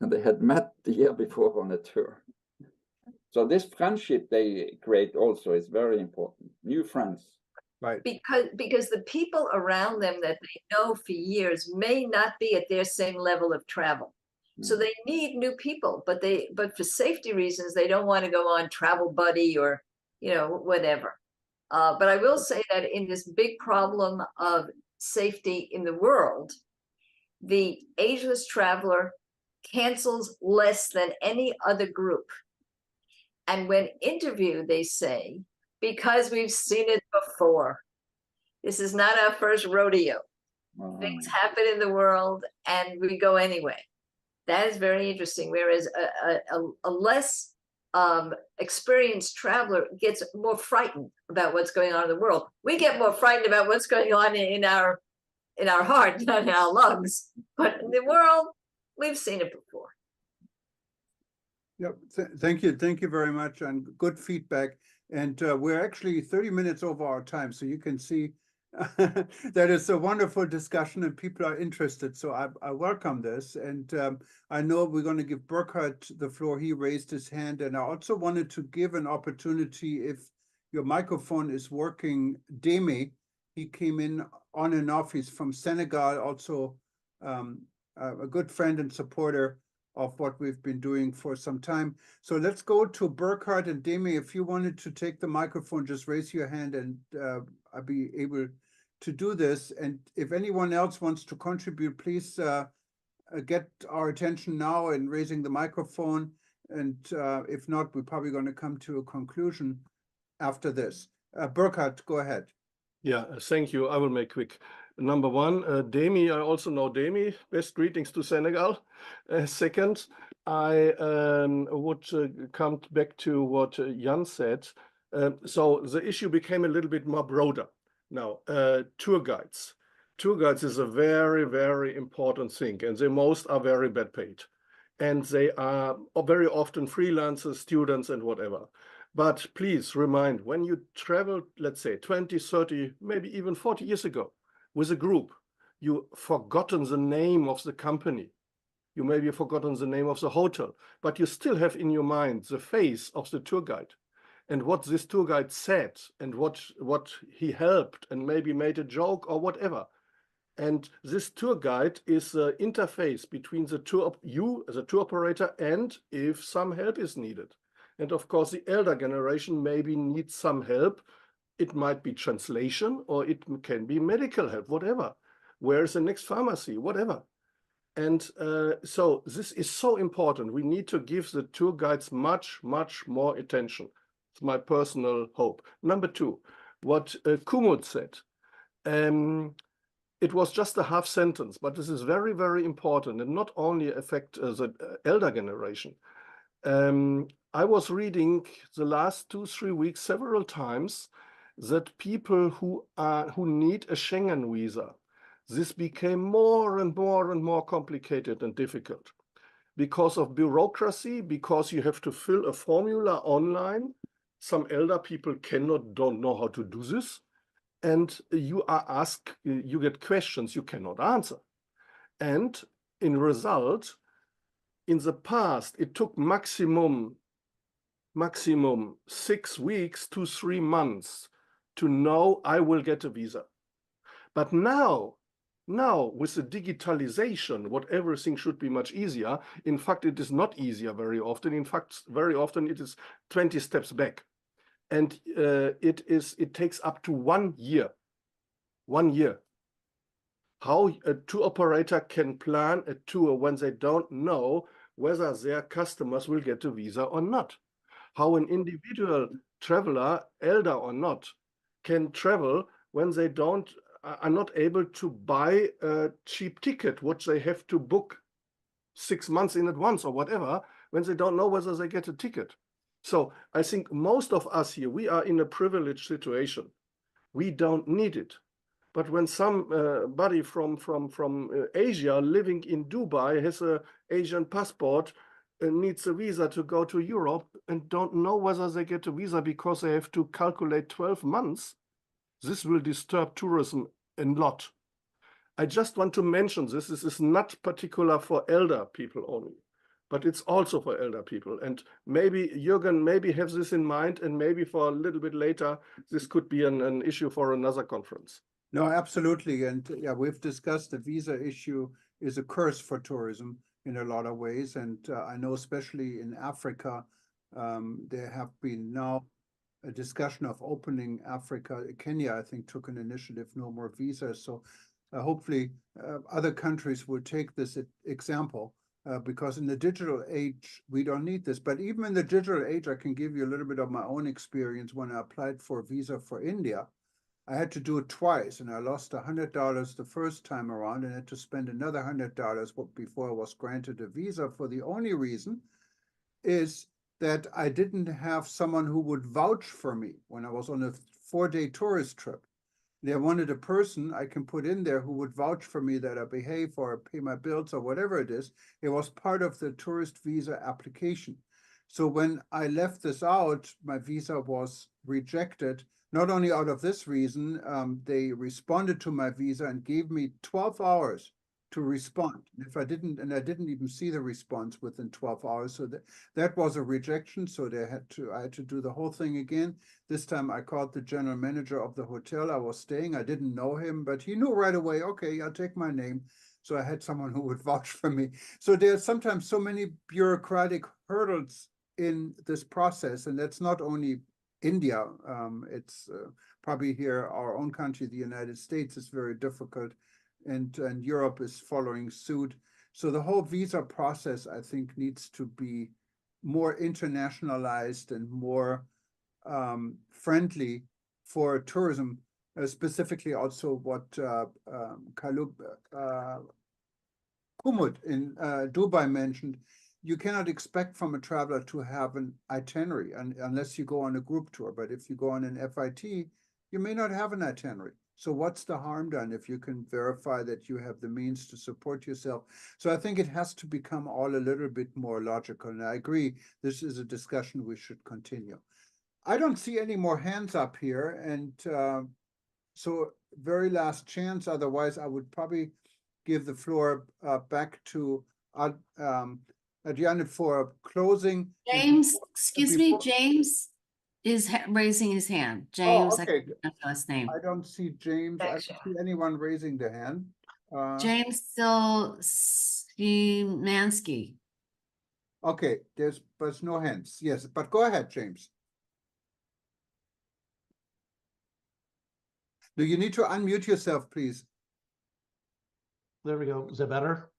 and they had met the year before on a tour. So this friendship they create also is very important. New friends. Right. Because the people around them that they know for years may not be at their same level of travel. So they need new people, but for safety reasons, they don't want to go on Travel Buddy or, whatever. But I will say that in this big problem of safety in the world, the ageless traveler cancels less than any other group. And when interviewed, they say, because we've seen it before. This is not our first rodeo. Things happen in the world and we go anyway. That is very interesting. Whereas a less experienced traveler gets more frightened about what's going on in the world. We get more frightened about what's going on in our heart, not in our lungs. But in the world, we've seen it before. Yep. Thank you very much, and good feedback. And we're actually 30 minutes over our time, so you can see that it's a wonderful discussion and people are interested. So I welcome this. And I know we're going to give Burkhard the floor. He raised his hand. And I also wanted to give an opportunity, if your microphone is working, Demi, he came in on and off. He's from Senegal, also a good friend and supporter of what we've been doing for some time. So let's go to Burkhard and Demi. If you wanted to take the microphone, just raise your hand and I'll be able to do this. And if anyone else wants to contribute, please get our attention now in raising the microphone. And if not, we're probably going to come to a conclusion after this. Burkhard, go ahead. Yeah, thank you. I will make quick. Number one, Demi, I also know Demi. Best greetings to Senegal. Second, I would come back to what Jan said. So the issue became a little bit more broader. Now, tour guides. Tour guides is a very, very important thing, and they most are very bad paid. And they are very often freelancers, students, and whatever. But please remind, when you traveled, let's say 20, 30, maybe even 40 years ago with a group, you forgotten the name of the company. You maybe forgotten the name of the hotel, but you still have in your mind the face of the tour guide and what this tour guide said and what he helped and maybe made a joke or whatever. And this tour guide is the interface between you as a tour operator and if some help is needed. And of course, the elder generation maybe needs some help. It might be translation or it can be medical help, whatever. Where is the next pharmacy, whatever. And so this is so important. We need to give the tour guides much, much more attention. It's my personal hope. Number two, what Kumud said. It was just a half sentence, but this is very, very important and not only affect the elder generation. I was reading the last 2-3 weeks several times that people who need a Schengen visa, this became more and more and more complicated and difficult because of bureaucracy, because you have to fill a formula online. Some elder people don't know how to do this. And you are asked, you get questions you cannot answer. And in result, in the past, it took maximum 6 weeks to 3 months to know I will get a visa. But now with the digitalization, what everything should be much easier. In fact, it is not easier very often. In fact, very often it is 20 steps back. And it takes up to 1 year. 1 year. How a tour operator can plan a tour when they don't know whether their customers will get a visa or not. How an individual traveler, elder or not, can travel when they are not able to buy a cheap ticket, which they have to book 6 months in advance or whatever, when they don't know whether they get a ticket. So I think most of us here, we are in a privileged situation. We don't need it. But when somebody from Asia living in Dubai has an Asian passport and needs a visa to go to Europe and don't know whether they get a visa because they have to calculate 12 months, this will disturb tourism a lot. I just want to mention this. This is not particular for elder people only, but it's also for elder people. And maybe Jürgen have this in mind, and maybe for a little bit later, this could be an issue for another conference. No, absolutely. And yeah, we've discussed the visa issue is a curse for tourism. in a lot of ways. And I know especially in Africa, there have been now a discussion of opening Africa. Kenya, I think, took an initiative, no more visas. So hopefully other countries will take this example because in the digital age, we don't need this. But even in the digital age, I can give you a little bit of my own experience. When I applied for a visa for India, I had to do it twice, and I lost $100 the first time around and had to spend another $100 before I was granted a visa, for the only reason is that I didn't have someone who would vouch for me when I was on a 4-day tourist trip. They wanted a person I can put in there who would vouch for me that I behave or pay my bills or whatever it is. It was part of the tourist visa application. So when I left this out, my visa was rejected. Not only out of this reason, they responded to my visa and gave me 12 hours to respond. If I didn't, and I didn't even see the response within 12 hours. So that was a rejection. So I had to do the whole thing again. This time I called the general manager of the hotel I was staying. I didn't know him, but he knew right away, okay, I'll take my name. So I had someone who would vouch for me. So there's sometimes so many bureaucratic hurdles in this process. And that's not only India, it's probably here, our own country, the United States, is very difficult, and Europe is following suit. So the whole visa process, I think, needs to be more internationalized and more friendly for tourism, specifically also what Kumud in Dubai mentioned. You cannot expect from a traveler to have an itinerary unless you go on a group tour. But if you go on an FIT, you may not have an itinerary. So what's the harm done if you can verify that you have the means to support yourself? So I think it has to become all a little bit more logical. And I agree, this is a discussion we should continue. I don't see any more hands up here. And so very last chance. Otherwise, I would probably give the floor back to Adriana for closing. James, excuse me, James is raising his hand. James, I okay. can't pronounce your last name. I don't see James. I don't see anyone raising their hand. James Szymanski. Okay, there's no hands. Yes, but go ahead, James. Do you need to unmute yourself, please? There we go. Is that better?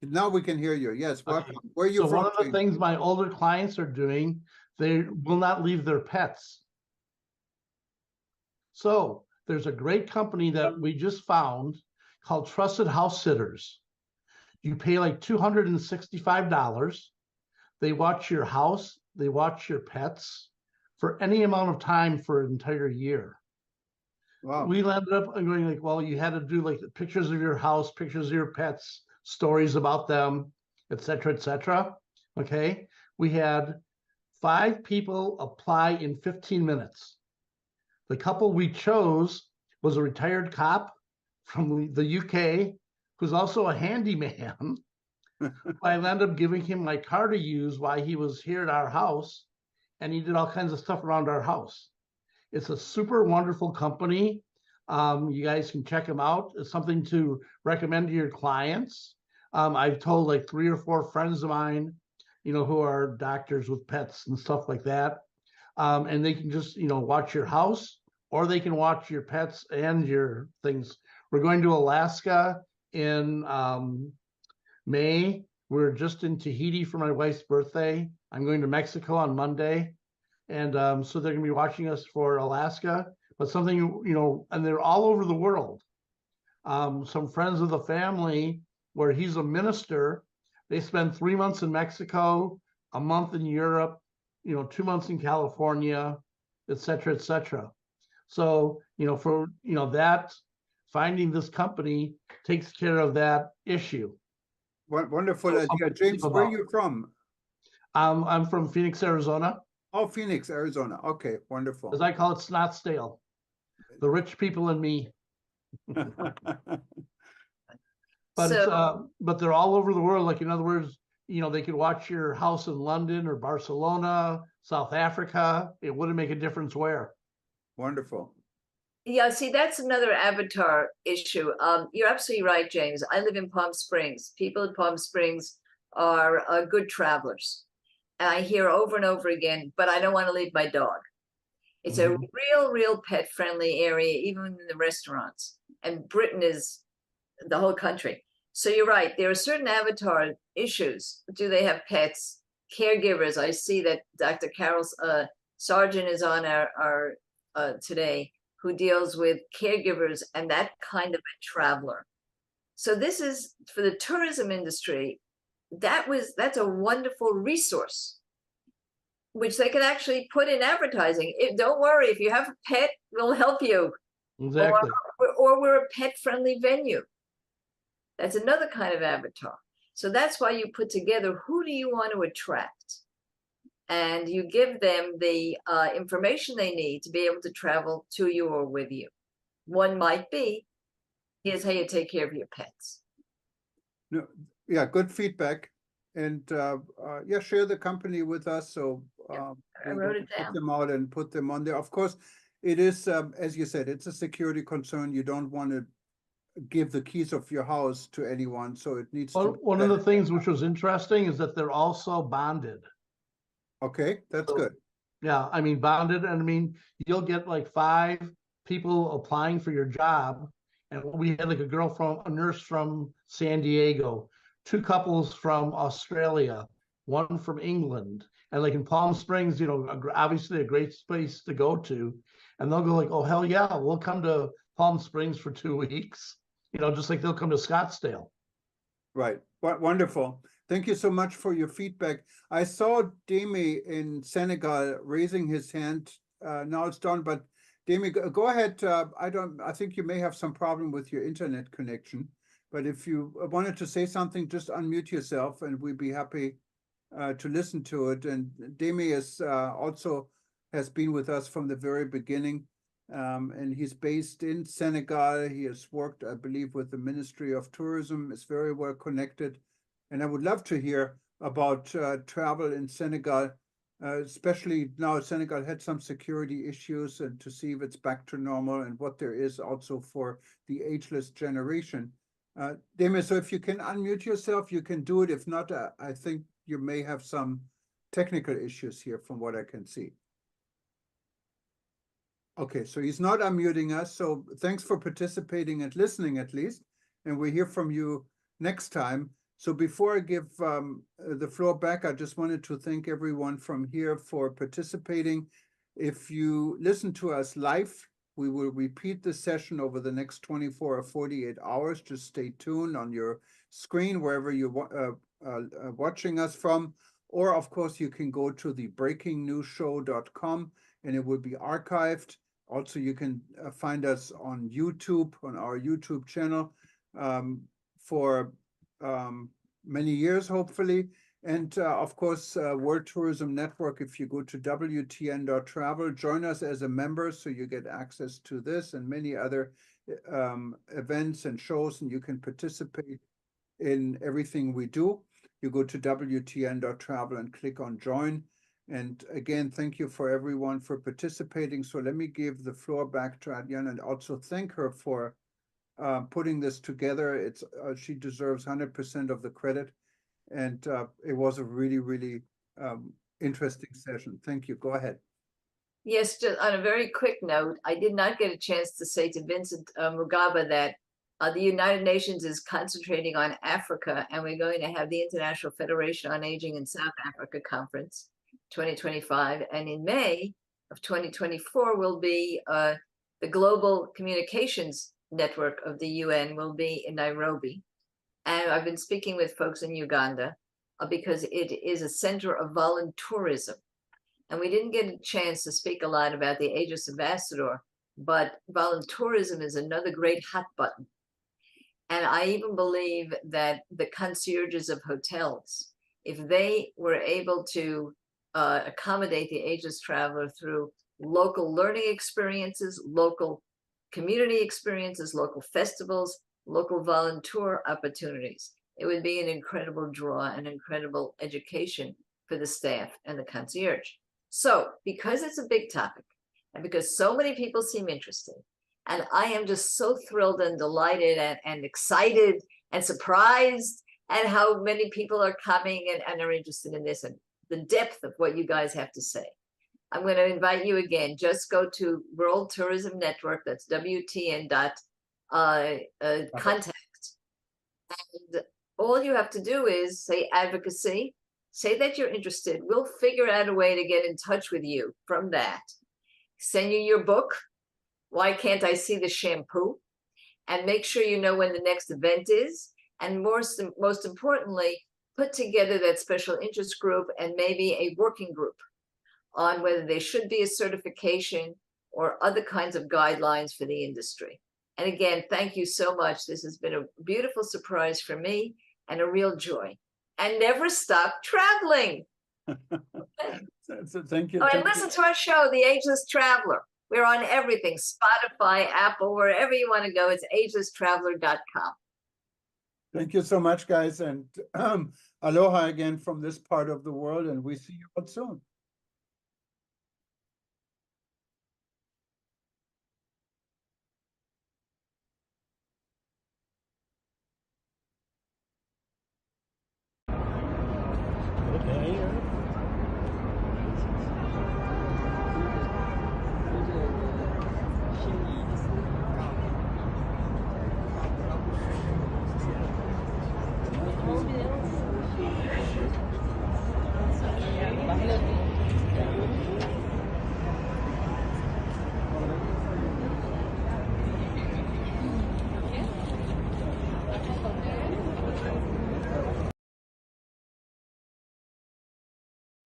Now we can hear you. Yes. Welcome. Okay. Where are you so from? One of the things my older clients are doing, they will not leave their pets. So there's a great company that we just found called Trusted House Sitters. You pay like $265. They watch your house, they watch your pets for any amount of time for an entire year. Wow. We ended up going like, well, you had to do like pictures of your house, pictures of your pets, stories about them, et cetera, okay? We had 5 people apply in 15 minutes. The couple we chose was a retired cop from the UK, who's also a handyman. I ended up giving him my car to use while he was here at our house, and he did all kinds of stuff around our house. It's a super wonderful company. You guys can check them out. It's something to recommend to your clients. I've told like 3 or 4 friends of mine, who are doctors with pets and stuff like that. And they can just, watch your house, or they can watch your pets and your things. We're going to Alaska in May. We're just in Tahiti for my wife's birthday. I'm going to Mexico on Monday. And so they're going to be watching us for Alaska, but something, and they're all over the world. Some friends of the family, where he's a minister, they spend 3 months in Mexico, a month in Europe, 2 months in California, et cetera, et cetera. So, for, that, finding this company takes care of that issue. Wonderful idea. James, where are you from? I'm from Phoenix, Arizona. Oh, Phoenix, Arizona. Okay, wonderful. As I call it, Scottsdale. The rich people in me. But they're all over the world. Like, in other words, they could watch your house in London or Barcelona, South Africa. It wouldn't make a difference where. Wonderful. Yeah, see, that's another avatar issue. You're absolutely right, James. I live in Palm Springs. People in Palm Springs are good travelers. And I hear over and over again, but I don't want to leave my dog. It's a real pet friendly area, even in the restaurants. And Britain is the whole country. So you're right. There are certain avatar issues. Do they have pets? Caregivers. I see that Dr. Carol Sargent is on our today, who deals with caregivers and that kind of a traveler. So this is for the tourism industry. That's a wonderful resource, which they can actually put in advertising. Don't worry, if you have a pet, we'll help you. Exactly. Or we're a pet-friendly venue. That's another kind of avatar. So that's why you put together, who do you want to attract? And you give them the information they need to be able to travel to you or with you. One might be, here's how you take care of your pets. No, yeah, good feedback. And yeah, share the company with us. So I wrote it put down. them out and put them on there. Of course, it is, as you said, it's a security concern. You don't want to give the keys of your house to anyone. So it needs to be One of the things which was interesting is that they're also bonded. Okay, that's good. Yeah, I mean, bonded, and I mean, you'll get like 5 people applying for your job. And we had like a nurse from San Diego, 2 couples from Australia, 1 from England, and like in Palm Springs, obviously a great place to go to. And they'll go like, oh, hell yeah, we'll come to Palm Springs for 2 weeks, just like they'll come to Scottsdale. Right. Wonderful. Thank you so much for your feedback. I saw Demi in Senegal raising his hand. Now it's done, but Demi, go ahead. I think you may have some problem with your internet connection, but if you wanted to say something, just unmute yourself and we'd be happy to listen to it. And Demi is also has been with us from the very beginning. And he's based in Senegal. He has worked, I believe, with the Ministry of Tourism, is very well connected. And I would love to hear about travel in Senegal, especially now Senegal had some security issues, and to see if it's back to normal and what there is also for the ageless generation. Demi, so if you can unmute yourself, you can do it. If not, I think you may have some technical issues here from what I can see. Okay, so he's not unmuting us. So thanks for participating and listening at least. And we'll hear from you next time. So before I give the floor back, I just wanted to thank everyone from here for participating. If you listen to us live, we will repeat the session over the next 24 or 48 hours. Just stay tuned on your screen, wherever you're watching us from. Or of course, you can go to the breakingnewsshow.com and it will be archived. Also, you can find us on YouTube, on our YouTube channel for many years, hopefully. And of course, World Tourism Network, if you go to WTN.travel, join us as a member so you get access to this and many other events and shows, and you can participate in everything we do. You go to WTN.travel and click on join. And again, thank you for everyone for participating. So let me give the floor back to Adriana and also thank her for putting this together. It's she deserves 100% of the credit. And it was a really, really interesting session. Thank you. Go ahead. Yes, just on a very quick note, I did not get a chance to say to Vincent Mugaba that the United Nations is concentrating on Africa, and we're going to have the International Federation on Aging in South Africa Conference 2025. And in May of 2024 will be the Global Communications Network of the UN will be in Nairobi. And I've been speaking with folks in Uganda because it is a center of voluntourism. And we didn't get a chance to speak a lot about the Aegis Ambassador, but voluntourism is another great hot button. And I even believe that the concierges of hotels, if they were able to accommodate the Aegis traveler through local learning experiences, local community experiences, local festivals, local volunteer opportunities, it would be an incredible draw and incredible education for the staff and the concierge. So because it's a big topic and because so many people seem interested, and I am just so thrilled and delighted and excited and surprised and how many people are coming and are interested in this and the depth of what you guys have to say. I'm going to invite you again. Just go to World Tourism Network. That's WTN contact. And all you have to do is say advocacy, say that you're interested. We'll figure out a way to get in touch with you from that. Send you your book, Why Can't I See the Shampoo? And make sure you know when the next event is. And most importantly, put together that special interest group and maybe a working group on whether there should be a certification or other kinds of guidelines for the industry. And again, thank you so much. This has been a beautiful surprise for me and a real joy. And never stop traveling. So thank you. Oh, and listen to our show, The Ageless Traveler. We're on everything, Spotify, Apple, wherever you want to go. It's agelesstraveler.com. Thank you so much, guys. And aloha again from this part of the world. And we see you all soon.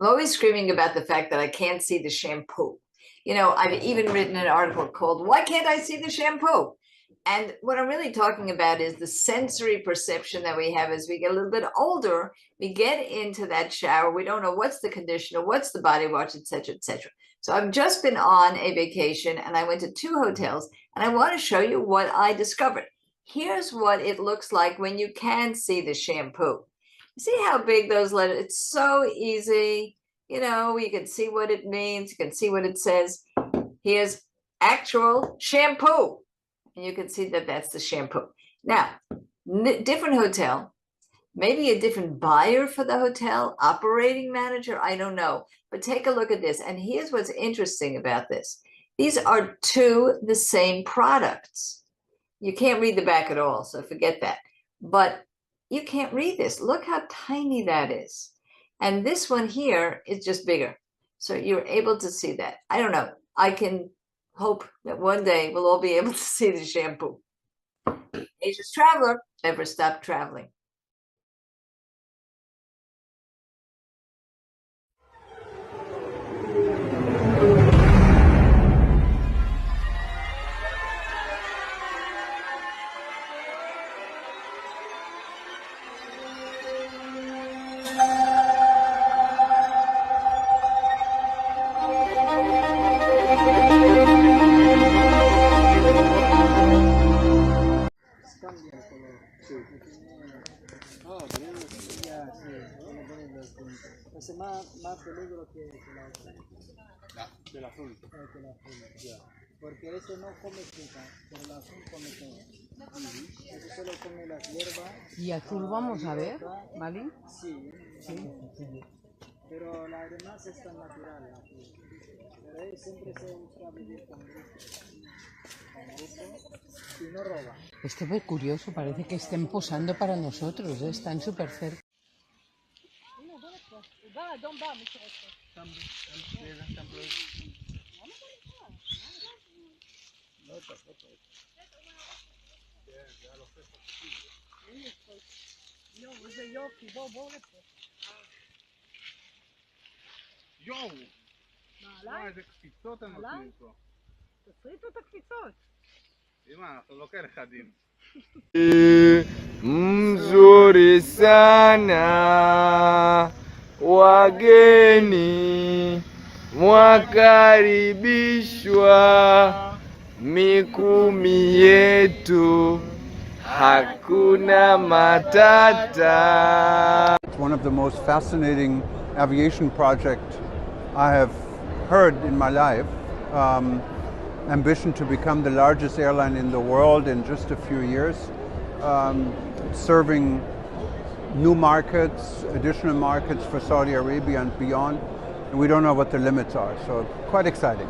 I'm always screaming about the fact that I can't see the shampoo. You know, I've even written an article called, Why Can't I See the Shampoo? And what I'm really talking about is the sensory perception that we have as we get a little bit older. We get into that shower. We don't know what's the conditioner, what's the body wash, et cetera, et cetera. So I've just been on a vacation and I went to 2 hotels and I want to show you what I discovered. Here's what it looks like when you can see the shampoo. See how big those letters, it's so easy. You know, you can see what it means. You can see what it says. Here's actual shampoo. And you can see that that's the shampoo. Now, different hotel, maybe a different buyer for the hotel, operating manager, I don't know. But take a look at this. And here's what's interesting about this. These are 2 the same products. You can't read the back at all, so forget that. But you can't read this. Look how tiny that is. And this one here is just bigger. So you're able to see that. I don't know. I can hope that one day we'll all be able to see the shampoo. Ageless Traveler, never stop traveling. Ese más peligro que la otra. Del azul. Que la azul, ya. Porque ese no come fruta, pero el azul come todo. Ese solo come las hierbas. ¿Y azul vamos a ver, Mali? Sí, sí. Pero la demás está natural. Pero ahí siempre se busca vivir con grupo. Y no roba. Esto es curioso, parece que estén posando para nosotros, ¿eh? Están súper cerca. יואו! מה, איזה קפיצות הם נותנים פה. תפריטו את הקפיצות. אמא, אנחנו לא כאלה חדים. Mzuri sana wageni mwakaribishwa Mikumi yetu hakuna matata. It's one of the most fascinating aviation projects I have heard in my life. Ambition to become the largest airline in the world in just a few years, serving new markets, additional markets for Saudi Arabia and beyond. And we don't know what the limits are, so quite exciting.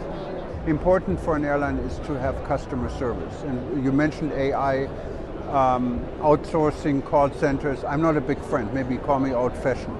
Important for an airline is to have customer service. And you mentioned AI, outsourcing call centers. I'm not a big friend, maybe call me old-fashioned.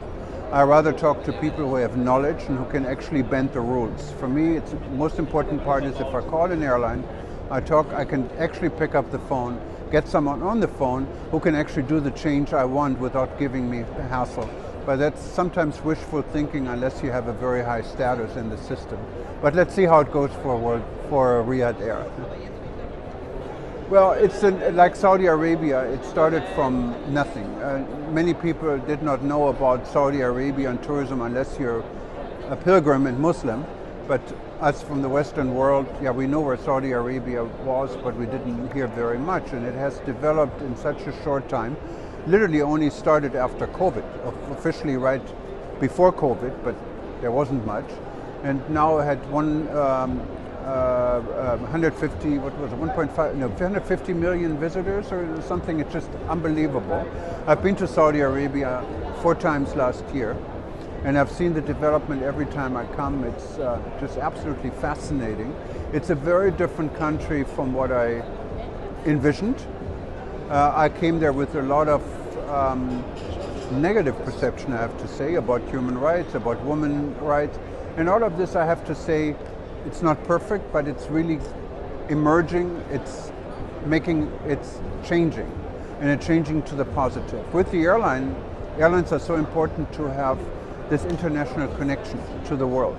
I rather talk to people who have knowledge and who can actually bend the rules. For me, it's the most important part is if I call an airline, I can actually pick up the phone, get someone on the phone who can actually do the change I want without giving me a hassle. But that's sometimes wishful thinking unless you have a very high status in the system. But let's see how it goes for Riyadh Air. Well, it's like Saudi Arabia, it started from nothing. Many people did not know about Saudi Arabia and tourism unless you're a pilgrim and Muslim. But us from the Western world, yeah, we know where Saudi Arabia was, but we didn't hear very much. And it has developed in such a short time. Literally only started after COVID, officially right before COVID, but there wasn't much. And now it had 150 million visitors or something. It's just unbelievable. I've been to Saudi Arabia 4 times last year, and I've seen the development every time I come. It's just absolutely fascinating. It's a very different country from what I envisioned. I came there with a lot of negative perception, I have to say, about human rights, about women's rights. And all of this, I have to say, it's not perfect, but it's really emerging, it's changing, and it's changing to the positive. With the airlines are so important to have this international connection to the world.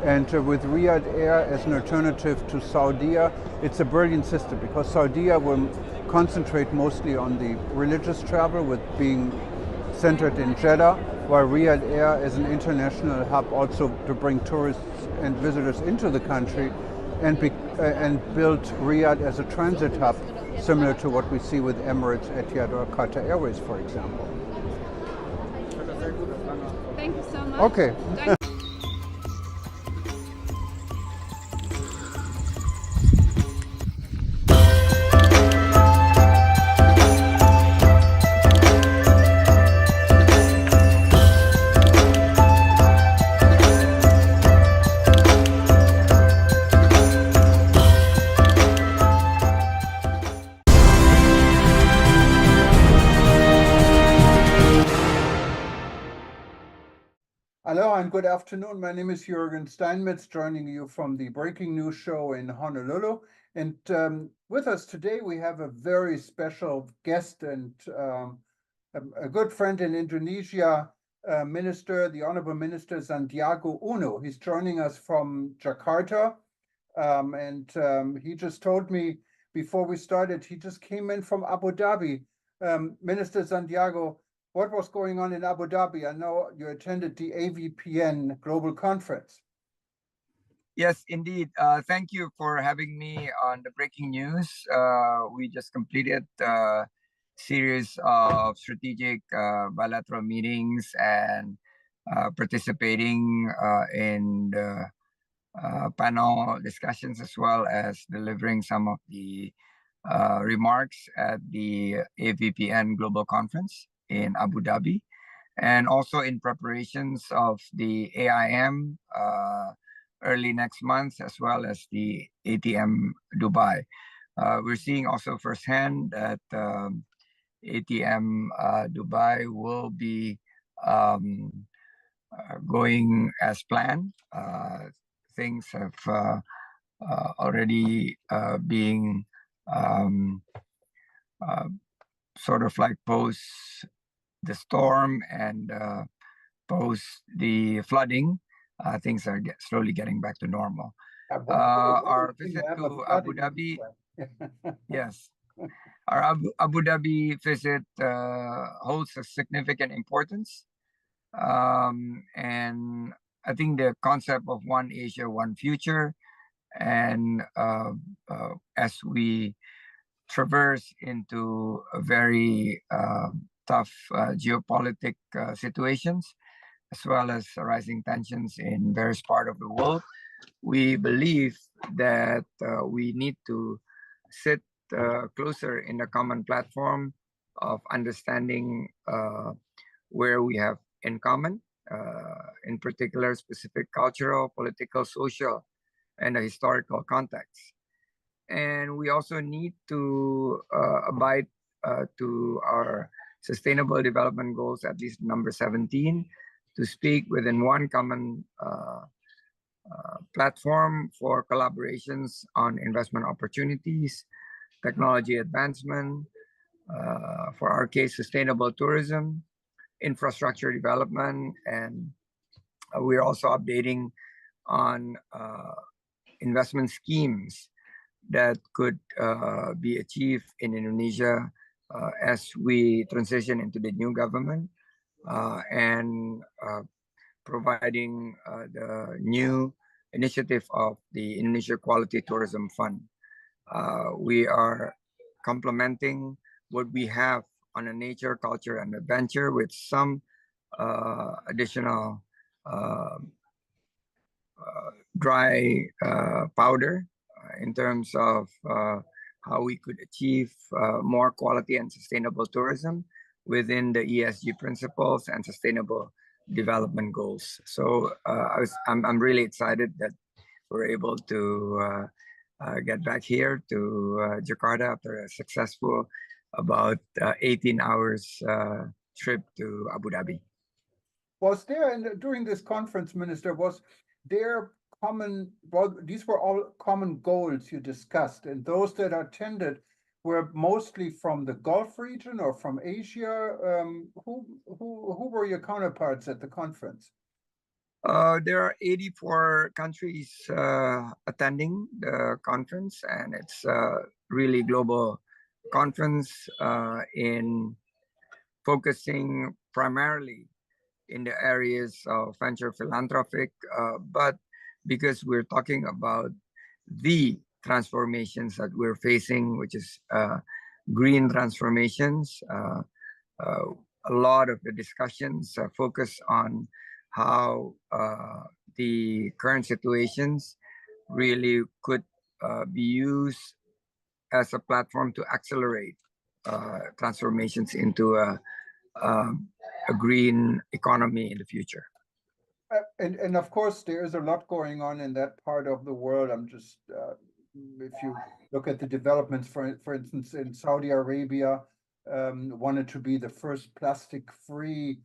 And with Riyadh Air as an alternative to Saudia, it's a brilliant system because Saudia will concentrate mostly on the religious travel with being centered in Jeddah, while Riyadh Air is an international hub also to bring tourists and visitors into the country and build Riyadh as a transit hub, similar to what we see with Emirates, Etihad or Qatar Airways, for example. Thank you so much. Okay. Hello and good afternoon. My name is Jürgen Steinmetz, joining you from the Breaking News Show in Honolulu. And with us today, we have a very special guest and a good friend in Indonesia, Minister, the Honorable Minister Sandiaga Uno. He's joining us from Jakarta. He just told me before we started, he just came in from Abu Dhabi. Minister Sandiago, what was going on in Abu Dhabi? I know you attended the AVPN Global Conference. Yes, indeed. Thank you for having me on the Breaking News. We just completed a series of strategic bilateral meetings and participating in the panel discussions, as well as delivering some of the remarks at the AVPN Global Conference in Abu Dhabi, and also in preparations of the AIM early next month, as well as the ATM Dubai. We're seeing also firsthand that ATM Dubai will be going as planned. Things have already being sort of like post the storm and post the flooding, things are slowly getting back to normal. Our visit to Abu Dhabi, yes, our Abu Dhabi visit holds a significant importance. And I think the concept of One Asia, One Future, and as we traverse into a very tough geopolitical situations, as well as rising tensions in various parts of the world, we believe that we need to sit closer in a common platform of understanding where we have in common, in particular specific cultural, political, social, and a historical context. And we also need to abide to our Sustainable Development Goals, at least number 17, to speak within one common platform for collaborations on investment opportunities, technology advancement, for our case, sustainable tourism, infrastructure development, and we're also updating on investment schemes that could be achieved in Indonesia as we transition into the new government, and providing the new initiative of the Indonesia Quality Tourism Fund. We are complementing what we have on a nature, culture, and adventure with some additional dry powder in terms of how we could achieve more quality and sustainable tourism within the ESG principles and sustainable development goals. So I'm really excited that we're able to get back here to Jakarta after a successful about 18 hours trip to Abu Dhabi. Was there, and during this conference, Minister, was there common, well, these were all common goals you discussed, and those that attended were mostly from the Gulf region or from Asia? Who were your counterparts at the conference? There are 84 countries attending the conference, and it's a really global conference in focusing primarily in the areas of venture philanthropic, but because we're talking about the transformations that we're facing, which is green transformations, a lot of the discussions focus on how the current situations really could be used as a platform to accelerate transformations into a green economy in the future. And of course, there is a lot going on in that part of the world. I'm just, if you look at the developments, for instance, in Saudi Arabia, wanted to be the first plastic-free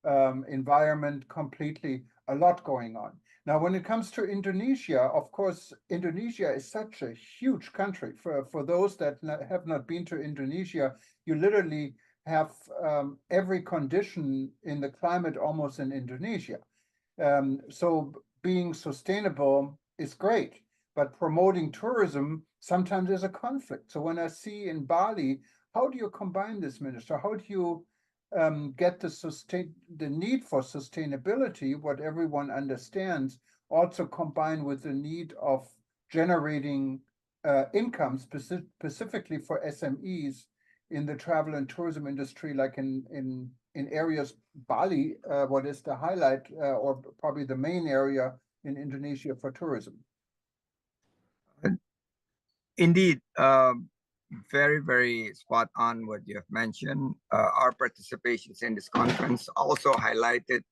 environment completely, a lot going on. Now, when it comes to Indonesia, of course, Indonesia is such a huge country. For those that have not been to Indonesia, you literally have every condition in the climate almost in Indonesia. So being sustainable is great, but promoting tourism sometimes is a conflict. So when I see in Bali, how do you combine this, Minister? How do you get the need for sustainability, what everyone understands, also combined with the need of generating income specifically for SMEs in the travel and tourism industry, like in areas, Bali, what is the highlight or probably the main area in Indonesia for tourism? Indeed, very, very spot on what you have mentioned. Our participations in this conference also highlighted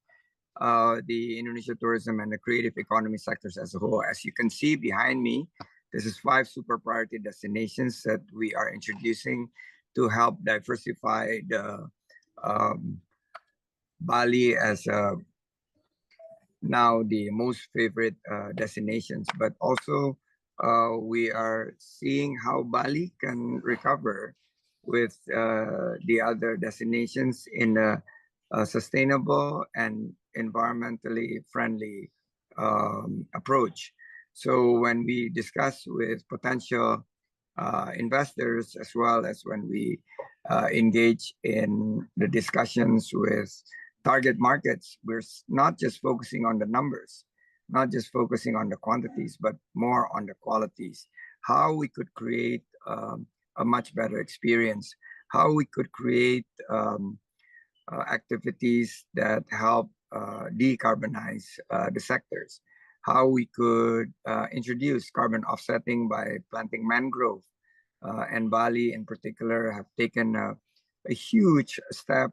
the Indonesia tourism and the creative economy sectors as a whole. As you can see behind me, this is 5 super priority destinations that we are introducing to help diversify the Bali as now the most favorite destinations, but also we are seeing how Bali can recover with the other destinations in a sustainable and environmentally friendly approach. So when we discuss with potential investors, as well as when we engage in the discussions with target markets, we're not just focusing on the numbers, not just focusing on the quantities, but more on the qualities. How we could create a much better experience, how we could create activities that help decarbonize the sectors, how we could introduce carbon offsetting by planting mangrove. And Bali in particular have taken a huge step.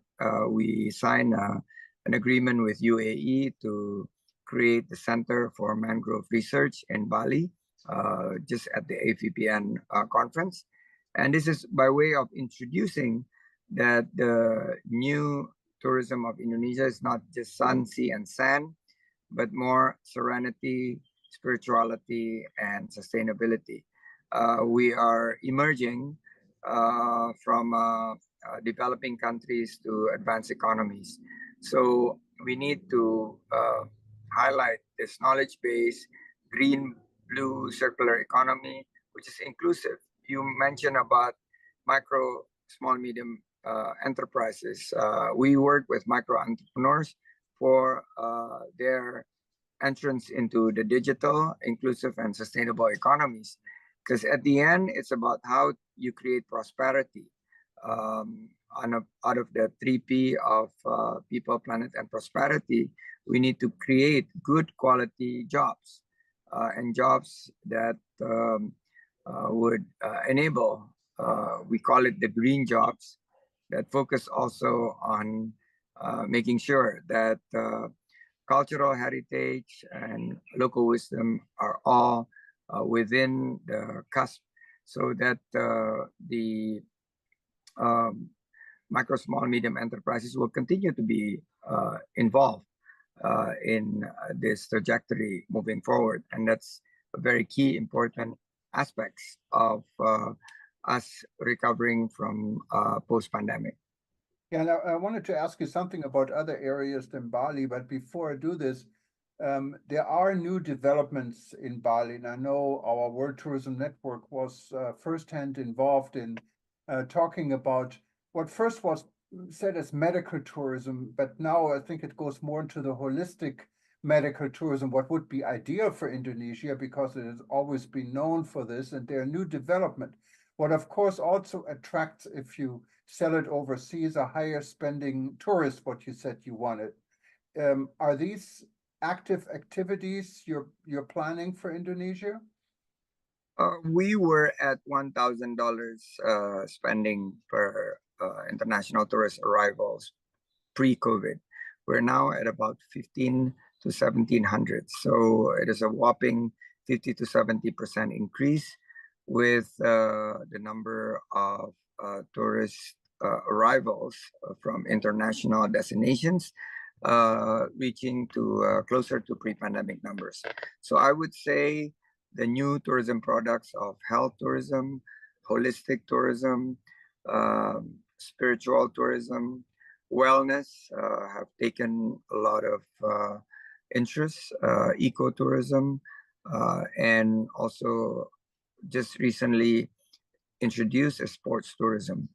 We signed an agreement with UAE to create the Center for Mangrove Research in Bali, just at the AVPN conference. And this is by way of introducing that the new tourism of Indonesia is not just sun, sea, and sand, but more serenity, spirituality, and sustainability. We are emerging from developing countries to advanced economies. So we need to highlight this knowledge-based green, blue, circular economy, which is inclusive. You mentioned about micro, small, medium enterprises. We work with micro entrepreneurs for their entrance into the digital, inclusive, and sustainable economies. Because at the end, it's about how you create prosperity out of the 3P of people, planet, and prosperity. We need to create good quality jobs and jobs that would enable, we call it the green jobs, that focus also on making sure that cultural heritage and local wisdom are all within the cusp, so that the micro, small, medium enterprises will continue to be involved in this trajectory moving forward. And that's a very key important aspects of us recovering from post-pandemic. Yeah, and I wanted to ask you something about other areas than Bali, but before I do this, there are new developments in Bali, and I know our World Tourism Network was firsthand involved in talking about what first was said as medical tourism, but now I think it goes more into the holistic medical tourism, what would be ideal for Indonesia, because it has always been known for this, and there are new development. What of course also attracts, if you sell it overseas, a higher spending tourist, what you said you wanted. Are these active activities you're planning for Indonesia? We were at $1,000 spending per international tourist arrivals pre-COVID. We're now at about 15 to 1,700. So it is a whopping 50 to 70% increase with the number of tourist arrivals from international destinations reaching to closer to pre-pandemic numbers. So I would say the new tourism products of health tourism, holistic tourism, spiritual tourism, wellness have taken a lot of interest, ecotourism, and also just recently introduced a sports tourism.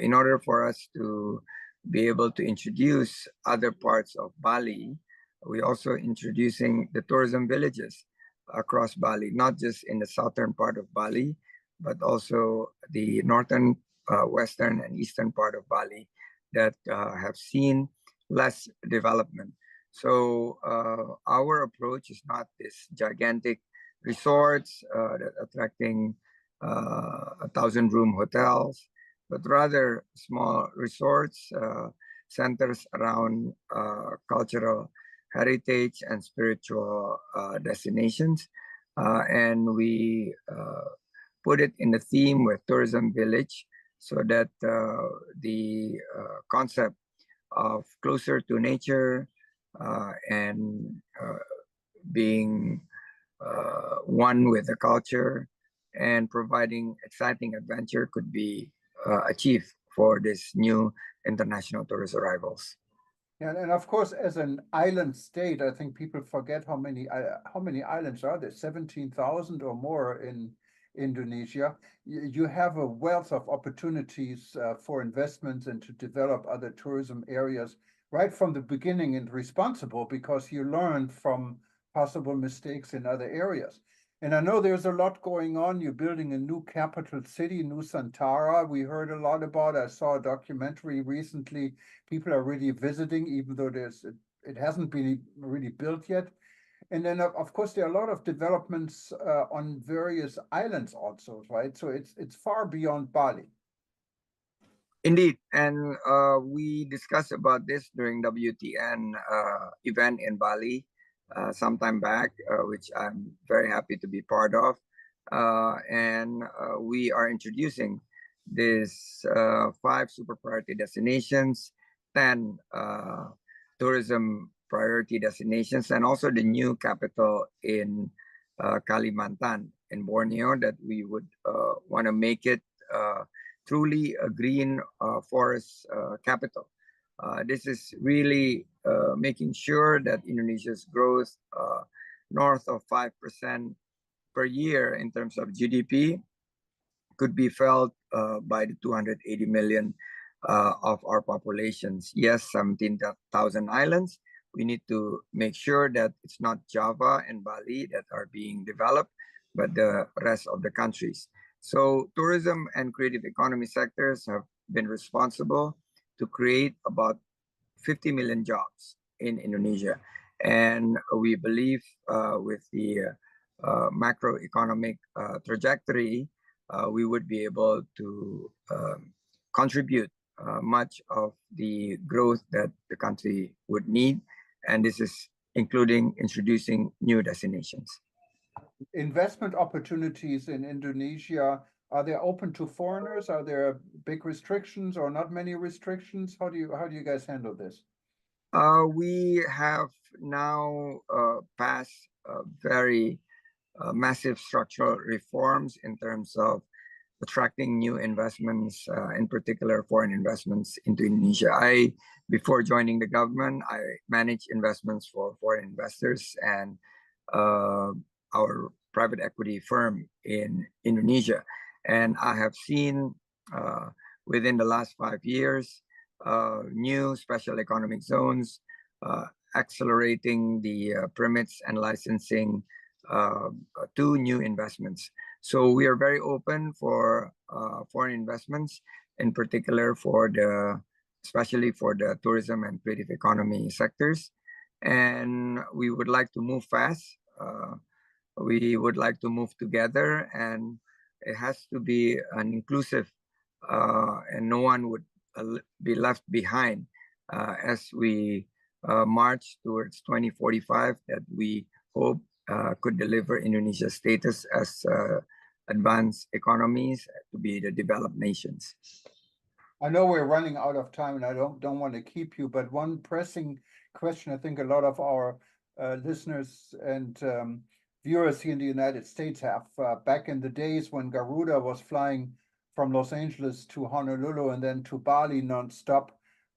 In order for us to be able to introduce other parts of Bali, we're also introducing the tourism villages across Bali, not just in the southern part of Bali, but also the northern, western, and eastern part of Bali that have seen less development. So our approach is not this gigantic resorts that attracting 1,000-room hotels, but rather small resorts, centers around cultural heritage and spiritual destinations. And we put it in the theme with Tourism Village, so that the concept of closer to nature and being one with the culture and providing exciting adventure could be achieved for this new international tourist arrivals. Yeah, and of course, as an island state, I think people forget how many islands are there? 17,000 or more in Indonesia. You have a wealth of opportunities for investments and to develop other tourism areas right from the beginning, and responsible because you learn from possible mistakes in other areas. And I know there's a lot going on. You're building a new capital city, Nusantara. We heard a lot about. I saw a documentary recently. People are really visiting, even though it hasn't been really built yet. And then, of course, there are a lot of developments on various islands also, right? So it's far beyond Bali. Indeed, and we discussed about this during WTN event in Bali sometime back, which I'm very happy to be part of. And we are introducing this 5 super priority destinations, 10 tourism priority destinations, and also the new capital in Kalimantan in Borneo, that we would want to make it truly a green forest capital. This is really making sure that Indonesia's growth north of 5% per year in terms of GDP could be felt by the 280 million of our populations. Yes, 17,000 islands. We need to make sure that it's not Java and Bali that are being developed, but the rest of the countries. So tourism and creative economy sectors have been responsible to create about 50 million jobs in Indonesia. And we believe with the macroeconomic trajectory, we would be able to contribute much of the growth that the country would need. And this is including introducing new destinations. Investment opportunities in Indonesia, are they open to foreigners? Are there big restrictions or not many restrictions? How do you guys handle this? We have now passed very massive structural reforms in terms of attracting new investments, in particular foreign investments into Indonesia. Before joining the government, I managed investments for foreign investors and our private equity firm in Indonesia. And I have seen within the last 5 years, new special economic zones, accelerating the permits and licensing to new investments. So we are very open for foreign investments, in particular especially for the tourism and creative economy sectors. And we would like to move fast. We would like to move together, and it has to be an inclusive, and no one would be left behind as we march towards 2045, that we hope could deliver Indonesia's status as advanced economies to be the developed nations. I know we're running out of time, and I don't want to keep you, but one pressing question I think a lot of our listeners and viewers here in the United States have. Back in the days when Garuda was flying from Los Angeles to Honolulu and then to Bali nonstop,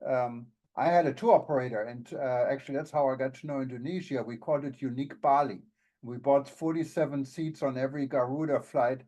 I had a tour operator, and actually that's how I got to know Indonesia. We called it Unique Bali. We bought 47 seats on every Garuda flight,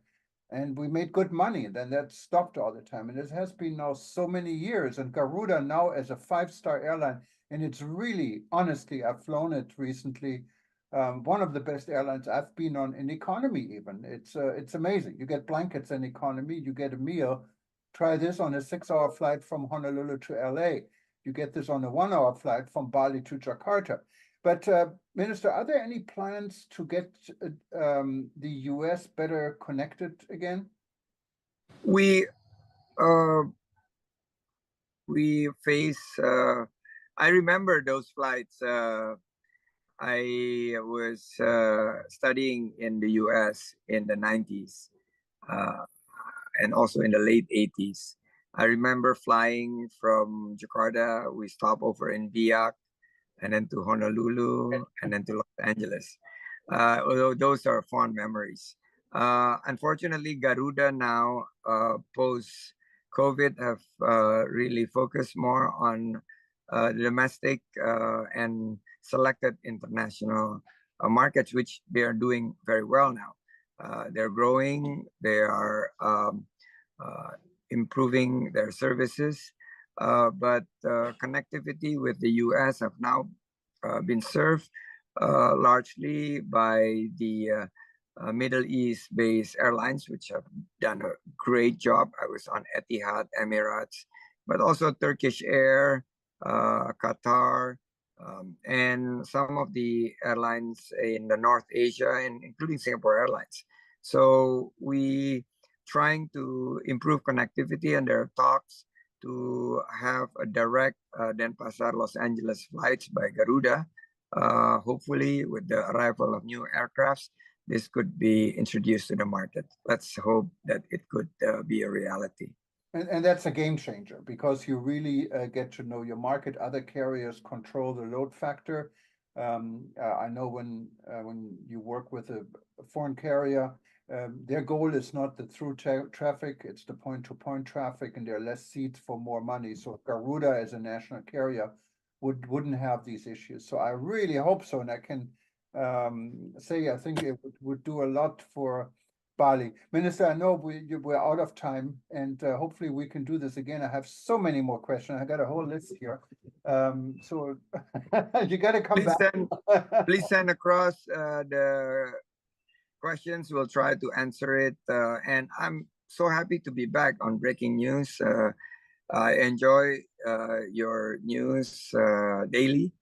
and we made good money. Then that stopped all the time. And it has been now so many years. And Garuda now as a 5-star airline, and it's really, honestly, I've flown it recently. One of the best airlines I've been on in economy even. It's amazing. You get blankets in economy, you get a meal. Try this on a 6-hour flight from Honolulu to LA. You get this on a 1-hour flight from Bali to Jakarta. But Minister, are there any plans to get the US better connected again? We face, I remember those flights. I was studying in the US in the 90s and also in the late 80s. I remember flying from Jakarta. We stopped over in Biak, and then to Honolulu, and then to Los Angeles. Although those are fond memories. Unfortunately, Garuda now, post-COVID, have really focused more on domestic and selected international markets, which they are doing very well now. They're growing, they are improving their services, but connectivity with the US have now been served largely by the Middle East-based airlines, which have done a great job. I was on Etihad, Emirates, but also Turkish Air, Qatar, and some of the airlines in the North Asia, and including Singapore Airlines. So we trying to improve connectivity, and there are talks to have a direct Denpasar Los Angeles flights by Garuda. Hopefully, with the arrival of new aircrafts, this could be introduced to the market. Let's hope that it could be a reality. And that's a game changer because you really get to know your market. Other carriers control the load factor. I know when you work with a foreign carrier, their goal is not the through traffic, it's the point-to-point traffic, and there are less seats for more money. So Garuda as a national carrier wouldn't have these issues. So I really hope so, and I can say I think it would do a lot for Bali. Minister, I know we're out of time, and hopefully we can do this again. I have so many more questions. I got a whole list here. So you got to come back. Please send across the questions. We'll try to answer it. And I'm so happy to be back on Breaking News. I enjoy your news daily.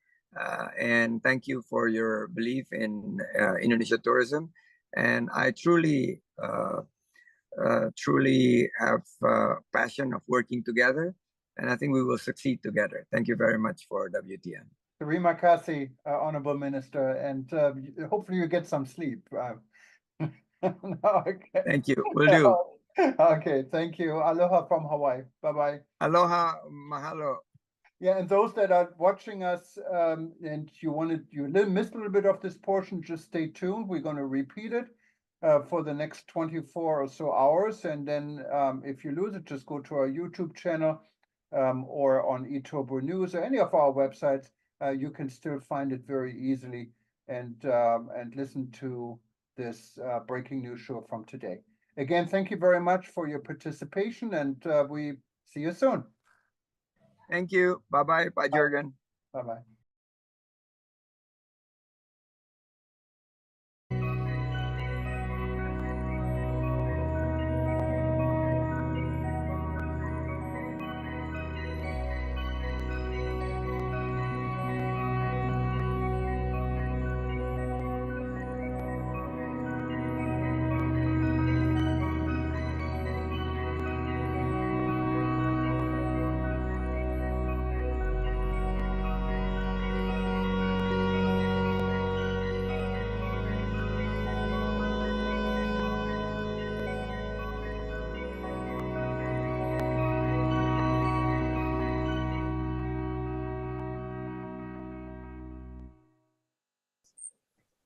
And thank you for your belief in Indonesia tourism. And I truly have passion of working together. And I think we will succeed together. Thank you very much for WTN. Terima kasih, Honorable Minister, and hopefully you get some sleep. Okay. Thank you. Will do. Okay, thank you. Aloha from Hawaii. Bye-bye. Aloha, mahalo. Yeah, and those that are watching us and you missed a little bit of this portion, just stay tuned. We're going to repeat it for the next 24 or so hours. And then if you lose it, just go to our YouTube channel or on eTurbo News or any of our websites. You can still find it very easily and listen to this breaking news show from today. Again, thank you very much for your participation, and we see you soon. Thank you. Bye-bye. Bye, Jürgen. Bye-bye.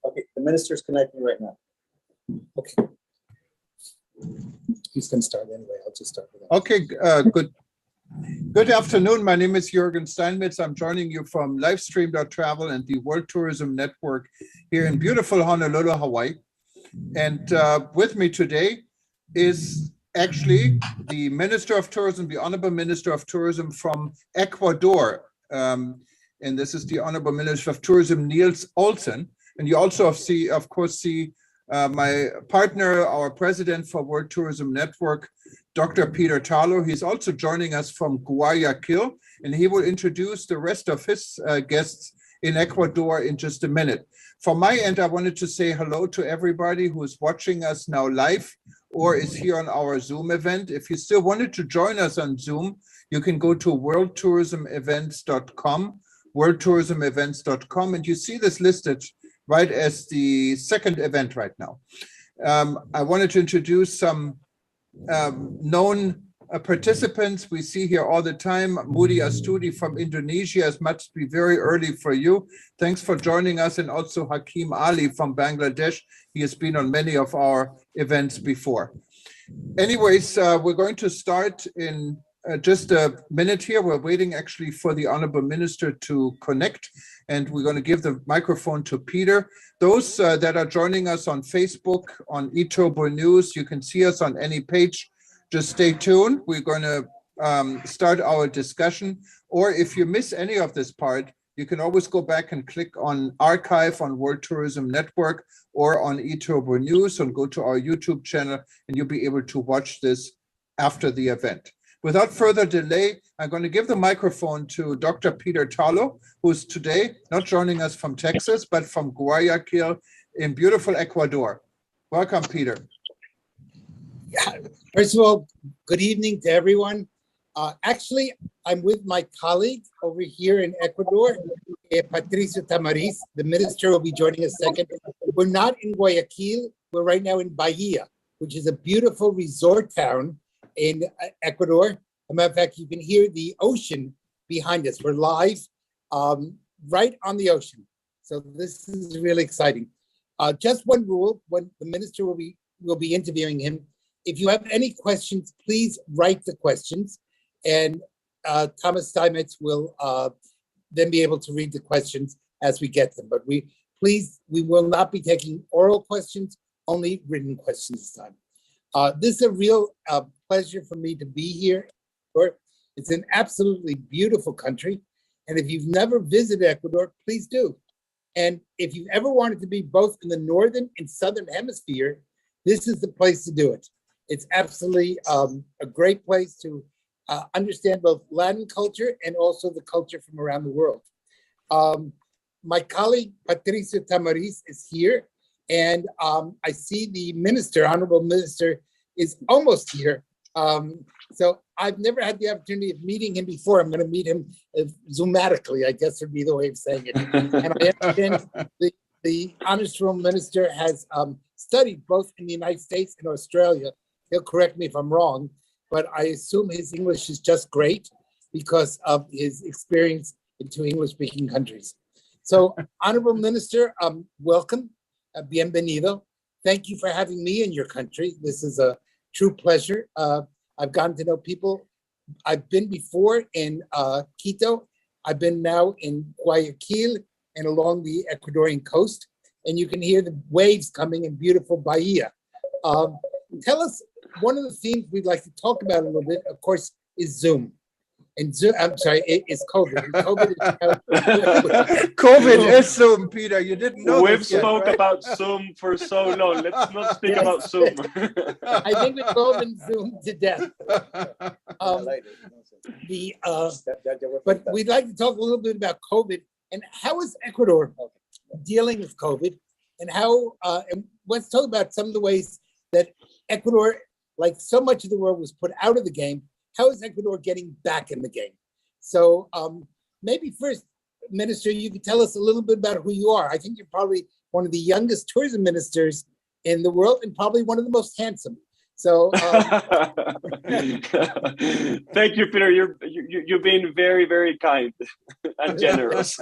Okay, the minister's connecting right now. Okay. He's going to start anyway. I'll just start with that. Okay, good afternoon. My name is Jürgen Steinmetz. I'm joining you from Livestream.travel and the World Tourism Network here in beautiful Honolulu, Hawaii. And with me today is actually the Minister of Tourism, the Honorable Minister of Tourism from Ecuador. And this is the Honorable Minister of Tourism, Niels Olsen. And you also see, of course, my partner, our president for World Tourism Network, Dr. Peter Tarlow. He's also joining us from Guayaquil, and he will introduce the rest of his guests in Ecuador in just a minute. From my end, I wanted to say hello to everybody who is watching us now live or is here on our Zoom event. If you still wanted to join us on Zoom, you can go to worldtourismevents.com, worldtourismevents.com, and you see this listed right as the second event right now. I wanted to introduce some known participants we see here all the time. Moody Astudi from Indonesia. It must be very early for you. Thanks for joining us. And also Hakim Ali from Bangladesh. He has been on many of our events before. Anyways, we're going to start in just a minute here. We're waiting actually for the Honorable Minister to connect, and we're going to give the microphone to Peter. Those that are joining us on Facebook, on eTurbo News, you can see us on any page. Just stay tuned. We're going to start our discussion. Or if you miss any of this part, you can always go back and click on archive on World Tourism Network or on eTurbo News and go to our YouTube channel, and you'll be able to watch this after the event. Without further delay, I'm going to give the microphone to Dr. Peter Tarlow, who's today not joining us from Texas, but from Guayaquil in beautiful Ecuador. Welcome, Peter. First of all, good evening to everyone. Actually, I'm with my colleague over here in Ecuador, Patricio Tamariz. The minister will be joining us second. We're not in Guayaquil. We're right now in Bahia, which is a beautiful resort town in Ecuador. As a matter of fact, you can hear the ocean behind us. We're live right on the ocean. So this is really exciting. Just one rule, when the minister will be interviewing him, if you have any questions, please write the questions, and Thomas Steinmetz will then be able to read the questions as we get them. But we will not be taking oral questions, only written questions this time. This is a real pleasure for me to be here. It's an absolutely beautiful country, and if you've never visited Ecuador, please do. And if you've ever wanted to be both in the northern and southern hemisphere, this is the place to do it. It's absolutely a great place to understand both Latin culture and also the culture from around the world. My colleague Patricio Tamariz is here, and I see the minister, honorable minister, is almost here. So I've never had the opportunity of meeting him before. I'm going to meet him Zoomatically, I guess would be the way of saying it. And I understand the honorable minister has studied both in the United States and Australia. He'll correct me if I'm wrong, but I assume his English is just great because of his experience in 2 English-speaking countries. So, Honorable Minister, welcome, bienvenido. Thank you for having me in your country. This is a true pleasure. I've gotten to know people. I've been before in Quito. I've been now in Guayaquil and along the Ecuadorian coast, and you can hear the waves coming in beautiful Bahia. Tell us, one of the themes we'd like to talk about a little bit, of course, is Zoom. And Zoom, I'm sorry, it's COVID. COVID is Zoom, Peter. You didn't know. We've spoke about Zoom for so long. Let's not speak about Zoom. I think we've all been Zoomed to death. But we'd like to talk a little bit about COVID and how is Ecuador dealing with COVID, and how, and let's talk about some of the ways that Ecuador, like so much of the world, was put out of the game. How is Ecuador getting back in the game? So maybe first, Minister, you could tell us a little bit about who you are. I think you're probably one of the youngest tourism ministers in the world and probably one of the most handsome. So thank you, Peter. You've been very, very kind and generous.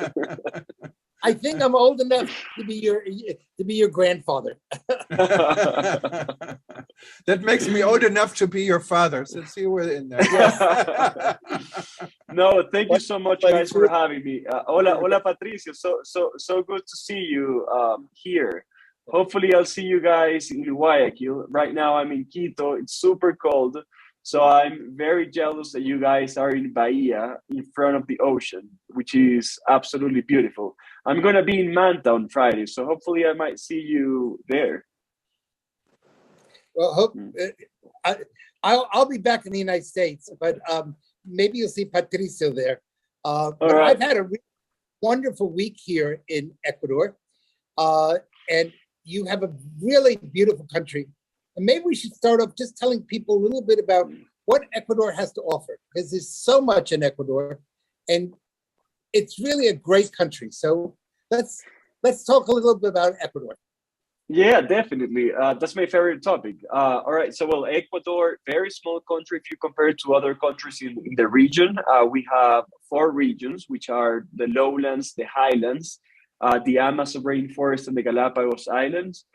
I think I'm old enough to be your grandfather. That makes me old enough to be your father, since you were in there. Yes. No, thank you so much, guys, for having me. Hola, Patricio. So good to see you here. Hopefully, I'll see you guys in Guayaquil. Right now, I'm in Quito. It's super cold. So I'm very jealous that you guys are in Bahia, in front of the ocean, which is absolutely beautiful. I'm going to be in Manta on Friday, so hopefully I might see you there. Well, I'll be back in the United States, but maybe you'll see Patricio there. But right. I've had a really wonderful week here in Ecuador, and you have a really beautiful country. And maybe we should start off just telling people a little bit about what Ecuador has to offer, because there's so much in Ecuador, and it's really a great country. So let's talk a little bit about Ecuador. Yeah, definitely. That's my favorite topic. All right. So, well, Ecuador, very small country if you compare it to other countries in the region. We have 4 regions, which are the lowlands, the highlands, the Amazon rainforest, and the Galapagos Islands.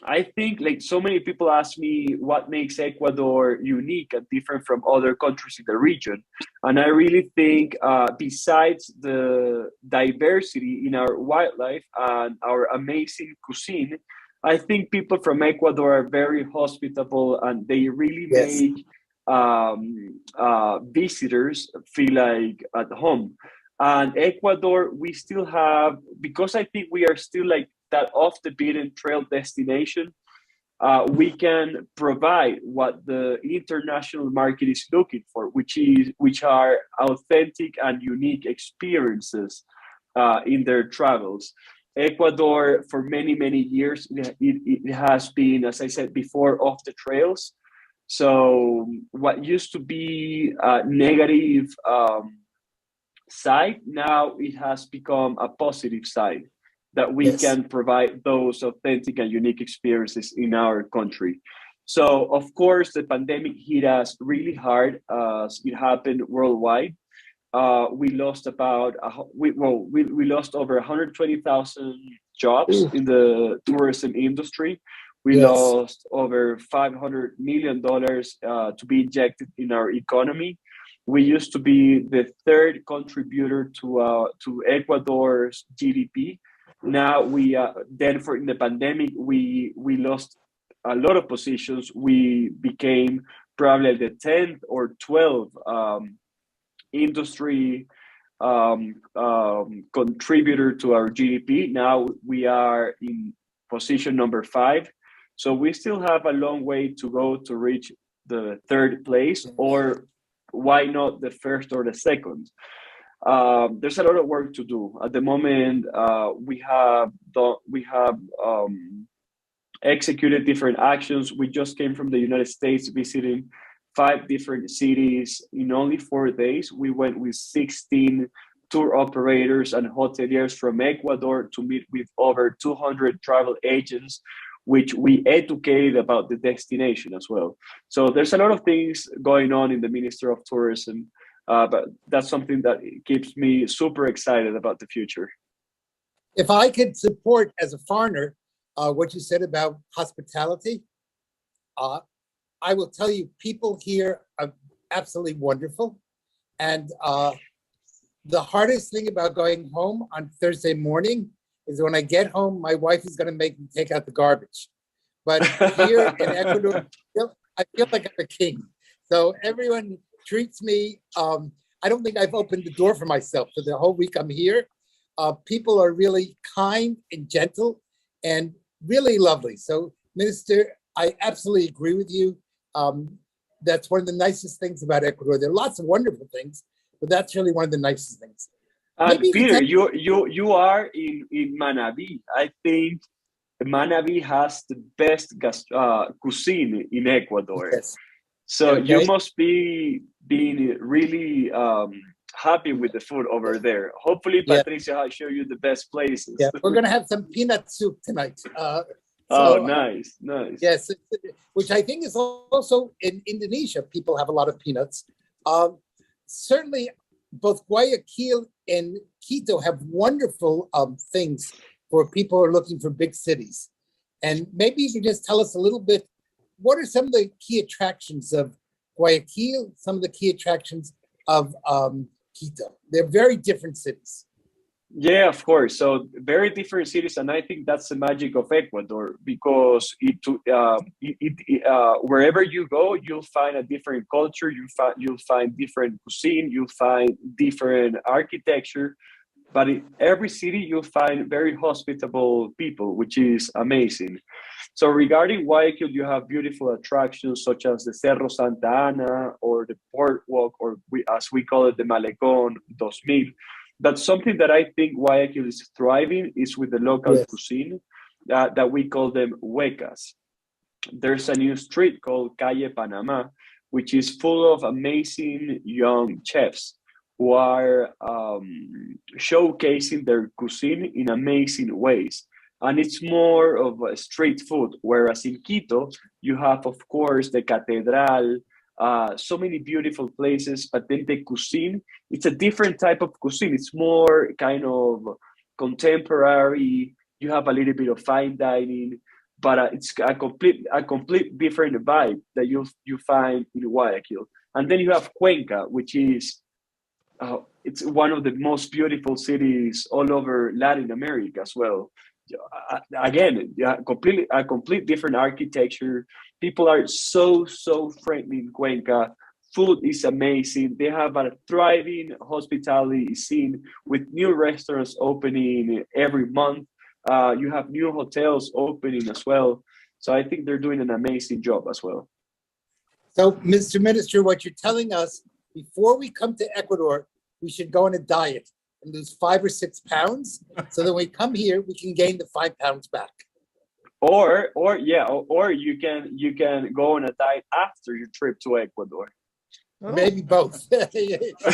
I think, like, so many people ask me what makes Ecuador unique and different from other countries in the region. And I really think besides the diversity in our wildlife and our amazing cuisine, I think people from Ecuador are very hospitable, and they really make visitors feel like at home. And Ecuador, we still have, because I think we are still like that off the beaten trail destination, we can provide what the international market is looking for, which are authentic and unique experiences in their travels. Ecuador, for many, many years, it has been, as I said before, off the trails. So what used to be a negative side, now it has become a positive side, that we can provide those authentic and unique experiences in our country. So of course, the pandemic hit us really hard as it happened worldwide. We lost about we lost over 120,000 jobs in the tourism industry. We lost over $500 million to be injected in our economy. We used to be the third contributor to Ecuador's GDP. Now in the pandemic we lost a lot of positions. We became probably the 10th or 12th industry contributor to our GDP. Now we are in position number 5. So we still have a long way to go to reach the 3rd place, or why not the 1st or the 2nd? There's a lot of work to do. At the moment, we have executed different actions. We just came from the United States visiting 5 different cities in only 4 days. We went with 16 tour operators and hoteliers from Ecuador to meet with over 200 travel agents, which we educated about the destination as well. So there's a lot of things going on in the Ministry of Tourism, but that's something that keeps me super excited about the future. If I could support as a foreigner what you said about hospitality, I will tell you, people here are absolutely wonderful. And the hardest thing about going home on Thursday morning is when I get home, my wife is going to make me take out the garbage. But here in Ecuador, I feel like I'm a king. So everyone treats me, I don't think I've opened the door for myself for the whole week I'm here. People are really kind and gentle and really lovely. So Minister, I absolutely agree with you. That's one of the nicest things about Ecuador. There are lots of wonderful things, but that's really one of the nicest things. Peter, you are in Manabí. I think Manabí has the best cuisine in Ecuador. Yes. So you must be being really happy with the food over there. Hopefully, Patricia will show you the best places. Yeah, we're going to have some peanut soup tonight. Nice. Yes, which I think is also in Indonesia. People have a lot of peanuts. Certainly, both Guayaquil and Quito have wonderful things for people who are looking for big cities. And maybe you can just tell us a little bit, what are some of the key attractions of Guayaquil, some of the key attractions of Quito? They're very different cities. Yeah, of course. So very different cities, and I think that's the magic of Ecuador, because wherever you go, you'll find a different culture. You'll find different cuisine. You'll find different architecture. But in every city, you'll find very hospitable people, which is amazing. So regarding Guayaquil, you have beautiful attractions such as the Cerro Santa Ana or the Boardwalk, or as we call it, the Malecón 2000. But something that I think Guayaquil is thriving is with the local cuisine that we call them huecas. There's a new street called Calle Panama, which is full of amazing young chefs who are showcasing their cuisine in amazing ways. And it's more of a street food, whereas in Quito, you have, of course, the Catedral, so many beautiful places, but then the cuisine, it's a different type of cuisine. It's more kind of contemporary. You have a little bit of fine dining, but it's a complete different vibe that you find in Guayaquil. And then you have Cuenca, which is it's one of the most beautiful cities all over Latin America as well. Again, a complete different architecture. People are so friendly in Cuenca. Food is amazing. They have a thriving hospitality scene with new restaurants opening every month. You have new hotels opening as well. So I think they're doing an amazing job as well. So, Mr. Minister, what you're telling us, before we come to Ecuador, we should go on a diet and lose 5 or 6 pounds, so that when we come here, we can gain the 5 pounds back. or you can go on a diet after your trip to Ecuador. Maybe both.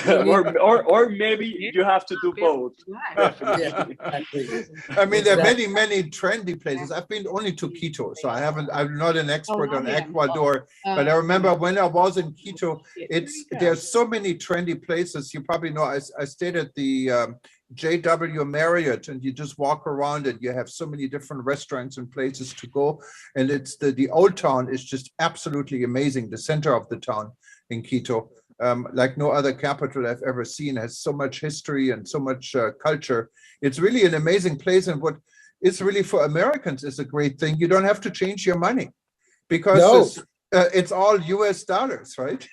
or maybe you have to do both. Definitely. I mean, there are many, many trendy places. I've been only to Quito, so I'm not an expert on Ecuador, but I remember when I was in Quito, there's so many trendy places. You probably know, I stayed at the JW Marriott, and you just walk around and you have so many different restaurants and places to go. And it's the old town is just absolutely amazing. The center of the town in Quito, like no other capital I've ever seen, has so much history and so much culture. It's really an amazing place. And what is really for Americans is a great thing. You don't have to change your money because it's all US dollars, right?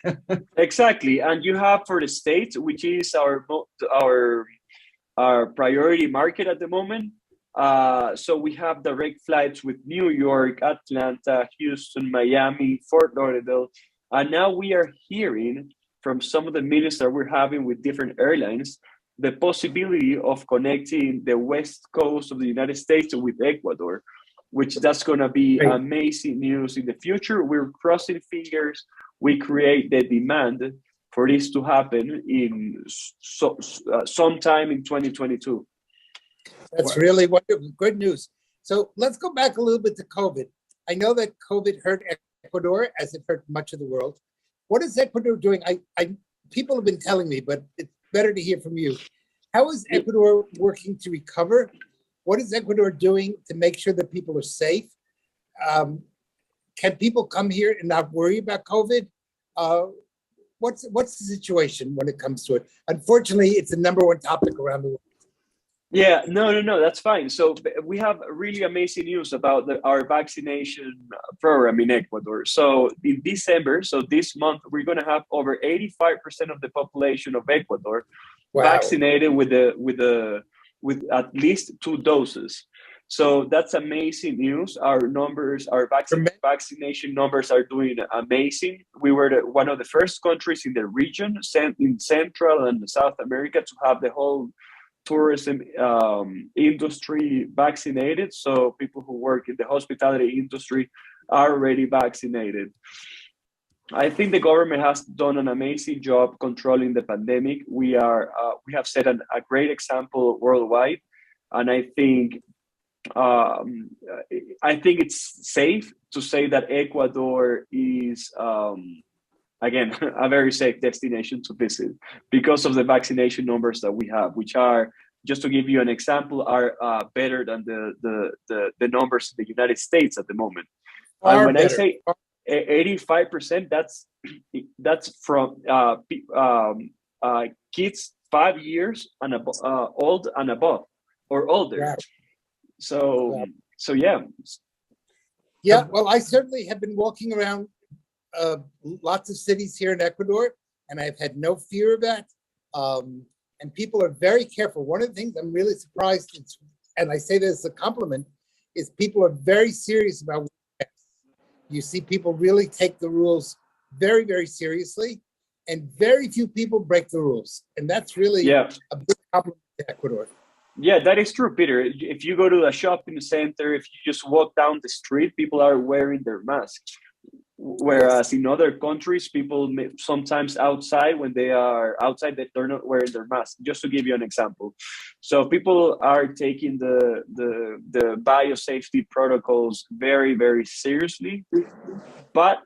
Exactly. And you have for the States, which is our priority market at the moment. So we have direct flights with New York, Atlanta, Houston, Miami, Fort Lauderdale. And now we are hearing from some of the meetings that we're having with different airlines, the possibility of connecting the West Coast of the United States with Ecuador, which that's going to be amazing news in the future. We're crossing fingers. We create the demand for this to happen in sometime in 2022. That's really wonderful. Good news. So let's go back a little bit to COVID. I know that COVID hurt Ecuador as it hurt much of the world. What is Ecuador doing? People have been telling me, but it's better to hear from you. How is Ecuador working to recover? What is Ecuador doing to make sure that people are safe? Can people come here and not worry about COVID? What's the situation when it comes to it? Unfortunately, it's the #1 topic around the world. Yeah, no, that's fine. So we have really amazing news about our vaccination program in Ecuador. So in December, so this month, we're going to have over 85% of the population of Ecuador vaccinated with at least 2 doses. So that's amazing news. Our numbers, our vaccination numbers are doing amazing. We were one of the first countries in the region, in Central and South America, to have the whole tourism industry vaccinated. So people who work in the hospitality industry are already vaccinated. I think the government has done an amazing job controlling the pandemic. We have set a great example worldwide, and I think it's safe to say that Ecuador is again a very safe destination to visit because of the vaccination numbers that we have, which are, just to give you an example, are better than the numbers in the United States at the moment. And when I say 85%, that's from kids 5 years and old and above or older. Wow. So yeah. Yeah, well, I certainly have been walking around lots of cities here in Ecuador, and I've had no fear of that. And people are very careful. One of the things I'm really surprised, and I say this as a compliment, is people are very serious about it. You see people really take the rules very, very seriously, and very few people break the rules. And that's really a big compliment to Ecuador. Yeah, that is true, Peter. If you go to a shopping center, if you just walk down the street, people are wearing their masks. Whereas in other countries, people sometimes outside, when they are outside, they're not wearing their mask, just to give you an example. So people are taking the biosafety protocols very, very seriously, but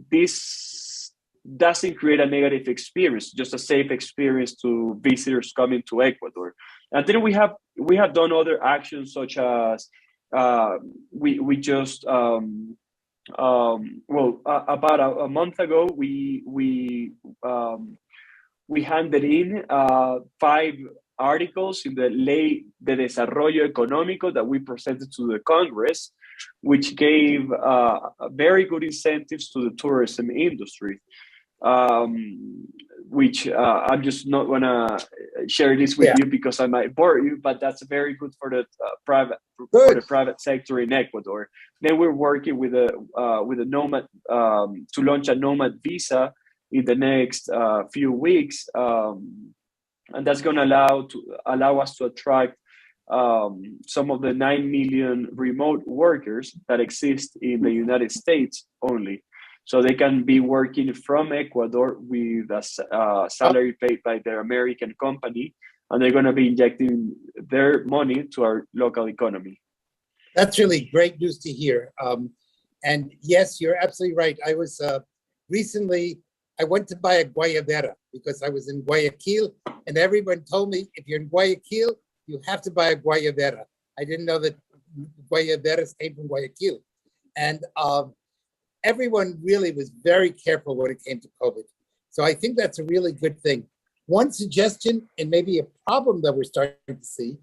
this doesn't create a negative experience, just a safe experience to visitors coming to Ecuador. And then we have done other actions, such as we just about a month ago, we handed in 5 articles in the Ley de Desarrollo Económico that we presented to the Congress, which gave very good incentives to the tourism industry. Which I'm just not gonna share this with you because I might bore you, but that's very good for the private sector in Ecuador. Then we're working with a nomad to launch a nomad visa in the next few weeks, and that's going to allow us to attract some of the 9 million remote workers that exist in the United States only. So they can be working from Ecuador with a salary paid by their American company, and they're going to be injecting their money to our local economy. That's really great news to hear. And yes, you're absolutely right. I was recently, I went to buy a guayabera because I was in Guayaquil, and everyone told me, if you're in Guayaquil, you have to buy a guayabera. I didn't know that guayaberas came from Guayaquil. And everyone really was very careful when it came to COVID. So I think that's a really good thing. One suggestion, and maybe a problem that we're starting to see,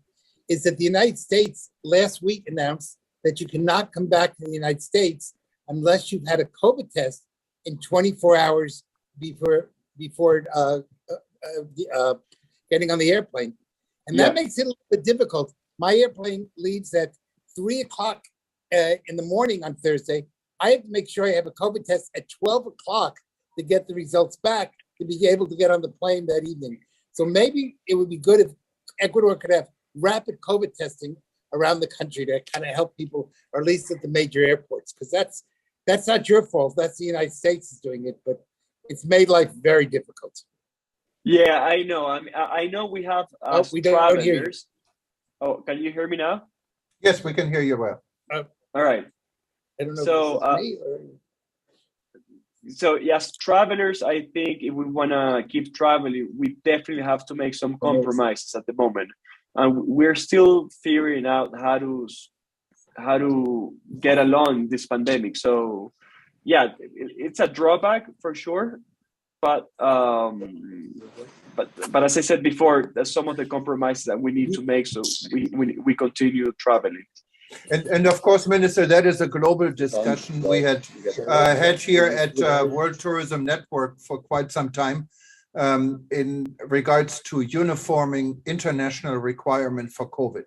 is that the United States last week announced that you cannot come back to the United States unless you've had a COVID test in 24 hours before getting on the airplane. And that makes it a little bit difficult. My airplane leaves at 3 o'clock in the morning on Thursday. I have to make sure I have a COVID test at 12 o'clock to get the results back to be able to get on the plane that evening. So maybe it would be good if Ecuador could have rapid COVID testing around the country to kind of help people, or at least at the major airports, because that's not your fault. That's the United States is doing it, but it's made life very difficult. Yeah, I know. I know we have we don't hear you. travelers. Oh, can you hear me now? Yes, we can hear you well. All right. I don't know So, if this is me or... So yes, travelers, I think if we want to keep traveling, we definitely have to make some compromises at the moment. And we're still figuring out how to get along this pandemic. So yeah, it's a drawback for sure. But as I said before, there's some of the compromises that we need to make so we continue traveling. And of course, Minister, that is a global discussion we had had here at World Tourism Network for quite some time in regards to uniforming international requirement for COVID.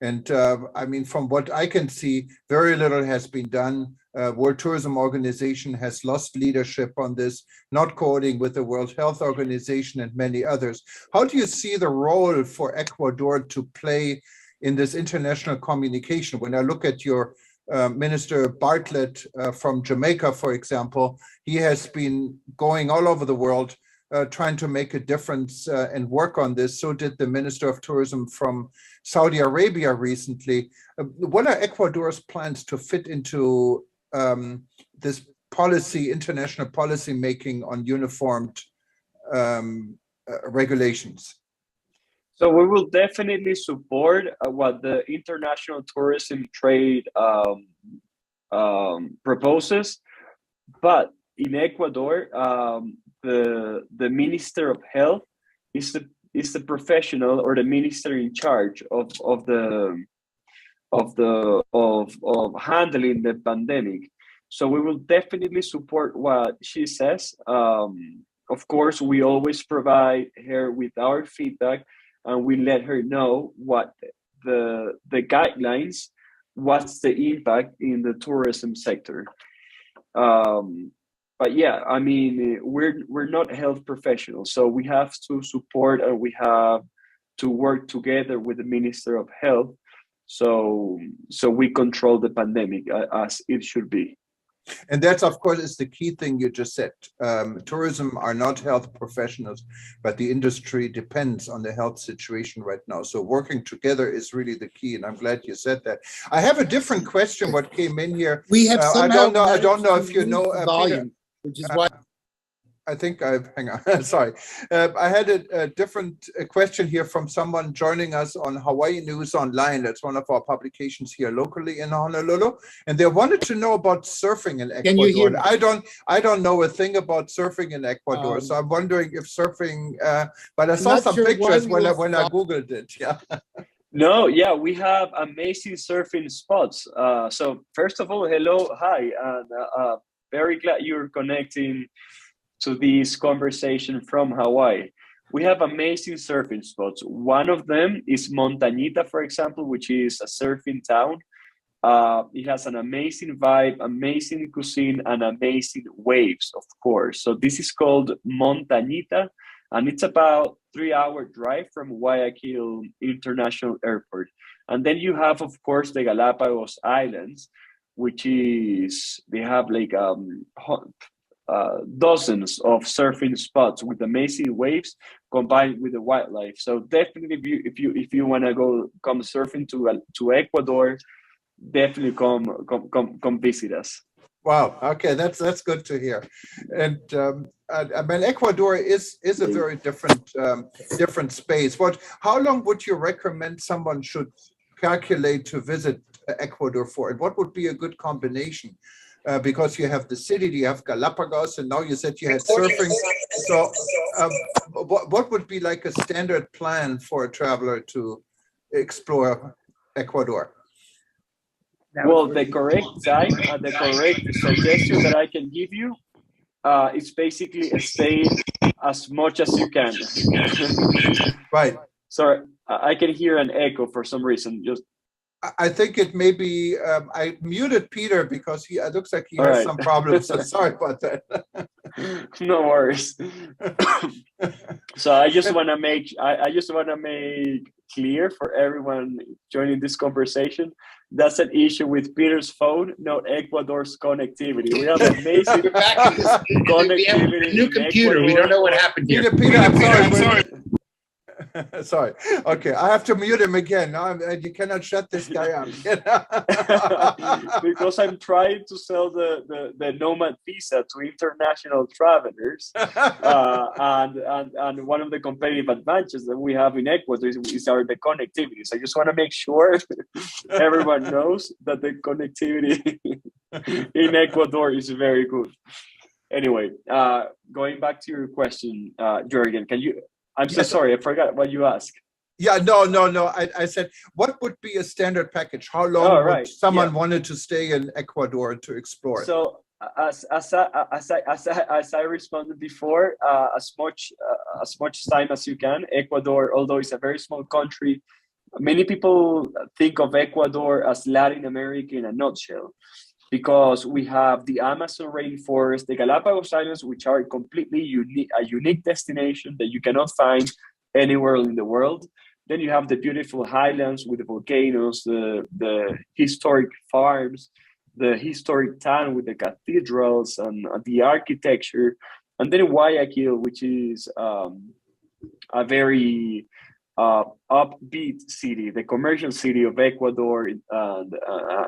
And I mean, from what I can see, very little has been done. World Tourism Organization has lost leadership on this, not coordinating with the World Health Organization and many others. How do you see the role for Ecuador to play in this international communication? When I look at your Minister Bartlett from Jamaica, for example, he has been going all over the world trying to make a difference and work on this. So did the Minister of Tourism from Saudi Arabia recently. What are Ecuador's plans to fit into this policy, international policy making on uniformed regulations? So we will definitely support what the International Tourism Trade proposes, but in Ecuador, the Minister of Health is the professional or the minister in charge of handling the pandemic. So we will definitely support what she says. Of course, we always provide her with our feedback, and we let her know what the guidelines, what's the impact in the tourism sector. But yeah, I mean, we're not health professionals, so we have to support and we have to work together with the Minister of Health, so we control the pandemic as it should be. And that's, of course, is the key thing you just said. Tourism are not health professionals, but the industry depends on the health situation right now. So working together is really the key, and I'm glad you said that. I have a different question. What came in here? We have I don't know if you know volume, which is why. I think hang on, sorry. I had a different question here from someone joining us on Hawaii News Online. That's one of our publications here locally in Honolulu. And they wanted to know about surfing in Ecuador. Can you hear me? I don't know a thing about surfing in Ecuador. So I'm wondering if surfing, but I saw some pictures when I Googled it, yeah. No, yeah, we have amazing surfing spots. So first of all, hello, hi, and very glad you're connecting to this conversation from Hawaii. We have amazing surfing spots. One of them is Montañita, for example, which is a surfing town. It has an amazing vibe, amazing cuisine, and amazing waves, of course. So this is called Montañita, and it's about 3-hour drive from Guayaquil International Airport. And then you have, of course, the Galapagos Islands, which is, they have like dozens of surfing spots with amazing waves combined with the wildlife. So definitely, if you want to come surfing to Ecuador, definitely come visit us. Wow. Okay, that's good to hear. And I mean, Ecuador is a very different space. How long would you recommend someone should calculate to visit Ecuador for? And what would be a good combination? Because you have the city, you have Galapagos, and now you said you had surfing. So what would be like a standard plan for a traveler to explore Ecuador? Well, the correct time and the correct suggestion that I can give you is basically stay as much as you can. Right. Sorry, I can hear an echo for some reason. Just I think it may be, I muted Peter because it looks like he has some problems. So sorry about that. No worries. So I just want to make clear for everyone joining this conversation, that's an issue with Peter's phone, not Ecuador's connectivity. We have amazing connectivity. We have a new computer. We don't know what happened here. Peter, I'm sorry. Sorry. Okay, I have to mute him again. No, you cannot shut this guy up. Because I'm trying to sell the Nomad visa to international travelers, and one of the competitive advantages that we have in Ecuador is the connectivity. So I just want to make sure everyone knows that the connectivity in Ecuador is very good. Anyway, going back to your question, Jürgen, can you? I'm so sorry, I forgot what you asked. Yeah, no. I said, what would be a standard package? How long would someone wanted to stay in Ecuador to explore it? So, as I responded before, as much time as you can. Ecuador, although it's a very small country, many people think of Ecuador as Latin America in a nutshell, because we have the Amazon rainforest, the Galapagos Islands, which are completely unique destination that you cannot find anywhere in the world. Then you have the beautiful highlands with the volcanoes, the historic farms, the historic town with the cathedrals and the architecture. And then Guayaquil, which is a very upbeat city, the commercial city of Ecuador, and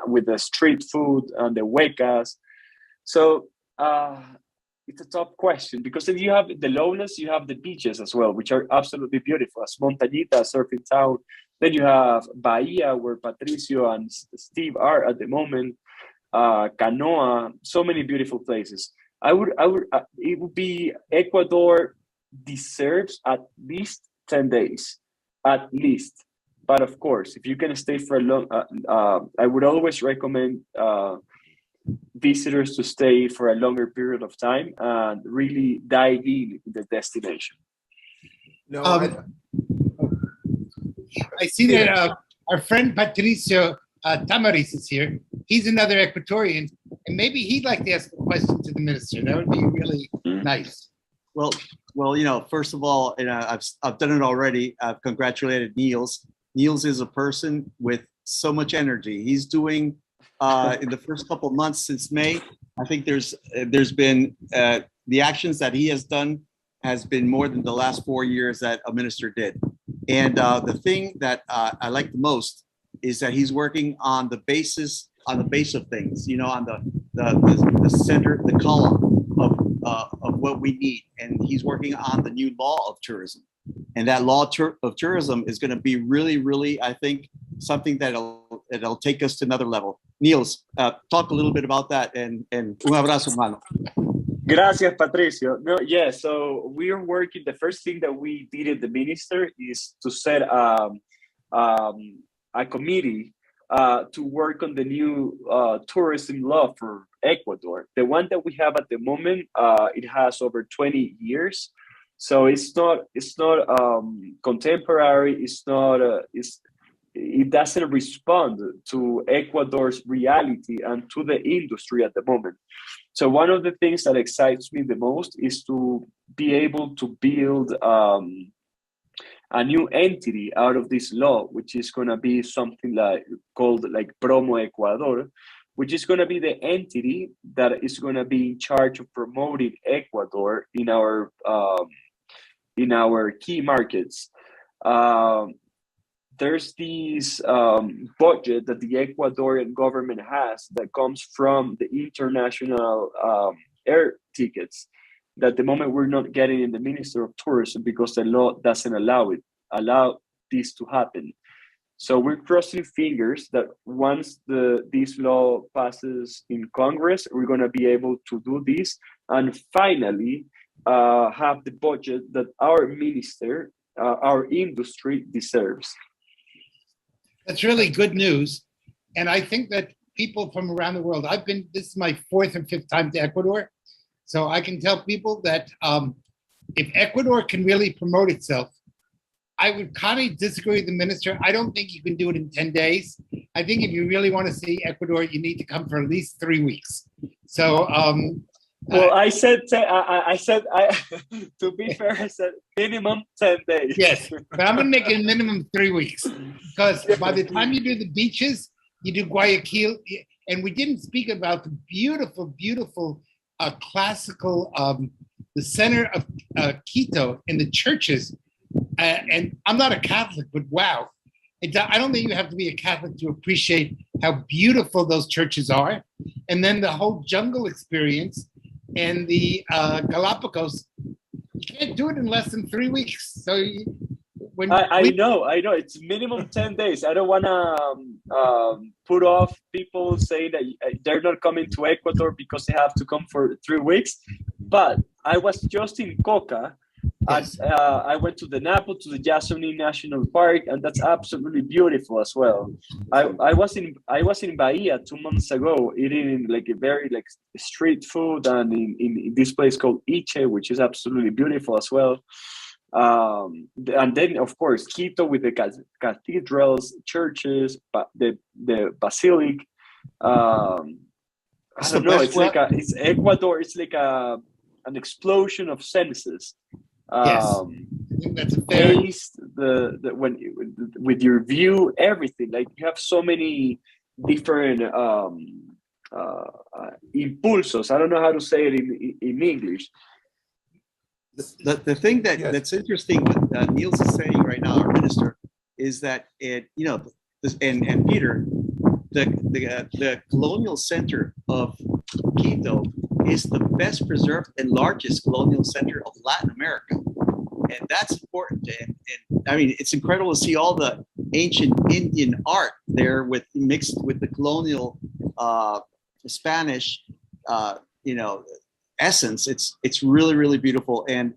with the street food and the huecas. So it's a tough question, because then you have the lowlands, you have the beaches as well, which are absolutely beautiful, as Montañita, surfing town. Then you have Bahia, where Patricio and Steve are at the moment, Canoa, so many beautiful places. It would be, Ecuador deserves at least 10 days. At least. But of course, if you can stay for a long, I would always recommend visitors to stay for a longer period of time and really dive in the destination. No, I see that our friend Patricio Tamariz is here. He's another Ecuadorian, and maybe he'd like to ask a question to the minister. That would be really nice. Well, you know, first of all, I've done it already. I've congratulated Niels. Niels is a person with so much energy. He's doing in the first couple of months since May. I think there's been the actions that he has done has been more than the last 4 years that a minister did. And the thing that I like the most is that he's working on the base of things. You know, on the center, the column of what we need. And he's working on the new law of tourism. And that law of tourism is going to be really, really, I think, something that'll take us to another level. Niels, talk a little bit about that, and un abrazo, mano. Gracias, Patricio. No, yeah, so we are working. The first thing that we did at the minister is to set a committee to work on the new tourism law for Ecuador. The one that we have at the moment, it has over 20 years. So it's not contemporary. It doesn't respond to Ecuador's reality and to the industry at the moment. So one of the things that excites me the most is to be able to build a new entity out of this law, which is going to be something like called like Promo Ecuador, which is going to be the entity that is going to be in charge of promoting Ecuador in our key markets. There's this budget that the Ecuadorian government has that comes from the international air tickets that the moment we're not getting in the Minister of Tourism because the law doesn't allow this to happen. So we're crossing fingers that once this law passes in Congress, we're going to be able to do this and finally have the budget that our minister, our industry deserves. That's really good news. And I think that people from around the world, this is my 4th or 5th time to Ecuador. So I can tell people that if Ecuador can really promote itself, I would kind of disagree with the minister. I don't think you can do it in 10 days. I think if you really want to see Ecuador, you need to come for at least 3 weeks. So, well, I said, to be fair, I said minimum 10 days. Yes, but I'm going to make it a minimum 3 weeks because by the time you do the beaches, you do Guayaquil, and we didn't speak about the beautiful, beautiful classical, the center of Quito and the churches. And I'm not a Catholic, but wow. I don't think you have to be a Catholic to appreciate how beautiful those churches are. And then the whole jungle experience and the Galapagos, you can't do it in less than 3 weeks. So I know, it's minimum 10 days. I don't want to put off people saying that they're not coming to Ecuador because they have to come for 3 weeks. But I was just in Coca. I went to the Napo, to the Yasuni National Park, and that's absolutely beautiful as well. I was in Bahia 2 months ago, eating like a very like street food, and in this place called Iche, which is absolutely beautiful as well. And then of course Quito with the cathedrals, churches, the basilic. I don't know. It's Ecuador. It's like an explosion of senses. Yes, I think that's a fair. Taste, with your view, everything. Like you have so many different impulsos. I don't know how to say it in English. The thing that's interesting what Niels is saying right now, our minister, is that and Peter, the colonial center of Quito is the best preserved and largest colonial center of Latin America. And that's important. And I mean, it's incredible to see all the ancient Indian art there mixed with the colonial Spanish, essence. It's really, really beautiful. And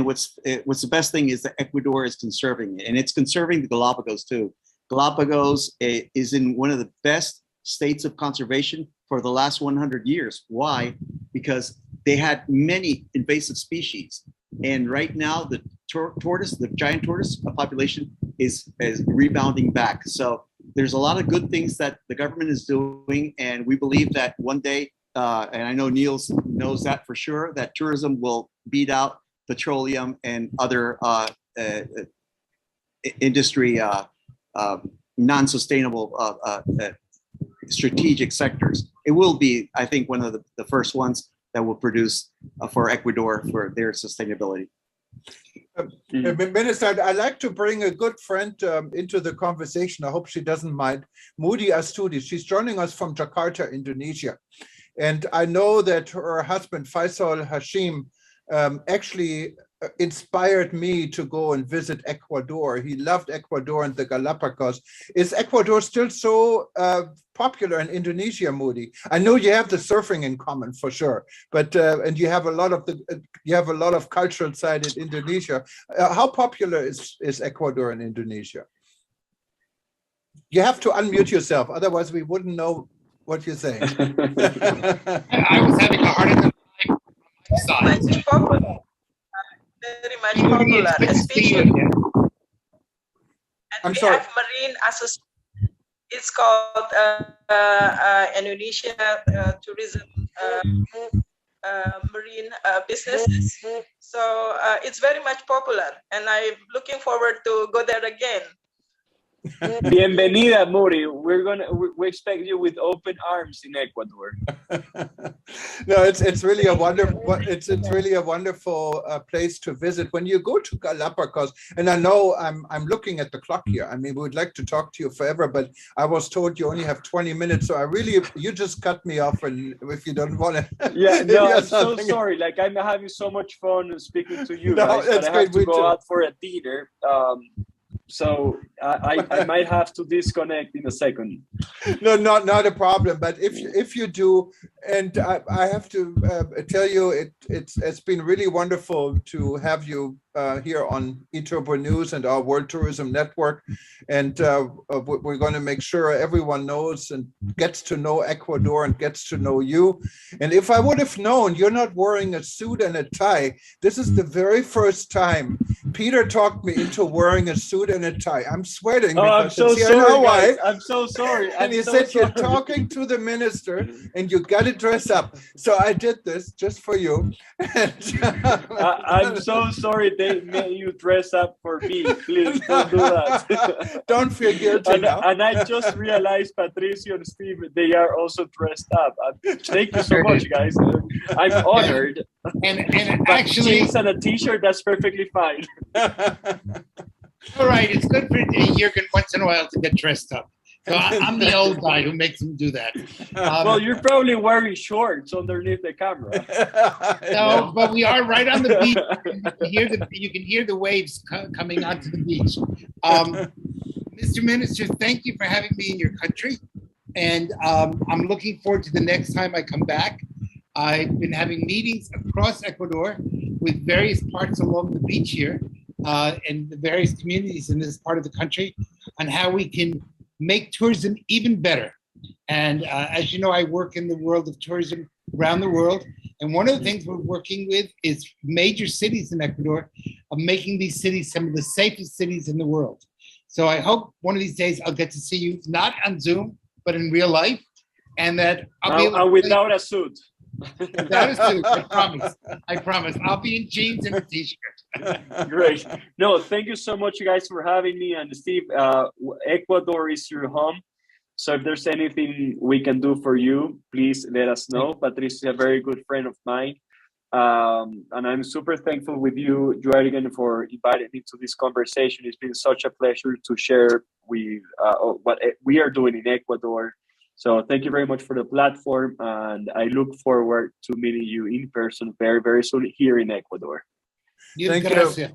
what's the best thing is that Ecuador is conserving it, and it's conserving the Galapagos too. Galapagos is in one of the best states of conservation for the last 100 years. Why? Because they had many invasive species. And right now, the giant tortoise population is rebounding back. So there's a lot of good things that the government is doing. And we believe that one day, and I know Niels knows that for sure, that tourism will beat out petroleum and other industry non-sustainable strategic sectors. It will be, I think, one of the first ones that will produce for Ecuador for their sustainability. Minister, I'd like to bring a good friend into the conversation. I hope she doesn't mind. Moody Astudi, she's joining us from Jakarta, Indonesia. And I know that her husband, Faisal Hashim, actually inspired me to go and visit Ecuador. He loved Ecuador and the Galapagos. Is Ecuador still so popular in Indonesia, Moody? I know you have the surfing in common for sure, but and you have a lot of cultural side in Indonesia. How popular is Ecuador in Indonesia? You have to unmute yourself, otherwise we wouldn't know what you're saying. I was having a hard time. Very much popular, especially. And I'm we sorry. have marine association. It's called Indonesia Tourism marine business. So it's very much popular, and I'm looking forward to go there again. Bienvenida, Muri. We expect you with open arms in Ecuador. No, it's really a wonderful place to visit when you go to Galapagos. And I know I'm looking at the clock here. I mean, we would like to talk to you forever, but I was told you only have 20 minutes. So you just cut me off, and if you don't want to. Yeah, no, I'm so sorry. Like, I'm having so much fun speaking to you guys, but I have to go out for a dinner. So I might have to disconnect in a second. No, not a problem. But if you do, and I have to tell you, it's been really wonderful to have you here on eTurbo News and our World Tourism Network. And we're going to make sure everyone knows and gets to know Ecuador and gets to know you. And if I would have known you're not wearing a suit and a tie, this is the very first time Peter talked me into wearing a suit and a tie. I'm sweating. Oh, I'm so sorry, guys. I'm so sorry. And he said, you're talking to the minister and you got to dress up. So I did this just for you. I'm so sorry they made you dress up for me. Please don't do that. Don't feel guilty now. And I just realized Patricio and Steve, they are also dressed up. Thank you so much, guys. I'm honored. And But actually, jeans and a t-shirt, that's perfectly fine. all right, it's good for Jürgen once in a while to get dressed up. So I'm the old guy who makes him do that. Well, you're probably wearing shorts underneath the camera. No, but we are right on the beach. You can hear the waves coming onto the beach. Mr. Minister, thank you for having me in your country. And I'm looking forward to the next time I come back. I've been having meetings across Ecuador with various parts along the beach here and the various communities in this part of the country on how we can make tourism even better. And as you know, I work in the world of tourism around the world. And one of the things we're working with is major cities in Ecuador of making these cities some of the safest cities in the world. So I hope one of these days I'll get to see you, not on Zoom, but in real life. And that I'll be able to without a suit. Without a suit, I promise. I promise. I'll be in jeans and a t-shirt. Great. No, thank you so much, you guys, for having me. And Steve, Ecuador is your home. So if there's anything we can do for you, please let us know. Patricia is a very good friend of mine. And I'm super thankful with you, Jürgen, for inviting me to this conversation. It's been such a pleasure to share with what we are doing in Ecuador. So thank you very much for the platform, and I look forward to meeting you in person very, very soon here in Ecuador. Thank you.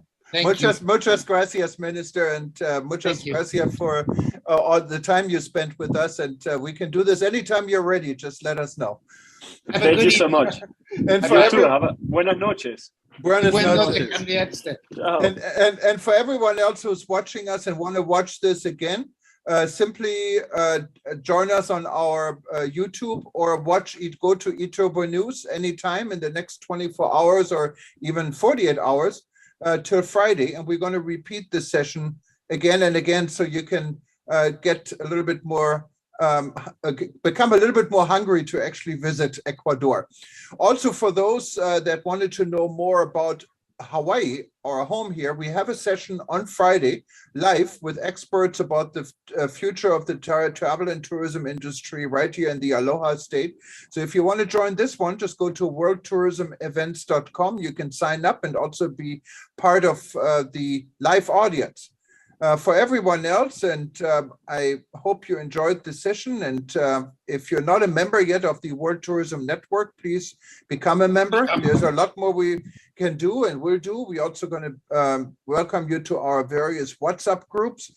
Muchas gracias, Minister, and muchas gracias for all the time you spent with us. And we can do this anytime you're ready. Just let us know. Thank you so much. And for buenas noches. Buenas noches. And for everyone else who's watching us and want to watch this again, simply join us on our YouTube or go to eTurbo News anytime in the next 24 hours or even 48 hours till Friday. And we're going to repeat this session again and again so you can get a little bit more, become a little bit more hungry to actually visit Ecuador. Also, for those that wanted to know more about Hawaii, our home here, we have a session on Friday live with experts about the future of the travel and tourism industry right here in the Aloha State. So if you want to join this one, just go to worldtourismevents.com. You can sign up and also be part of the live audience. For everyone else, and I hope you enjoyed the session. And if you're not a member yet of the World Tourism Network, please become a member. There's a lot more we can do and will do. We're also going to welcome you to our various WhatsApp groups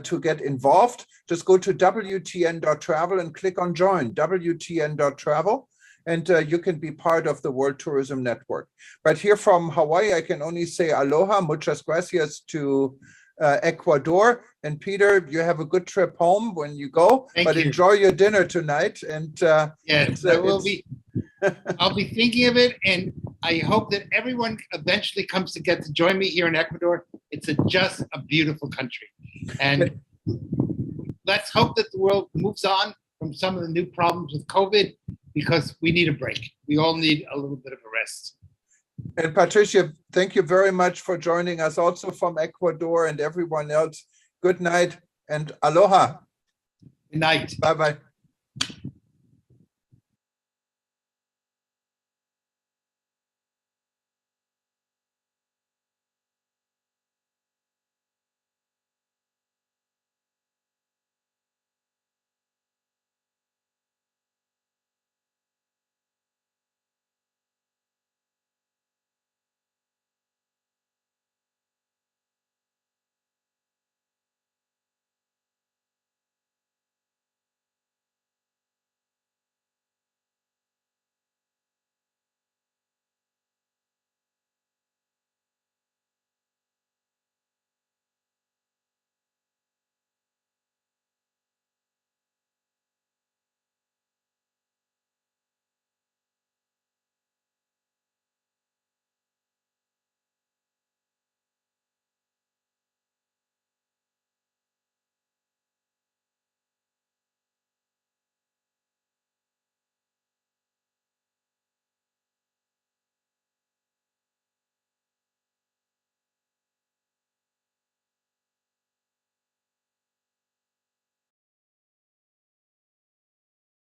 to get involved. Just go to WTN.travel and click on join, WTN.travel. And you can be part of the World Tourism Network. But here from Hawaii, I can only say aloha, muchas gracias to Ecuador. And Peter, you have a good trip home when you go, but enjoy your dinner tonight. And yes, I'll be thinking of it, and I hope that everyone eventually comes to get to join me here in Ecuador. It's just a beautiful country, and let's hope that the world moves on from some of the new problems with COVID because we need a break. We all need a little bit of a rest. And Patricia, thank you very much for joining us also from Ecuador, and everyone else. Good night and aloha. Good night. Bye-bye.